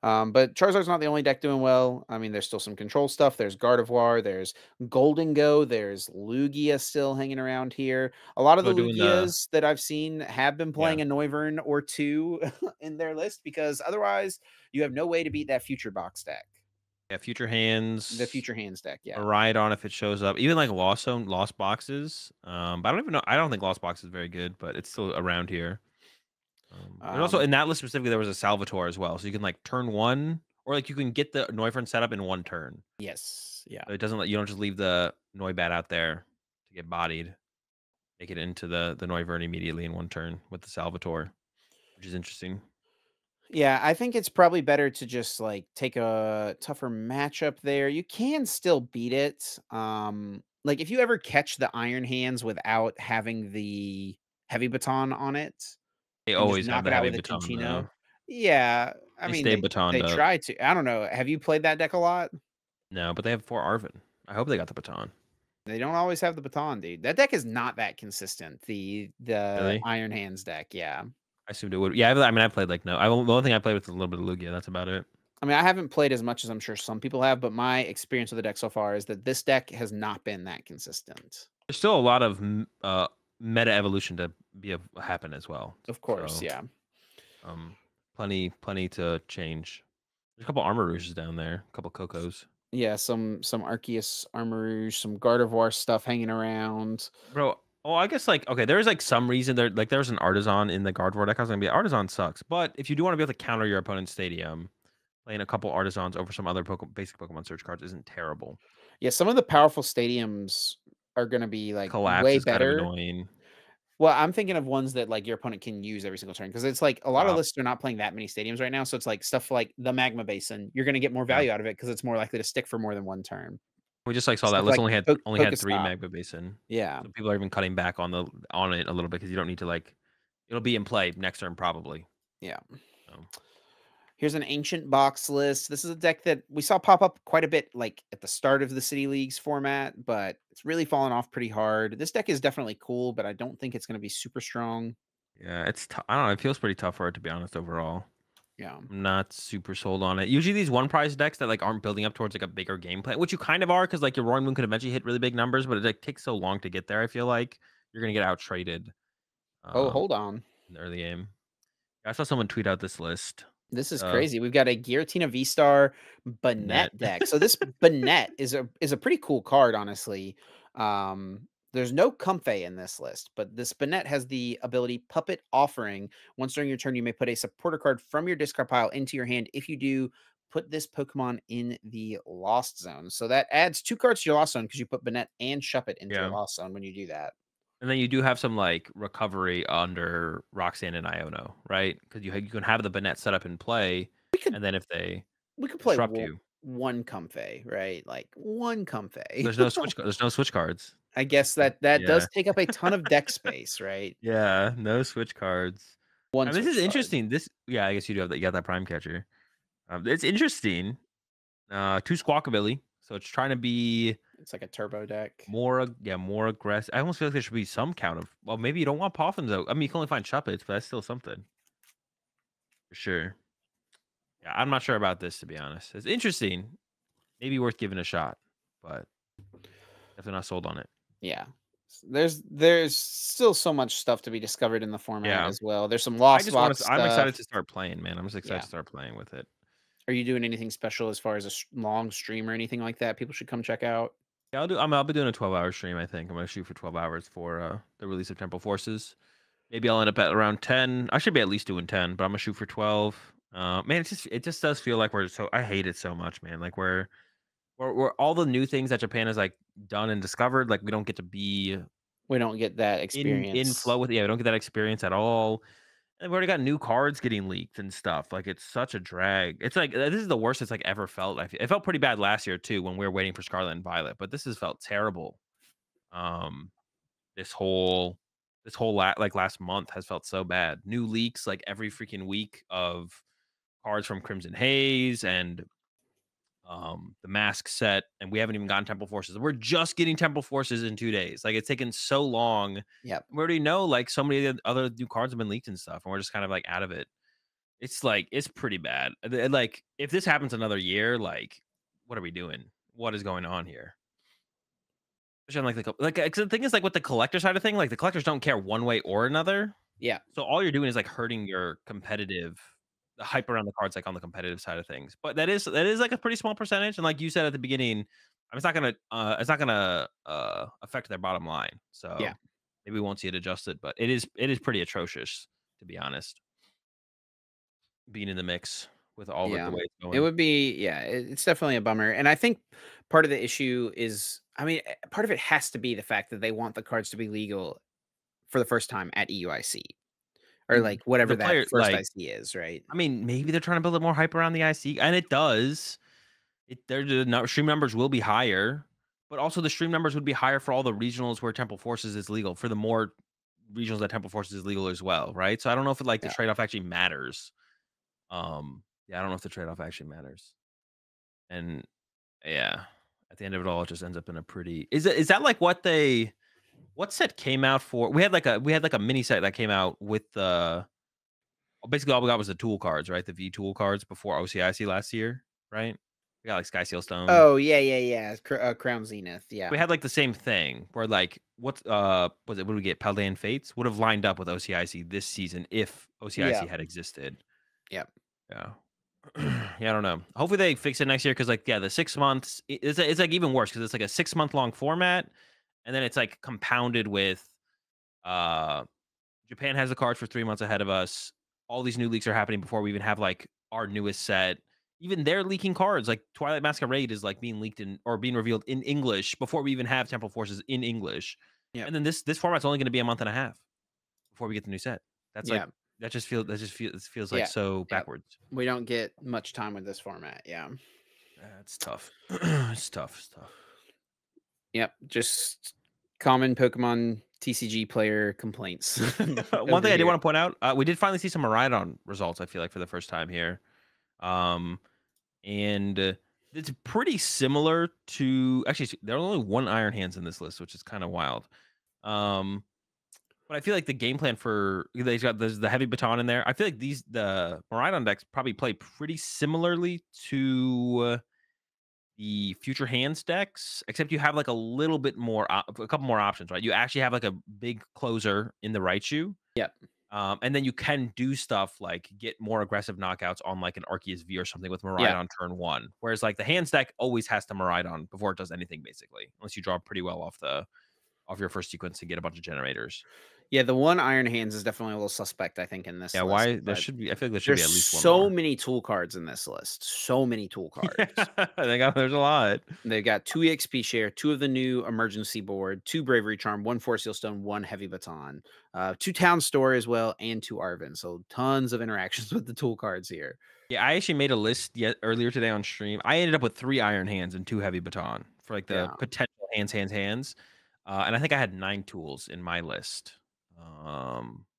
Speaker 1: But Charizard's not the only deck doing well. I mean, there's still some control stuff. There's Gardevoir, there's Golden Go, there's Lugia still hanging around here. A lot of the
Speaker 2: So doing the
Speaker 1: Lugias that I've seen have been
Speaker 2: yeah.
Speaker 1: playing a Noivern or 2 in their list because otherwise you have no way to beat that Future Box deck.
Speaker 2: Yeah, Future
Speaker 1: The
Speaker 2: Hands,
Speaker 1: Future Hands deck,
Speaker 2: a
Speaker 1: yeah.
Speaker 2: Rhydon if it shows up. Even like Lost Boxes. But I don't even know. I don't think Lost Box is very good, but it's still around here. There's also
Speaker 1: Um,
Speaker 2: in that list specifically there was a Salvatore as well. So you can like turn 1 or like you can get the Noivern set up in 1 turn.
Speaker 1: yes, yeah.
Speaker 2: So it doesn't let you don't just leave the Noibat out there to get bodied. Make it into the Noivern immediately in 1 turn with the Salvatore, which is interesting.
Speaker 1: Yeah, I think it's probably better to just like take a tougher matchup there. You can still beat it. Like if you ever catch the Iron Hands without having the heavy baton on it
Speaker 2: They
Speaker 1: and just
Speaker 2: always have
Speaker 1: knock
Speaker 2: the
Speaker 1: it out
Speaker 2: heavy
Speaker 1: with a
Speaker 2: baton
Speaker 1: Tinchino.
Speaker 2: though.
Speaker 1: Yeah, I
Speaker 2: They
Speaker 1: mean
Speaker 2: stay
Speaker 1: they
Speaker 2: batoned up.
Speaker 1: try to. I don't know. Have you played that deck a lot?
Speaker 2: No, but they have 4 Arvin. I hope they got the baton.
Speaker 1: They don't always have the baton, dude. That deck is not that consistent. The
Speaker 2: Really?
Speaker 1: Iron Hands deck, yeah.
Speaker 2: I assumed it would. Yeah, I mean, I played like no. The only thing I played with is a little bit of Lugia. That's about it.
Speaker 1: I mean, I haven't played as much as I'm sure some people have, but my experience with the deck so far is that this deck has not been that consistent.
Speaker 2: There's still a lot of meta evolution to happen as well.
Speaker 1: Of course,
Speaker 2: So
Speaker 1: yeah.
Speaker 2: um, plenty to change. There's a couple Armor Rouges down there, a couple Cocos.
Speaker 1: Yeah, some Arceus Armor, some Gardevoir stuff hanging around.
Speaker 2: Bro, oh, I guess like okay, there's like some reason there's an Artisan in the Gardevoir deck. I was gonna be Artisan sucks, but if you do want to be able to counter your opponent's stadium, playing a couple Artisans over some other basic Pokemon search cards isn't terrible.
Speaker 1: Yeah, some of the powerful stadiums are gonna be like
Speaker 2: Collapse
Speaker 1: way
Speaker 2: is kind of
Speaker 1: better.
Speaker 2: annoying.
Speaker 1: Well, I'm thinking of ones that like your opponent can use every single turn because it's like a lot of
Speaker 2: Drop.
Speaker 1: lists are not playing that many stadiums right now. So it's like stuff like the Magma Basin. You're gonna get more
Speaker 2: Yeah.
Speaker 1: value out of it because it's more likely to stick for more than one turn.
Speaker 2: We just like saw that
Speaker 1: Stuff
Speaker 2: list
Speaker 1: like
Speaker 2: only had 3
Speaker 1: Pokestop.
Speaker 2: Magma Basin.
Speaker 1: Yeah.
Speaker 2: So people are even cutting back on it a little bit because you don't need to like it'll be in play next turn probably.
Speaker 1: Yeah.
Speaker 2: So,
Speaker 1: Here's an ancient box list. This is a deck that we saw pop up quite a bit like at the start of the City Leagues format, but it's really fallen off pretty hard. This deck is definitely cool, but I don't think it's going to be super strong.
Speaker 2: yeah, I don't know. It feels pretty tough for it to be honest overall.
Speaker 1: Yeah.
Speaker 2: I'm not super sold on it. Usually these one prize decks that like aren't building up towards like a bigger gameplay, which you kind of are because like your Roaring Moon could eventually hit really big numbers, but it like, takes so long to get there. I feel like you're gonna get out traded
Speaker 1: Oh, hold on.
Speaker 2: in the early game. I saw someone tweet out this list.
Speaker 1: This is
Speaker 2: Uh,
Speaker 1: crazy. We've got a Giratina V-Star
Speaker 2: net.
Speaker 1: Banette deck. So this Banette is a pretty cool card, honestly. There's no Comfey in this list, but this Banette has the ability Puppet Offering. Once during your turn, you may put a supporter card from your discard pile into your hand. If you do, put this Pokemon in the Lost Zone. So that adds 2 cards to your Lost Zone because you put Banette and Shuppet into your
Speaker 2: Yeah.
Speaker 1: Lost Zone when you do that.
Speaker 2: And then you do have some like recovery under Roxanne and Iono, right? Because you can have the Banette set up in play,
Speaker 1: We could
Speaker 2: and then if they
Speaker 1: we could play
Speaker 2: disrupt you,
Speaker 1: one Comfey, right? Like one Comfey.
Speaker 2: there's no switch. There's no switch cards.
Speaker 1: I guess that
Speaker 2: Yeah,
Speaker 1: does take up a ton of deck space, right?
Speaker 2: yeah, no switch cards.
Speaker 1: One
Speaker 2: I mean, this is
Speaker 1: switch card.
Speaker 2: interesting. Yeah, I guess you do have that. You got that Prime Catcher. It's interesting. 2 Squawkabilly, so it's trying to be
Speaker 1: It's like a turbo deck.
Speaker 2: more aggressive. I almost feel like there should be some count of. Well, maybe you don't want Poffins though. I mean, you can only find Shuppets, but that's still something for sure. Yeah, I'm not sure about this to be honest. It's interesting, maybe worth giving a shot, but definitely not sold on it.
Speaker 1: Yeah. There's still so much stuff to be discovered in the format
Speaker 2: Yeah.
Speaker 1: as well. There's some
Speaker 2: I
Speaker 1: lost
Speaker 2: just want
Speaker 1: box
Speaker 2: to. I'm
Speaker 1: stuff.
Speaker 2: excited to start playing, man. I'm just excited
Speaker 1: Yeah.
Speaker 2: to start playing with it.
Speaker 1: Are you doing anything special as far as a long stream or anything like that? People should come check out.
Speaker 2: Yeah, I'll be doing a 12-hour stream. I think I'm gonna shoot for 12 hours for the release of Temple Forces. Maybe I'll end up at around 10. I should be at least doing 10, but I'm gonna shoot for 12. Man, it just does feel like we're so. I hate it so much, man. Like we're all the new things that Japan has like done and discovered. Like we don't get to be
Speaker 1: We don't get that
Speaker 2: in
Speaker 1: experience.
Speaker 2: flow with. Yeah, we don't get that experience at all. And we already got new cards getting leaked and stuff. Like it's such a drag. It's like this is the worst it's like ever felt. It felt pretty bad last year too when we were waiting for Scarlet and Violet, but this has felt terrible. Um, this whole like last month has felt so bad. New leaks like every freaking week of cards from Crimson Haze and the mask set, and we haven't even gotten Temple Forces. We're just getting Temple Forces in 2 days. Like it's taken so long.
Speaker 1: Yep.
Speaker 2: We already know like so many of the other new cards have been leaked and stuff, and we're just kind of like out of it. It's like it's pretty bad. Like if this happens another year, like what are we doing? What is going on here? Especially on like 'cause the thing is like with the collector side of thing, like the collectors don't care one way or another.
Speaker 1: Yeah.
Speaker 2: So all you're doing is like hurting your competitive the hype around the cards like on the competitive side of things. But that is like a pretty small percentage. And like you said at the beginning, it's not gonna affect their bottom line.
Speaker 1: Yeah.
Speaker 2: So maybe we won't see it adjusted, but it is pretty atrocious to be honest. Being in the mix with all of it
Speaker 1: Yeah.
Speaker 2: the way it's
Speaker 1: It
Speaker 2: going.
Speaker 1: would be it's definitely a bummer, and I think part of the issue is I mean, part of it has to be the fact that they want the cards to be legal for the first time at EUIC or,
Speaker 2: And
Speaker 1: like, whatever
Speaker 2: the
Speaker 1: that
Speaker 2: player
Speaker 1: first
Speaker 2: like
Speaker 1: IC is, right?
Speaker 2: I mean, maybe they're trying to build up more hype around the IC, and it does. Stream numbers will be higher, but also the stream numbers would be higher for all the regionals where Temple Forces is legal, for the more regionals that Temple Forces is legal as well, right? So I don't know if the
Speaker 1: Yeah.
Speaker 2: trade-off actually matters. Yeah, I don't know if the trade-off actually matters. And yeah, at the end of it all, it just ends up in a pretty is that like what set came out for we had like a mini set that came out with the basically all we got was the tool cards, right? The V tool cards before OCIC last year, right? We got like Sky Seal Stone.
Speaker 1: Oh, yeah. Crown Zenith, yeah.
Speaker 2: We had like the same thing where like what's was it what did we get? Paldean Fates would have lined up with OCIC this season if
Speaker 1: Yeah.
Speaker 2: OCIC had existed.
Speaker 1: Yep.
Speaker 2: Yeah. Yeah, I don't know. Hopefully they fix it next year because like yeah, the 6 months it's like even worse because it's like a 6 month long format, and then it's like compounded with uh Japan has the cards for 3 months ahead of us. All these new leaks are happening before we even have like our newest set. Even they're leaking cards. Like Twilight Masquerade is like being leaked in or being revealed in English before we even have Temple Forces in English.
Speaker 1: Yep.
Speaker 2: And then this format's only going to be a month and a half before we get the new set. That's like
Speaker 1: Yeah.
Speaker 2: it feels like
Speaker 1: Yeah.
Speaker 2: so
Speaker 1: Yep.
Speaker 2: backwards.
Speaker 1: We don't get much time with this format, yeah.
Speaker 2: It's tough. It's tough. It's tough.
Speaker 1: Yep, just common Pokemon TCG player complaints.
Speaker 2: One
Speaker 1: over
Speaker 2: thing I did
Speaker 1: here.
Speaker 2: want to point out, we did finally see some Miraidon results. I feel like for the first time here. And it's pretty similar to actually there are only one Iron Hands in this list, which is kind of wild. But I feel like the game plan for they've got there's the heavy baton in there. I feel like the Miraidon decks probably play pretty similarly to the Future Hands decks, except you have like a little bit more, a couple more options, right? You actually have like a big closer in the Raichu.
Speaker 1: Yep.
Speaker 2: And then you can do stuff like get more aggressive knockouts on like an Arceus V or something with Miraidon
Speaker 1: Yeah.
Speaker 2: on turn one. Whereas like the hands deck always has to Miraidon before it does anything, basically, unless you draw pretty well off your first sequence to get a bunch of generators.
Speaker 1: Yeah, the one Iron Hands is definitely a little suspect, I think, in this
Speaker 2: Yeah,
Speaker 1: list.
Speaker 2: why there
Speaker 1: but
Speaker 2: should be? I feel like there should be
Speaker 1: There's
Speaker 2: at least one
Speaker 1: so
Speaker 2: more.
Speaker 1: many tool cards in this list. So many tool cards.
Speaker 2: There's a lot.
Speaker 1: They've got 2 EXP share, 2 of the new emergency board, 2 bravery charm, 1 force seal stone, 1 heavy baton, 2 town store as well, and 2 Arvin. So tons of interactions with the tool cards here.
Speaker 2: Yeah, I actually made a list yet earlier today on stream. I ended up with 3 Iron Hands and 2 heavy baton for like the
Speaker 1: Yeah.
Speaker 2: potential hands. And I think I had 9 tools in my list.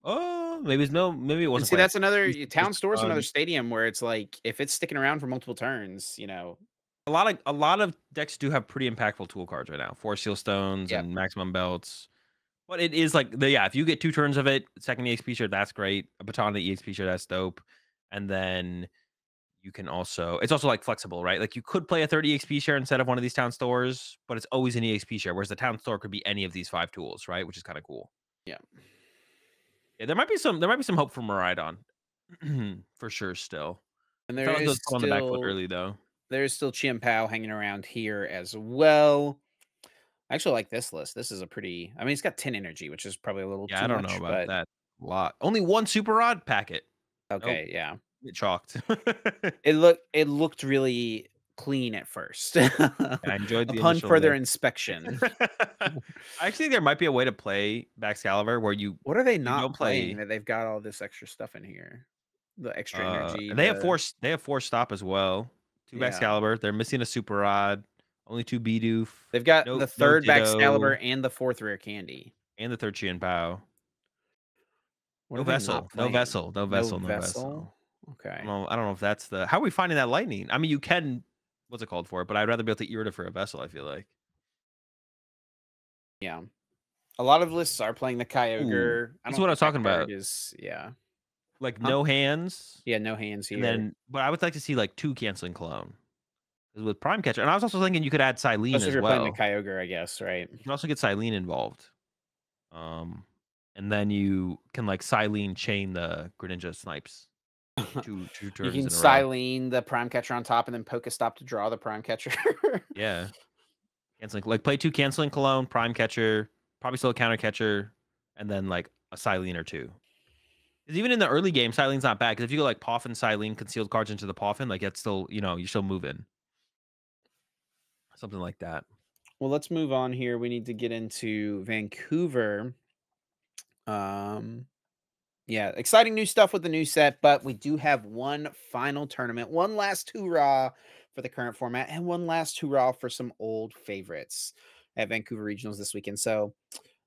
Speaker 2: Oh, maybe it
Speaker 1: And
Speaker 2: wasn't.
Speaker 1: see,
Speaker 2: quite
Speaker 1: that's another
Speaker 2: Just
Speaker 1: town store is another
Speaker 2: done.
Speaker 1: stadium where it's like if it's sticking around for multiple turns,
Speaker 2: A lot of decks do have pretty impactful tool cards right now. 4 seal stones
Speaker 1: Yep.
Speaker 2: and maximum belts. But it is like if you get 2 turns of it, second EXP share, that's great. A baton to EXP share, that's dope. And then you can also it's also like flexible, right? Like you could play a 30 EXP share instead of one of these town stores, but it's always an EXP share, whereas the town store could be any of these 5 tools, right? Which is kind of cool.
Speaker 1: Yeah.
Speaker 2: Yeah, there might be some hope for Maridon. For sure still.
Speaker 1: And
Speaker 2: It
Speaker 1: there
Speaker 2: felt like it
Speaker 1: is
Speaker 2: was put on the back foot
Speaker 1: still
Speaker 2: early though.
Speaker 1: Chien Pao hanging around here as well. I actually like this list. This is a pretty I mean, it's got 10 energy, which is probably a little
Speaker 2: Yeah,
Speaker 1: too
Speaker 2: I don't know
Speaker 1: much,
Speaker 2: about
Speaker 1: but
Speaker 2: that. Lot. Only one super rod packet. Nope.
Speaker 1: okay, yeah.
Speaker 2: Get chalked.
Speaker 1: It looked really clean at first.
Speaker 2: I enjoyed the
Speaker 1: Upon
Speaker 2: initial
Speaker 1: further
Speaker 2: look.
Speaker 1: inspection.
Speaker 2: I actually think there might be a way to play Baxcalibur where you
Speaker 1: What are they
Speaker 2: you
Speaker 1: not
Speaker 2: don't
Speaker 1: playing
Speaker 2: play.
Speaker 1: that they've got all this extra stuff in here? The extra energy,
Speaker 2: And they have
Speaker 1: the
Speaker 2: four stop as well. 2
Speaker 1: yeah.
Speaker 2: Baxcalibur. They're missing a super rod. Only 2 Bidoof.
Speaker 1: They've got
Speaker 2: No
Speaker 1: the
Speaker 2: no
Speaker 1: 3rd
Speaker 2: Ditto
Speaker 1: Baxcalibur and the 4th Rare Candy.
Speaker 2: and the 3rd Chien Pao.
Speaker 1: What
Speaker 2: No
Speaker 1: are they not
Speaker 2: vessel. No
Speaker 1: playing?
Speaker 2: vessel. No
Speaker 1: No
Speaker 2: vessel. No
Speaker 1: vessel?
Speaker 2: vessel.
Speaker 1: Okay.
Speaker 2: I don't know if that's the how are we finding that lightning? I mean, you can what's it called for it, but I'd rather be able to Irida for a vessel, I feel like.
Speaker 1: Yeah. A lot of lists are playing the
Speaker 2: Ooh,
Speaker 1: Kyogre. I
Speaker 2: this is
Speaker 1: don't
Speaker 2: what I
Speaker 1: think
Speaker 2: was
Speaker 1: that
Speaker 2: talking
Speaker 1: card
Speaker 2: about.
Speaker 1: is yeah.
Speaker 2: Like
Speaker 1: Huh?
Speaker 2: no hands,
Speaker 1: Yeah, no hands
Speaker 2: and
Speaker 1: here.
Speaker 2: then but I would like to see like 2 canceling clone. 'Cause with Prime Catcher, and I was also thinking you could add Silene
Speaker 1: Especially if
Speaker 2: as
Speaker 1: you're playing the
Speaker 2: well.
Speaker 1: Kyogre, I guess, right?
Speaker 2: You can also get Silene involved. Um, and then you can like Silene chain the Greninja snipes two
Speaker 1: You
Speaker 2: turns
Speaker 1: can
Speaker 2: in a row.
Speaker 1: Silene the Prime Catcher on top and then Pokestop to draw the Prime Catcher.
Speaker 2: Yeah, canceling like play 2 canceling cologne, Prime Catcher, probably still a counter catcher, and then like a Silene or 2. 'Cause even in the early game, Silene's not bad. Because if you go like Poffin, Silene, concealed cards into the Poffin, like that's still you're still moving something like that.
Speaker 1: Well, let's move on here. We need to get into Vancouver. Um, yeah, exciting new stuff with the new set, but we do have one final tournament, one last hoorah for the current format, and one last hoorah for some old favorites at Vancouver Regionals this weekend. So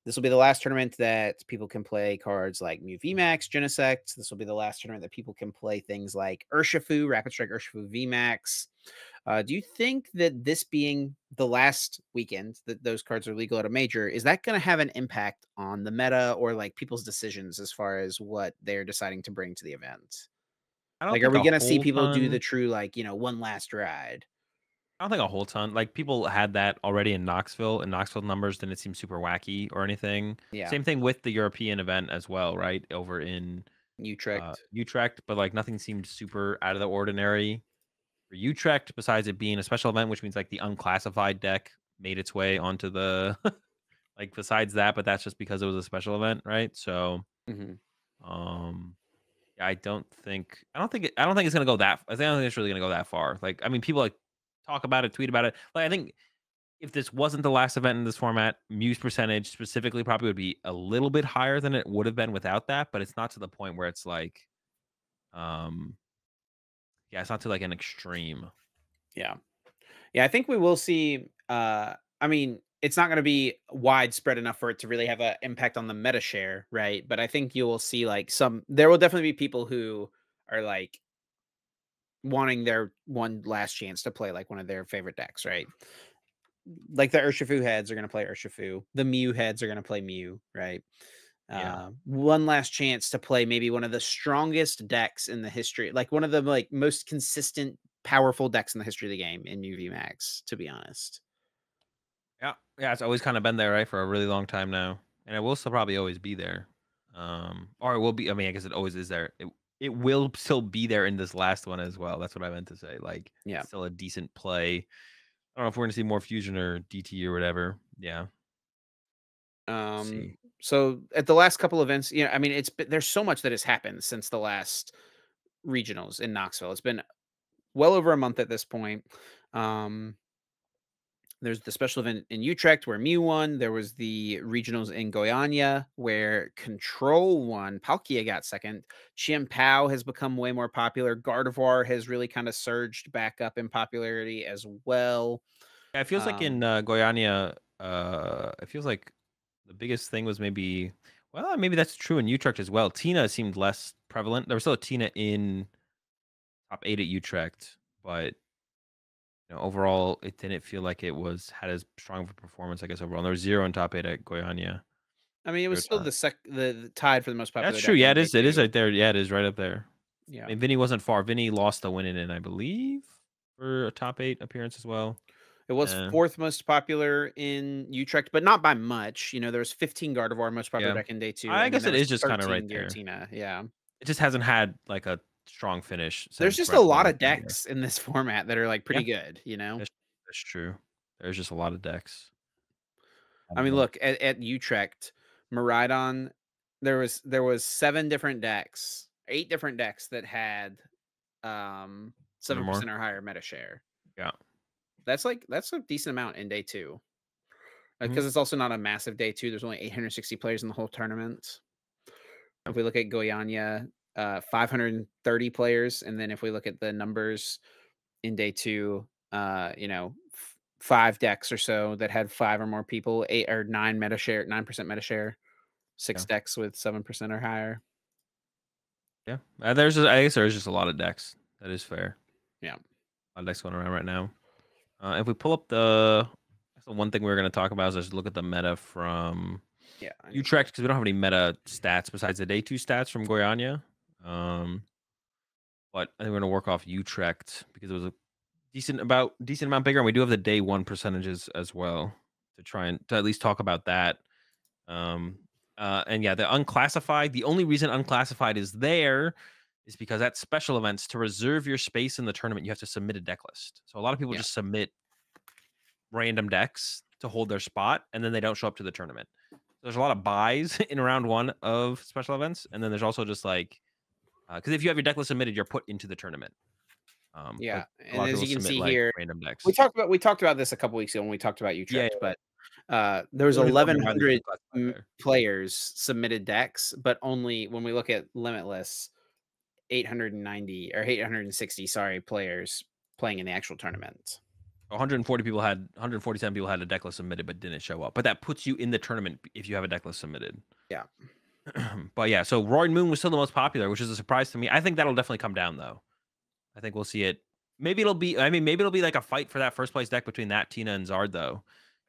Speaker 1: this will be the last tournament that people can play cards like Mew VMAX, Genesect. This will be the last tournament that people can play things like Urshifu, Rapid Strike Urshifu VMAX. Do you think that this being the last weekend that those cards are legal at a major, is that going to have an impact on the meta or like people's decisions as far as what they're deciding to bring to the event?
Speaker 2: I don't
Speaker 1: Like, are
Speaker 2: think
Speaker 1: we
Speaker 2: a
Speaker 1: going to see
Speaker 2: whole
Speaker 1: people do the
Speaker 2: ton.
Speaker 1: true, like, one last ride?
Speaker 2: I don't think a whole ton. Like people had that already in Knoxville, and Knoxville numbers didn't seem super wacky or anything.
Speaker 1: Yeah.
Speaker 2: Same thing with the European event as well, right? Over in
Speaker 1: Utrecht.
Speaker 2: Utrecht, but like nothing seemed super out of the ordinary for Utrecht, besides it being a special event, which means like the unclassified deck made its way onto the like besides that, but that's just because it was a special event, right? So
Speaker 1: Hmm.
Speaker 2: um yeah, I don't think it's gonna go that I don't think it's really gonna go that far. Like I mean people like talk about it, tweet about it. Like I think if this wasn't the last event in this format, Muse percentage specifically probably would be a little bit higher than it would have been without that, but it's not to the point where it's like um yeah, it's not to like an extreme.
Speaker 1: Yeah. Yeah, I think we will see. I mean, it's not going to be widespread enough for it to really have an impact on the meta share, right? But I think you will see like there will definitely be people who are like wanting their one last chance to play like one of their favorite decks, right? Like the Urshifu heads are going to play Urshifu, the Mew heads are going to play Mew, right?
Speaker 2: Yeah.
Speaker 1: One last chance to play maybe one of the strongest decks in the history, like one of the like most consistent, powerful decks in the history of the game in UV Max, to be honest.
Speaker 2: Yeah. Yeah, it's always kind of been there, right, for a really long time now. And it will still probably always be there. Or it will be, I mean, I guess it always is there. It will still be there in this last one as well. That's what I meant to say. Like
Speaker 1: Yeah.
Speaker 2: it's still a decent play. I don't know if we're gonna see more fusion or DT or whatever. Yeah. See.
Speaker 1: So at the last couple events, I mean, there's so much that has happened since the last regionals in Knoxville. It's been well over a month at this point. Um, there's the special event in Utrecht where Mew won. There was the regionals in Goiânia where Control won. Palkia got second. Chien Pao has become way more popular. Gardevoir has really kind of surged back up in popularity as well.
Speaker 2: Yeah, it feels like in
Speaker 1: Um,
Speaker 2: Goiânia, it feels like the biggest thing was maybe that's true in Utrecht as well. Tina seemed less prevalent. There was still a Tina in top 8 at Utrecht, but overall, it didn't feel like it had as strong of a performance, I guess, overall. And there was 0 in top 8 at Goiânia.
Speaker 1: I mean, it was
Speaker 2: 0
Speaker 1: still
Speaker 2: top.
Speaker 1: the tied for the most
Speaker 2: That's
Speaker 1: popular
Speaker 2: true.
Speaker 1: deck
Speaker 2: Yeah,
Speaker 1: in
Speaker 2: it is. It is
Speaker 1: J2.
Speaker 2: right there. Yeah, it is right up there.
Speaker 1: Yeah.
Speaker 2: I mean, Vinny wasn't far. Vinny lost the win in, I believe, for a top 8 appearance as well.
Speaker 1: It was fourth most popular in Utrecht, but not by much. You know, there was 15 Gardevoir, most popular
Speaker 2: Yeah.
Speaker 1: deck in day 2,
Speaker 2: I
Speaker 1: and then
Speaker 2: guess
Speaker 1: there
Speaker 2: it
Speaker 1: was
Speaker 2: is just kinda right
Speaker 1: 13
Speaker 2: there.
Speaker 1: Giratina. Yeah.
Speaker 2: It just hasn't had, like, a strong finish
Speaker 1: There's
Speaker 2: since
Speaker 1: just a
Speaker 2: Red
Speaker 1: lot
Speaker 2: Bull
Speaker 1: of
Speaker 2: came here.
Speaker 1: decks in this format that are, like,
Speaker 2: Yeah,
Speaker 1: pretty good, you know?
Speaker 2: that's true. There's just a lot of decks.
Speaker 1: I mean, look, at Utrecht, Miraidon, there was 7 different decks, 8 different decks that had, 7%
Speaker 2: More?
Speaker 1: or higher meta share.
Speaker 2: Yeah.
Speaker 1: That's a decent amount in day 2.
Speaker 2: Mhm.
Speaker 1: Because it's also not a massive day 2, there's only 860 players in the whole tournament.
Speaker 2: Yeah.
Speaker 1: If we look at Goiânia, 530 players, and then if we look at the numbers in day 2, you know, 5 decks or so that had 5 or more people, 8 or 9 meta share, 9% meta share, 6
Speaker 2: Yeah.
Speaker 1: decks with 7% or higher.
Speaker 2: Yeah. I guess there's just a lot of decks. That is fair.
Speaker 1: Yeah.
Speaker 2: A lot of decks going around right now. If we pull up the one thing we're gonna talk about is just look at the meta from
Speaker 1: Yeah.
Speaker 2: Utrecht, because we don't have any meta stats besides the day 2 stats from Goiânia. But I think we're gonna work off Utrecht because it was a decent amount bigger, and we do have the day 1 percentages as well to try and to at least talk about that. And yeah, the unclassified. The only reason unclassified is there is because at special events, to reserve your space in the tournament, you have to submit a deck list. So a lot of people
Speaker 1: Yeah.
Speaker 2: just submit random decks to hold their spot, and then they don't show up to the tournament. There's a lot of buys in round 1 of special events, and then there's also just like because if you have your deck list submitted, you're put into the tournament.
Speaker 1: Yeah,
Speaker 2: But a
Speaker 1: and
Speaker 2: lot of
Speaker 1: as
Speaker 2: people
Speaker 1: you can
Speaker 2: submit
Speaker 1: see
Speaker 2: like
Speaker 1: here,
Speaker 2: random decks.
Speaker 1: we talked about this a couple weeks ago when we talked about
Speaker 2: Yeah,
Speaker 1: Utrecht,
Speaker 2: yeah.
Speaker 1: but there was
Speaker 2: I don't even know if they're
Speaker 1: 1,100
Speaker 2: unclassified there.
Speaker 1: players submitted decks, but only when we look at Limitless, 890 or 860, sorry, players playing in the actual tournament.
Speaker 2: 147 people had a deck list submitted but didn't show up. But that puts you in the tournament if you have a deck list submitted.
Speaker 1: Yeah.
Speaker 2: But yeah, so Roaring Moon was still the most popular, which is a surprise to me. I think that'll definitely come down though. I think we'll see it. Maybe it'll be like a fight for that first place deck between that Tina and Zard though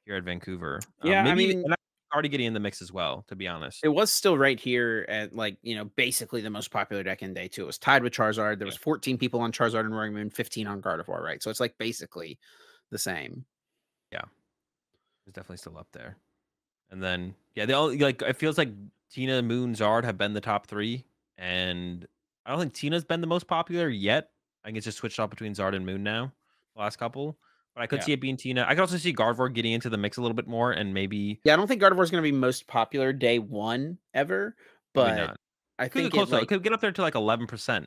Speaker 2: here at Vancouver.
Speaker 1: Yeah, I
Speaker 2: Maybe
Speaker 1: mean,
Speaker 2: and I'm already getting in the mix as well, to be honest.
Speaker 1: it was still right here at, like, you know, basically the most popular deck in day 2. It was tied with Charizard. There was 14 people on Charizard and Roaring Moon, 15 on Gardevoir, right? So it's like basically the same.
Speaker 2: Yeah. It's definitely still up there. And then yeah, they all like it feels like Tina, Moon, Zard have been the top 3, and I don't think Tina's been the most popular yet. I think it's just switched off between Zard and Moon now, the last couple. But I could see it being Tina. I could also see Gardevoir getting into the mix a little bit more, and maybe
Speaker 1: Yeah, I don't think Gardevoir is going to be most popular day 1 ever,
Speaker 2: probably
Speaker 1: but
Speaker 2: not.
Speaker 1: I
Speaker 2: Could get
Speaker 1: think
Speaker 2: close
Speaker 1: it
Speaker 2: though. It
Speaker 1: like
Speaker 2: could get up there to like 11%.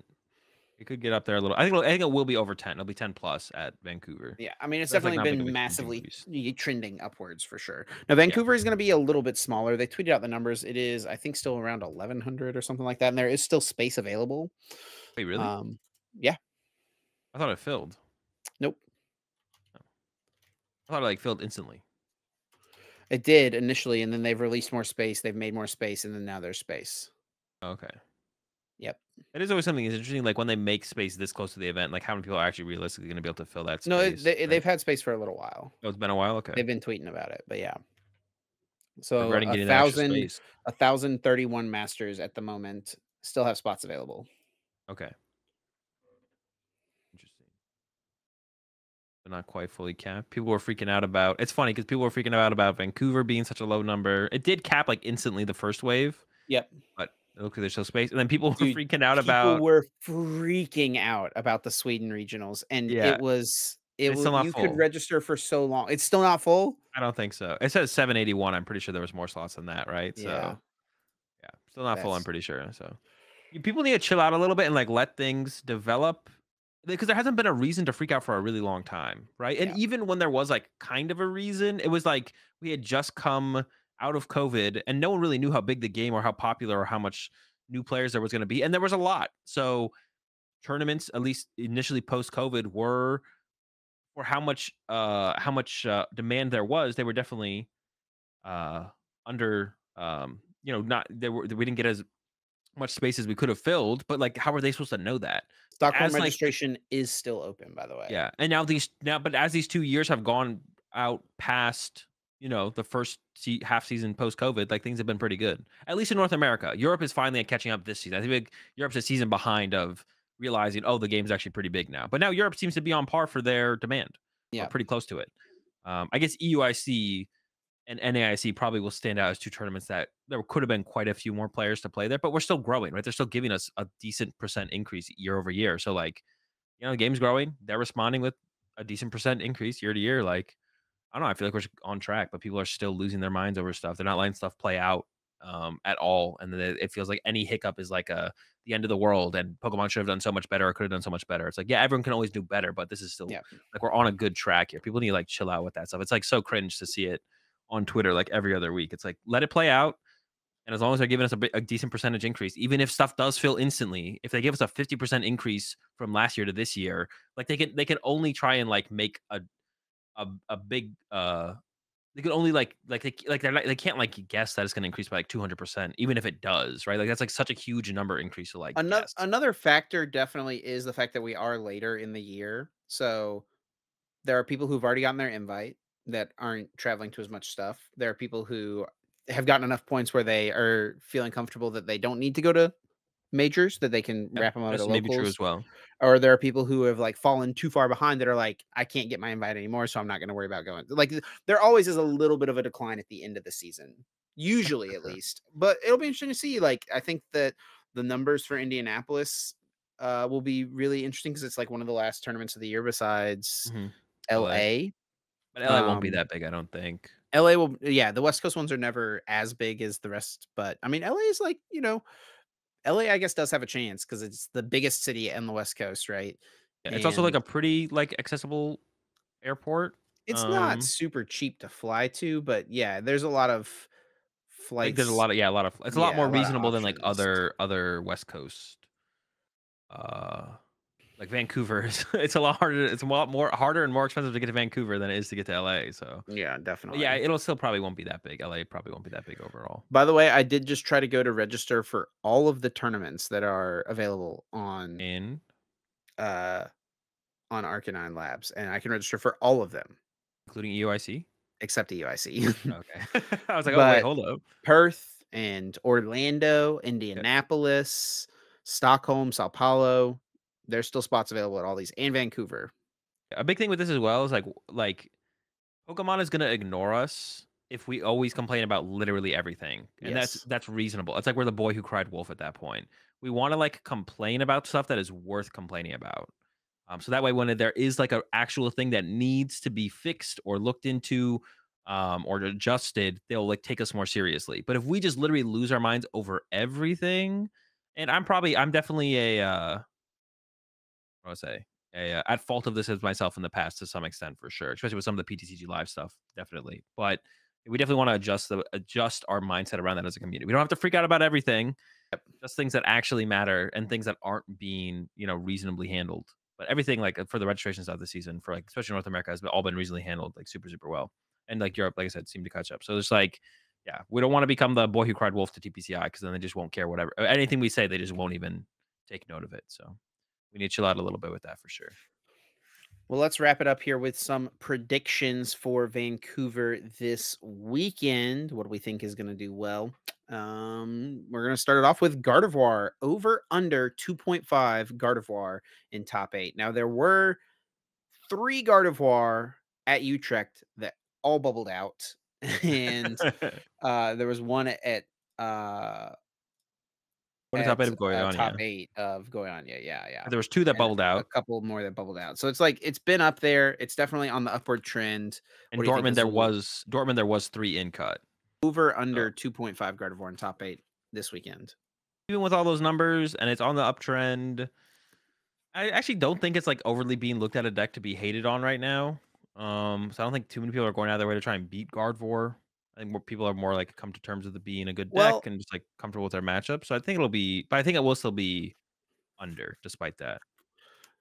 Speaker 2: It could get up there a little. I think it will be over 10. It'll be 10 plus at Vancouver.
Speaker 1: yeah, I mean, it's
Speaker 2: That's like
Speaker 1: definitely
Speaker 2: not like a
Speaker 1: been
Speaker 2: big
Speaker 1: massively
Speaker 2: increase.
Speaker 1: trending upwards for sure. Now, Vancouver is going to be a little bit smaller. They tweeted out the numbers. It is, I think, still around 1,100 or something like that, and there is still space available.
Speaker 2: Wait, really?
Speaker 1: Yeah,
Speaker 2: I thought it filled.
Speaker 1: nope,
Speaker 2: I thought it like filled instantly.
Speaker 1: it did initially, and then they've released more space. They've made more space, and then now there's space.
Speaker 2: Okay.
Speaker 1: Yep.
Speaker 2: It is always something that's interesting, like when they make space this close to the event, like how many people are actually realistically going to be able to fill that
Speaker 1: No,
Speaker 2: space?
Speaker 1: they've had space for a little while.
Speaker 2: Oh, it's been a while. Okay.
Speaker 1: They've been tweeting about it, but yeah. So
Speaker 2: Regretting getting that extra space.
Speaker 1: 1,031 masters at the moment still have spots available.
Speaker 2: Okay. Interesting. But not quite fully capped. People were freaking out about. It's funny because people were freaking out about Vancouver being such a low number. It did cap like instantly the first wave.
Speaker 1: Yep.
Speaker 2: But it looked like there's still space, and then people were
Speaker 1: Dude,
Speaker 2: freaking out
Speaker 1: people
Speaker 2: about.
Speaker 1: were freaking out about the Sweden regionals, and
Speaker 2: Yeah, it's still not
Speaker 1: you could
Speaker 2: full.
Speaker 1: register for so long. It's still not full?
Speaker 2: I don't think so. It says 781. I'm pretty sure there was more slots than that, right?
Speaker 1: Yeah.
Speaker 2: So yeah, still not full. I'm
Speaker 1: That's
Speaker 2: pretty sure. So people need to chill out a little bit and like let things develop because there hasn't been a reason to freak out for a really long time, right? And
Speaker 1: Yeah.
Speaker 2: even when there was like kind of a reason, it was like we had just come out of COVID and no one really knew how big the game or how popular or how much new players there was going to be, and there was a lot. So tournaments, at least initially post COVID, were for how much demand there was, they were definitely under not they were we didn't get as much space as we could have filled, but like how are they supposed to know that?
Speaker 1: Stockholm
Speaker 2: As like
Speaker 1: registration is still open, by the way.
Speaker 2: yeah, and but as these 2 years have gone out past the first half season post COVID, like things have been pretty good, at least in North America. Europe is finally catching up this season. I think Europe's a season behind of realizing, oh, the game's actually pretty big now. But now Europe seems to be on par for their demand, or
Speaker 1: Yeah.
Speaker 2: pretty close to it. I guess EUIC and NAIC probably will stand out as two tournaments that there could have been quite a few more players to play there, but we're still growing, right? They're still giving us a decent percent increase year over year. So like, the game's growing. They're responding with a decent percent increase year to year. Like, I don't know. I feel like we're on track, but people are still losing their minds over stuff. They're not letting stuff play out at all, and then it feels like any hiccup is like the end of the world. And Pokemon should have done so much better, or could have done so much better. It's like, yeah, everyone can always do better, but this is still
Speaker 1: Yeah.
Speaker 2: like we're on a good track here. People need to like chill out with that stuff. It's like so cringe to see it on Twitter like every other week. It's like let it play out. And as long as they're giving us a decent percentage increase, even if stuff does fill instantly, if they give us a 50% increase from last year to this year, like they can only try and like make a big they could only they can't like guess that it's going to increase by like 200%, even if it does, right? Like that's like such a huge number increase to like
Speaker 1: Another
Speaker 2: guess.
Speaker 1: another factor definitely is the fact that we are later in the year. So there are people who've already gotten their invite that aren't traveling to as much stuff. There are people who have gotten enough points where they are feeling comfortable that they don't need to go to majors, that they can
Speaker 2: Yeah,
Speaker 1: wrap them up at
Speaker 2: that's
Speaker 1: the
Speaker 2: maybe true
Speaker 1: locals.
Speaker 2: as well.
Speaker 1: Or there are people who have like fallen too far behind that are like, I can't get my invite anymore, so I'm not going to worry about going. Like there always is a little bit of a decline at the end of the season, usually
Speaker 2: For
Speaker 1: at
Speaker 2: sure.
Speaker 1: least. But it'll be interesting to see. Like I think that the numbers for Indianapolis will be really interesting because it's like one of the last tournaments of the year besides
Speaker 2: Hmm. LA,
Speaker 1: LA.
Speaker 2: but LA won't be
Speaker 1: Um,
Speaker 2: that big, I don't think.
Speaker 1: LA will, yeah, the West Coast ones are never as big as the rest, but I mean, LA is like, LA, I guess, does have a chance because it's the biggest city on the West Coast, right?
Speaker 2: Yeah, it's also like
Speaker 1: And
Speaker 2: a pretty like accessible airport.
Speaker 1: it's not
Speaker 2: Um,
Speaker 1: super cheap to fly to, but yeah, there's a lot of
Speaker 2: like there's a
Speaker 1: flights.
Speaker 2: lot of yeah, a lot of it's a lot
Speaker 1: Yeah,
Speaker 2: more
Speaker 1: a lot of
Speaker 2: reasonable than like
Speaker 1: options.
Speaker 2: other West Coast. Uh, like Vancouver is it's a lot harder. It's a lot more harder and more expensive to get to Vancouver than it is to get to LA. So
Speaker 1: Yeah,
Speaker 2: yeah,
Speaker 1: definitely.
Speaker 2: it'll still probably won't be that big. LA probably won't be that big overall.
Speaker 1: By the way, I did just try to go to register for all of the tournaments that are available
Speaker 2: And
Speaker 1: uh on Arcanine Labs, and I can register for all of them
Speaker 2: including EUIC.
Speaker 1: except EUIC.
Speaker 2: Okay. I was like, "Oh, wait,
Speaker 1: But
Speaker 2: hold up."
Speaker 1: Perth and Orlando,
Speaker 2: Yep.
Speaker 1: Indianapolis, Stockholm, Sao Paulo, there's still spots available at all these, and Vancouver.
Speaker 2: A big thing with this as well is like Pokemon is gonna ignore us if we always complain about literally everything, and that's
Speaker 1: Yes.
Speaker 2: that's reasonable. It's like we're the boy who cried wolf at that point. We wanna, like, complain about stuff that is worth complaining about. So that way when there is, like, a actual thing that needs to be fixed or looked into, or adjusted, they'll, like, take us more seriously. But if we just literally lose our minds over everything, and I'm definitely what do I say? At fault of this as myself in the past to some extent for sure, especially with some of the PTCG live stuff, definitely. But we definitely want to adjust our mindset around that as a community. We don't have to freak out about everything, just things that actually matter and things that aren't being reasonably handled. But everything like for the registration stuff this season for like especially North America has all been reasonably handled like super well, and like Europe, like I said, seemed to catch up. So it's like. Yeah, we don't want to become the boy who cried wolf to TPCI because then they just won't care whatever anything we say. They just won't even take note of it. So we need to chill out a little bit with that for sure.
Speaker 1: Well, let's wrap it up here with some predictions for Vancouver this weekend. What do we think is going to do well? We're going to start it off with Gardevoir over under 2.5 Gardevoir in top 8. Now there were 3 Gardevoir at Utrecht that all bubbled out and there was one uh
Speaker 2: What is top 8
Speaker 1: at
Speaker 2: of
Speaker 1: top
Speaker 2: Goiania?
Speaker 1: 8 of Goiania. Yeah.
Speaker 2: There was 2 that
Speaker 1: And
Speaker 2: bubbled
Speaker 1: a
Speaker 2: out.
Speaker 1: couple more that bubbled out. So it's like it's been up there. It's definitely on the upward trend. What
Speaker 2: In
Speaker 1: do you think
Speaker 2: Dortmund,
Speaker 1: is the
Speaker 2: there was 3 in cut.
Speaker 1: over
Speaker 2: So,
Speaker 1: under 2.5 Gardevoir in top 8 this weekend?
Speaker 2: even with all those numbers and it's on the uptrend, I actually don't think it's, like, overly being looked at a deck to be hated on right now. So I don't think too many people are going out of their way to try and beat Gardevoir. I think more people are more, like, come to terms with it being a good deck
Speaker 1: Well,
Speaker 2: and just, like, comfortable with their matchup. So I think I think it will still be under despite that.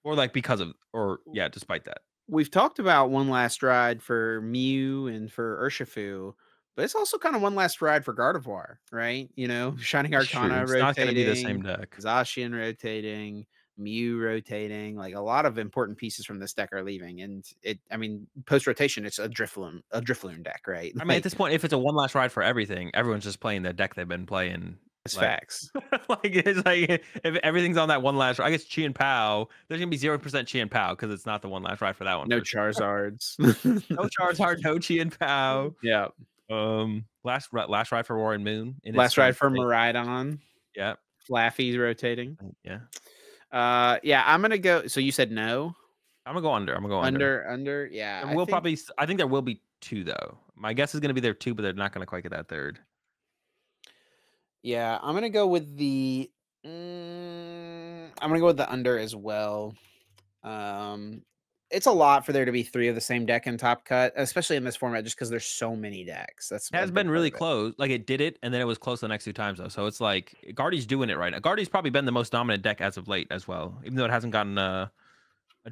Speaker 2: Or, like, despite that.
Speaker 1: we've talked about one last ride for Mew and for Urshifu, but it's also kind of one last ride for Gardevoir, right? Shining
Speaker 2: It's true.
Speaker 1: Arcana
Speaker 2: It's not gonna be the
Speaker 1: rotating,
Speaker 2: same deck.
Speaker 1: Zacian rotating, Mew rotating. Like a lot of important pieces from this deck are leaving, and I mean, post rotation, it's a Drifloon deck, right?
Speaker 2: I mean, at
Speaker 1: Like,
Speaker 2: this point, if it's a one last ride for everything, everyone's just playing the deck they've been playing
Speaker 1: It's
Speaker 2: Like,
Speaker 1: facts.
Speaker 2: like it's like if everything's on that one last, I guess Chi and Pow. There's gonna be 0% Chi and Pow because it's not the one last ride for that one
Speaker 1: No
Speaker 2: for sure.
Speaker 1: Charizards.
Speaker 2: No Charizard, no Chi and Pow.
Speaker 1: Yeah.
Speaker 2: Last ride for Roar and Moon in its
Speaker 1: Last
Speaker 2: turn
Speaker 1: ride
Speaker 2: of
Speaker 1: for
Speaker 2: state.
Speaker 1: Miraidon.
Speaker 2: Yeah,
Speaker 1: Flaffy's rotating.
Speaker 2: yeah.
Speaker 1: Yeah, I'm gonna go. So you said no?
Speaker 2: I'm gonna go under. I'm gonna go under.
Speaker 1: Under? Yeah,
Speaker 2: There
Speaker 1: I
Speaker 2: will
Speaker 1: think
Speaker 2: probably. I think there will be two though. My guess is gonna be there two, but they're not gonna quite get that third.
Speaker 1: yeah, I'm gonna go with the I'm gonna go with the under as well. Um, it's a lot for there to be 3 of the same deck in Top Cut, especially in this format, just because there's so many decks. That's
Speaker 2: It
Speaker 1: a
Speaker 2: has
Speaker 1: big
Speaker 2: been
Speaker 1: part
Speaker 2: really
Speaker 1: of it.
Speaker 2: close. Like it did it, and then it was close the next two times though. So it's like Guardy's doing it right now. Guardy's probably been the most dominant deck as of late as well, even though it hasn't gotten a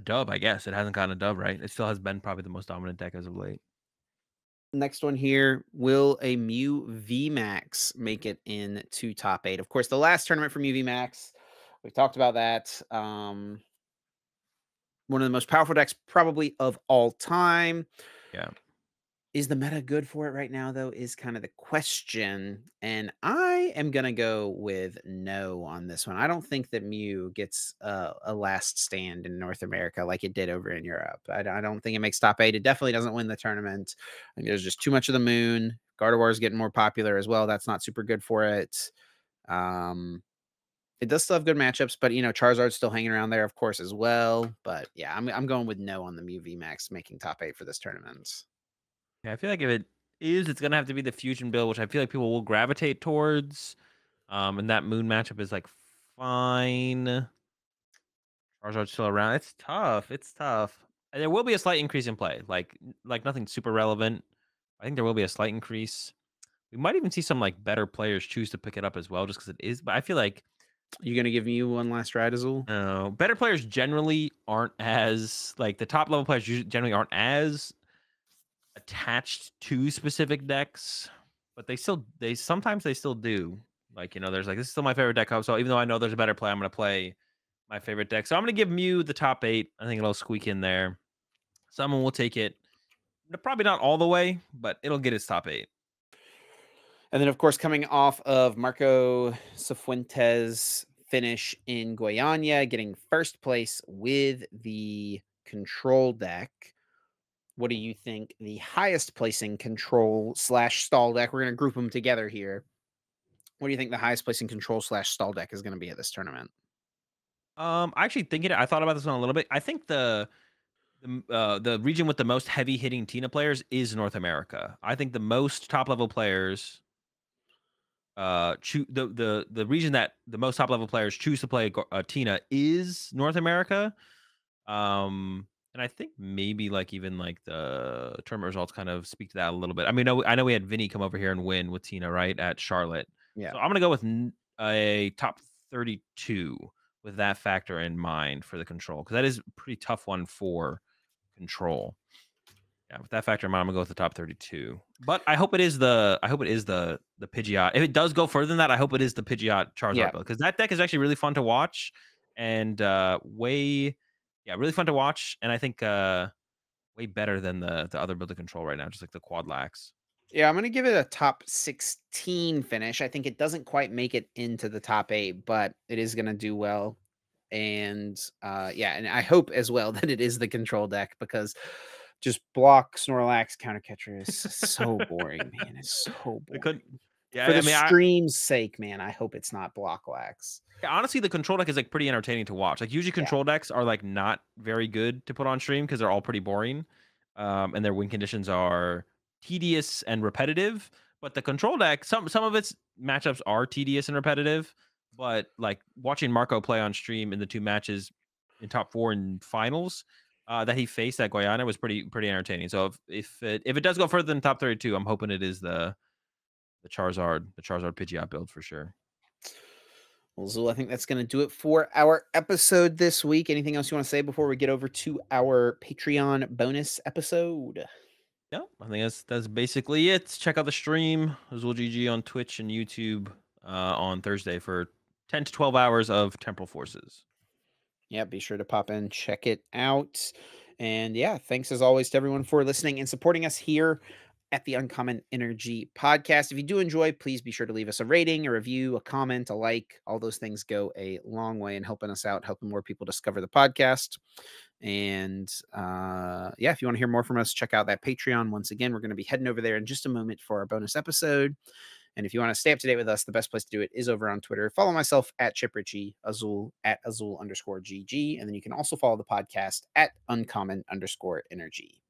Speaker 2: dub. I guess it hasn't gotten a dub, right? It still has been probably the most dominant deck as of late.
Speaker 1: Next one here, will a Mew VMAX make it into top 8? Of course, the last tournament for Mew VMAX, we talked about that. One of the most powerful decks probably of all time.
Speaker 2: Yeah.
Speaker 1: Is the meta good for it right now, though, is kind of the question. And I am going to go with no on this one. I don't think that Mew gets a last stand in North America like it did over in Europe. I don't think it makes top 8. It definitely doesn't win the tournament. I think there's just too much of the moon. Gardevoir is getting more popular as well. That's not super good for it. It does still have good matchups, but Charizard's still hanging around there, of course, as well. But yeah, I'm going with no on the Mew VMAX making top 8 for this tournament.
Speaker 2: Yeah, I feel like if it is, it's gonna have to be the fusion build, which I feel like people will gravitate towards. And that moon matchup is like fine. Charizard's still around. It's tough. It's tough. And there will be a slight increase in play, like nothing super relevant. I think there will be a slight increase. We might even see some like better players choose to pick it up as well, just because it is. But I feel like
Speaker 1: You gonna give me one last ride, Azul?
Speaker 2: better players generally aren't as like the top level players generally aren't as attached to specific decks, but they sometimes they still do. Like there's like this is still my favorite deck. So even though I know there's a better play, I'm gonna play my favorite deck. So I'm gonna give Mew the top 8. I think it'll squeak in there. Someone will take it. Probably not all the way, but it'll get its top 8.
Speaker 1: And then, of course, coming off of Marco Cifuentes' finish in Goiânia, getting first place with the control deck. What do you think the highest placing control / stall deck? We're going to group them together here. What do you think the highest placing control / stall deck is going to be at this tournament?
Speaker 2: Actually thinking I thought about this one a little bit. I think the region with the most heavy hitting Tina players is North America. I think the most top level players choose the region that the most top level players choose to play Tina is North America. And I think maybe like even like the tournament results kind of speak to that a little bit. I mean, I know we had Vinny come over here and win with Tina, right, at Charlotte.
Speaker 1: Yeah.
Speaker 2: So I'm gonna go with a top 32 with that factor in mind for the control, because that is a pretty tough one for control. Yeah, with that factor in mind, I'm gonna go with the top 32. But I hope it is the Pidgeot. If it does go further than that, I hope it is the Pidgeot Charizard build, because that deck is actually really fun to watch and really fun to watch. And I think way better than the other build of control right now, just like the Quad Lax.
Speaker 1: Yeah, I'm going to give it a top 16 finish. I think it doesn't quite make it into the top 8, but it is going to do well. And and I hope as well that it is the control deck, because just block Snorlax counter catcher is so boring, man. It's so boring.
Speaker 2: Yeah,
Speaker 1: For the stream's sake, man, I hope it's not block lax.
Speaker 2: Yeah, honestly, the control deck is like pretty entertaining to watch. Like usually control decks are like not very good to put on stream because they're all pretty boring. And their win conditions are tedious and repetitive. But the control deck, some of its matchups are tedious and repetitive. But like watching Marco play on stream in the 2 matches in top 4 and finals that he faced at Goiânia was pretty entertaining. So if it does go further than top 32, I'm hoping it is the Charizard Pidgeot build for sure.
Speaker 1: Well, Zul, I think that's going to do it for our episode this week. Anything else you want to say before we get over to our Patreon bonus episode?
Speaker 2: No, I think that's basically it. Check out the stream, Azul GG on Twitch and YouTube on Thursday for 10 to 12 hours of Temporal Forces.
Speaker 1: Yeah, be sure to pop in, check it out. And yeah, thanks as always to everyone for listening and supporting us here at the Uncommon Energy Podcast. If you do enjoy, please be sure to leave us a rating, a review, a comment, a like. All those things go a long way in helping us out, helping more people discover the podcast. And yeah, if you want to hear more from us, check out that Patreon. Once again, we're going to be heading over there in just a moment for our bonus episode. And if you want to stay up to date with us, the best place to do it is over on Twitter. Follow myself at Chip Ritchie, Azul at Azul_GG. And then you can also follow the podcast at Uncommon_Energy.